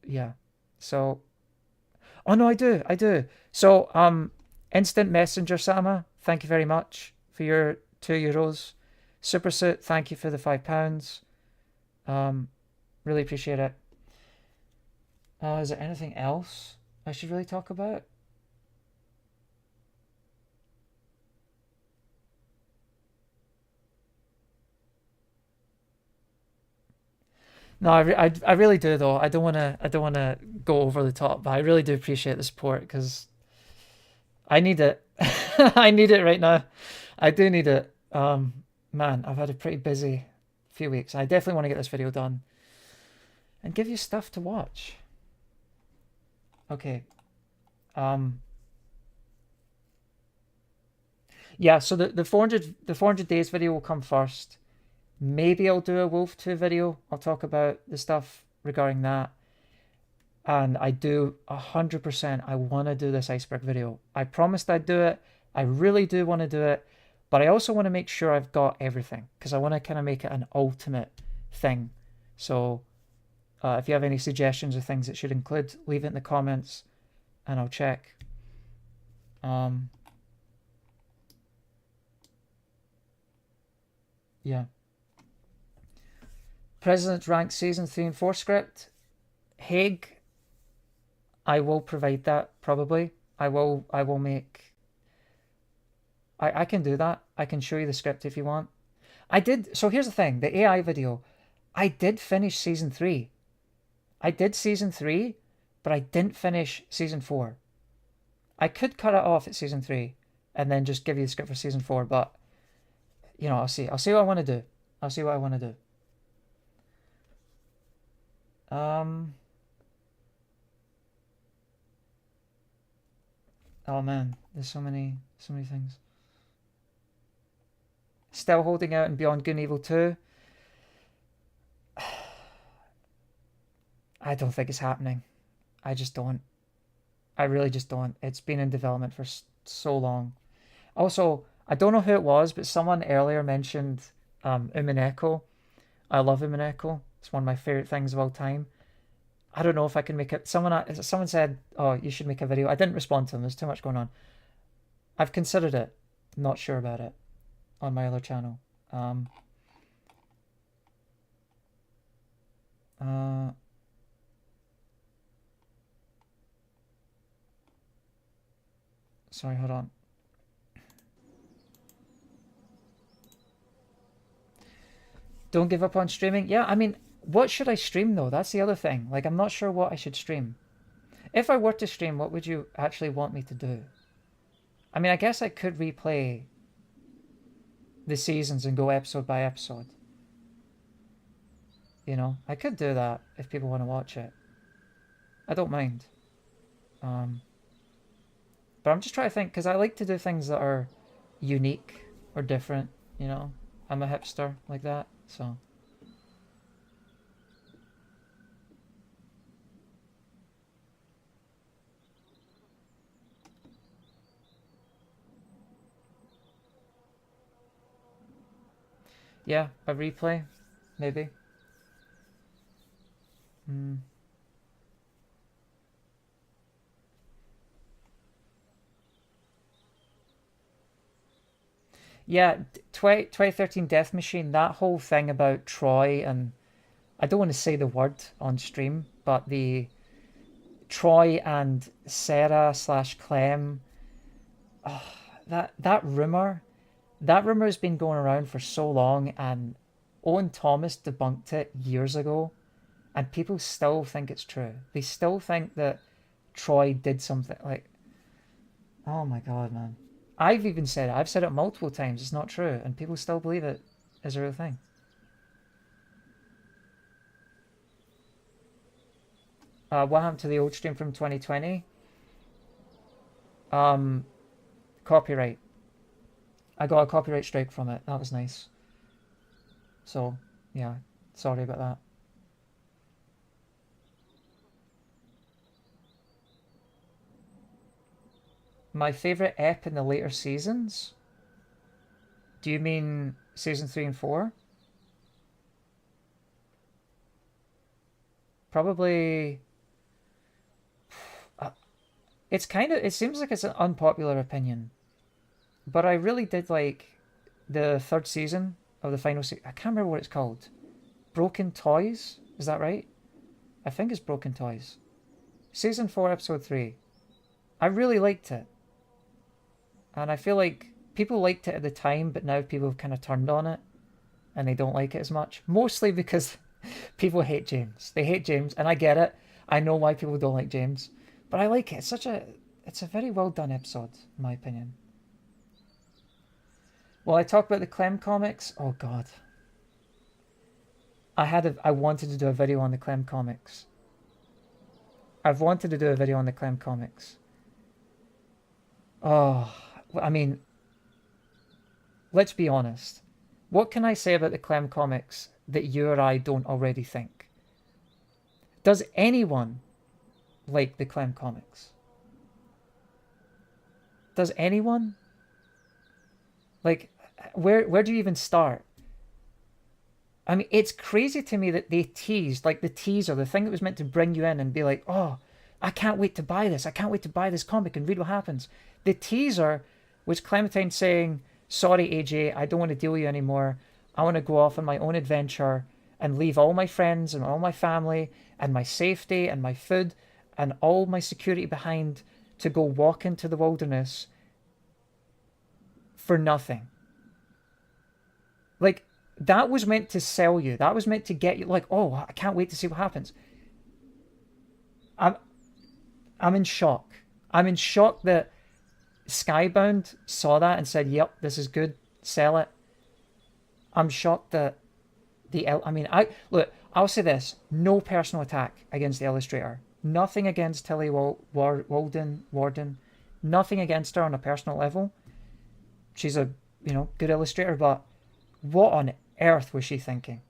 Yeah. So... Oh, no, I do. I do. So, Instant Messenger Sama, thank you very much for your €2. Supersuit, thank you for the £5. Really appreciate it. Is there anything else I should really talk about? No, I really do though. I don't want to go over the top, but I really do appreciate the support because I need it. I need it right now. I do need it. Man, I've had a pretty busy few weeks. I definitely want to get this video done and give you stuff to watch. Okay. Yeah, so the 400 days video will come first. Maybe I'll do a Wolf 2 video. I'll talk about the stuff regarding that. And I do 100%. I want to do this iceberg video. I promised I'd do it. I really do want to do it. But I also want to make sure I've got everything. Because I want to kind of make it an ultimate thing. So if you have any suggestions or things it should include, leave it in the comments. And I'll check. Yeah. President Rank Season 3 and 4 script. Hague. I will provide that, probably. I will make... I can do that. I can show you the script if you want. I did... So here's the thing. The AI video. I did finish Season 3. I did Season 3, but I didn't finish Season 4. I could cut it off at Season 3 and then just give you the script for Season 4, but... You know, I'll see. I'll see what I want to do. I'll see what I want to do. Oh man, there's so many things. Still holding out in Beyond Good and Evil 2. I don't think it's happening. I just don't. I really just don't. It's been in development for so long. Also, I don't know who it was, but someone earlier mentioned Umineko. I love Umineko. It's one of my favorite things of all time. I don't know if I can make it. Someone said, "Oh, you should make a video." I didn't respond to them. There's too much going on. I've considered it. Not sure about it on my other channel. Sorry, hold on. Don't give up on streaming. Yeah, I mean, what should I stream though? That's the other thing. Like, I'm not sure what I should stream. If I were to stream, what would you actually want me to do? I mean, I guess I could replay the seasons and go episode by episode. You know, I could do that if people want to watch it. I don't mind. But I'm just trying to think, because I like to do things that are unique or different, you know? I'm a hipster like that, so... Yeah, a replay, maybe. Yeah, 2013 Death Machine, that whole thing about Troy, and I don't want to say the word on stream, but the Troy and Sarah / Clem, oh, that rumor has been going around for so long, and Owen Thomas debunked it years ago, and people still think it's true. They still think that Troy did something like, oh my god, man. I've even said it. I've said it multiple times. It's not true, and people still believe it is a real thing. What happened to the old stream from 2020? Copyright. I got a copyright strike from it. That was nice. So, yeah, sorry about that. My favourite ep in the later seasons? Do you mean season 3 and 4? Probably... it seems like it's an unpopular opinion. But I really did like the 3rd season of the final season. I can't remember what it's called. Broken Toys? Is that right? I think it's Broken Toys. Season 4, episode 3. I really liked it. And I feel like people liked it at the time, but now people have kind of turned on it. And they don't like it as much. Mostly because people hate James. They hate James, and I get it. I know why people don't like James. But I like it. It's a very well done episode, in my opinion. Well, I talk about the Clem comics. Oh god. I wanted to do a video on the Clem comics. I've wanted to do a video on the Clem comics. Oh, I mean, let's be honest. What can I say about the Clem comics that you or I don't already think? Does anyone like the Clem comics? Does anyone? Like, where do you even start? I mean, it's crazy to me that they teased, like the teaser, the thing that was meant to bring you in and be like, oh, I can't wait to buy this. I can't wait to buy this comic and read what happens. The teaser was Clementine saying, sorry, AJ, I don't want to deal with you anymore. I want to go off on my own adventure and leave all my friends and all my family and my safety and my food and all my security behind to go walk into the wilderness for nothing. Like, that was meant to sell you. That was meant to get you like, oh, I can't wait to see what happens. I'm in shock. I'm in shock that Skybound saw that and said, yep, this is good, sell it. I'm shocked that I'll say this, no personal attack against the illustrator. Nothing against Tilly Warden. Nothing against her on a personal level. She's a, good illustrator, but what on earth was she thinking?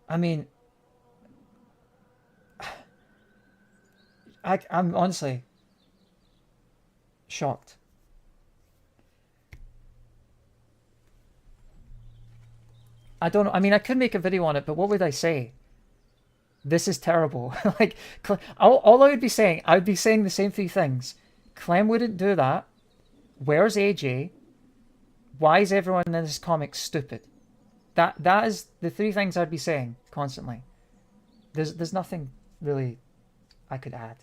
I mean, I'm honestly shocked. I don't know. I mean, I could make a video on it, but what would I say? This is terrible. Like, all I would be saying, I would be saying the same 3 things. Clem wouldn't do that. Where's AJ? Why is everyone in this comic stupid? That is the 3 things I'd be saying constantly. There's nothing really I could add.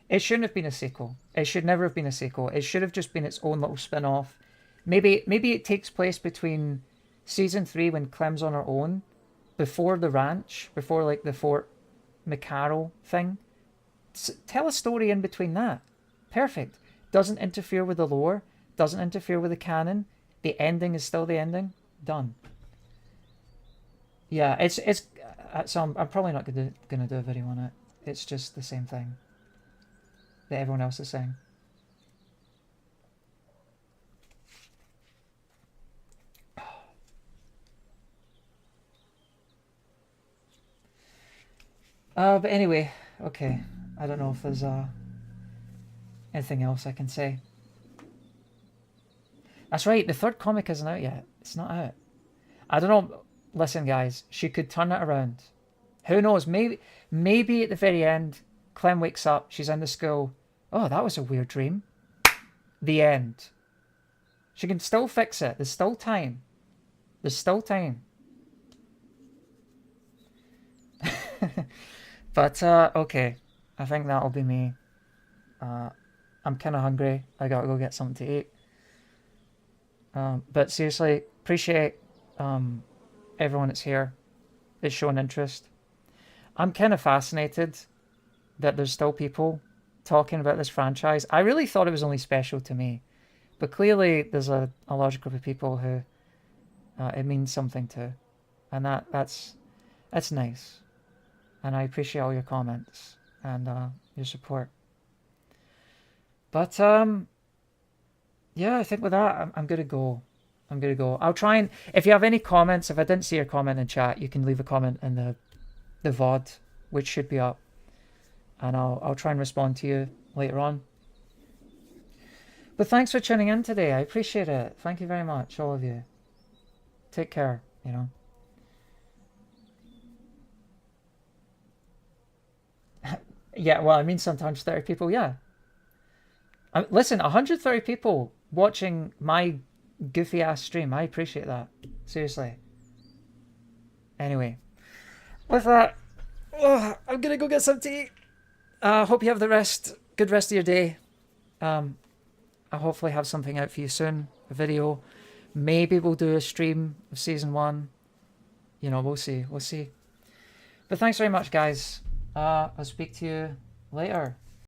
It shouldn't have been a sequel. It should never have been a sequel. It should have just been its own little spin-off. Maybe it takes place between season 3 when Clem's on her own before the ranch, before like the Fort McCarroll thing. Tell a story in between that. Perfect. Doesn't interfere with the lore. Doesn't interfere with the canon. The ending is still the ending. Done. Yeah, it's so I'm probably not gonna do a video on it. It's just the same thing that everyone else is saying. But anyway, okay. I don't know if there's anything else I can say. That's right, the third comic isn't out yet. It's not out. I don't know. Listen, guys, she could turn it around. Who knows? Maybe at the very end, Clem wakes up, she's in the school. Oh, that was a weird dream. The end. She can still fix it. There's still time. There's still time. But, okay. I think that'll be me. I'm kind of hungry. I gotta go get something to eat. But seriously, appreciate everyone that's here, that's showing interest. I'm kind of fascinated that there's still people talking about this franchise. I really thought it was only special to me, but clearly there's a large group of people who it means something to, and that's nice. And I appreciate all your comments and your support. But yeah, I think with that, I'm gonna go. I'll try and, if you have any comments, if I didn't see your comment in chat, you can leave a comment in the VOD, which should be up, and I'll try and respond to you later on. But thanks for tuning in today. I appreciate it. Thank you very much, all of you. Take care. You know. Yeah, well, I mean, sometimes 30 people, yeah. Listen, 130 people watching my goofy ass stream. I appreciate that. Seriously. Anyway, with that, I'm gonna go get some tea. Hope you have good rest of your day. I'll hopefully have something out for you soon. A video. Maybe we'll do a stream of season 1. You know, we'll see. But thanks very much, guys. I'll speak to you later.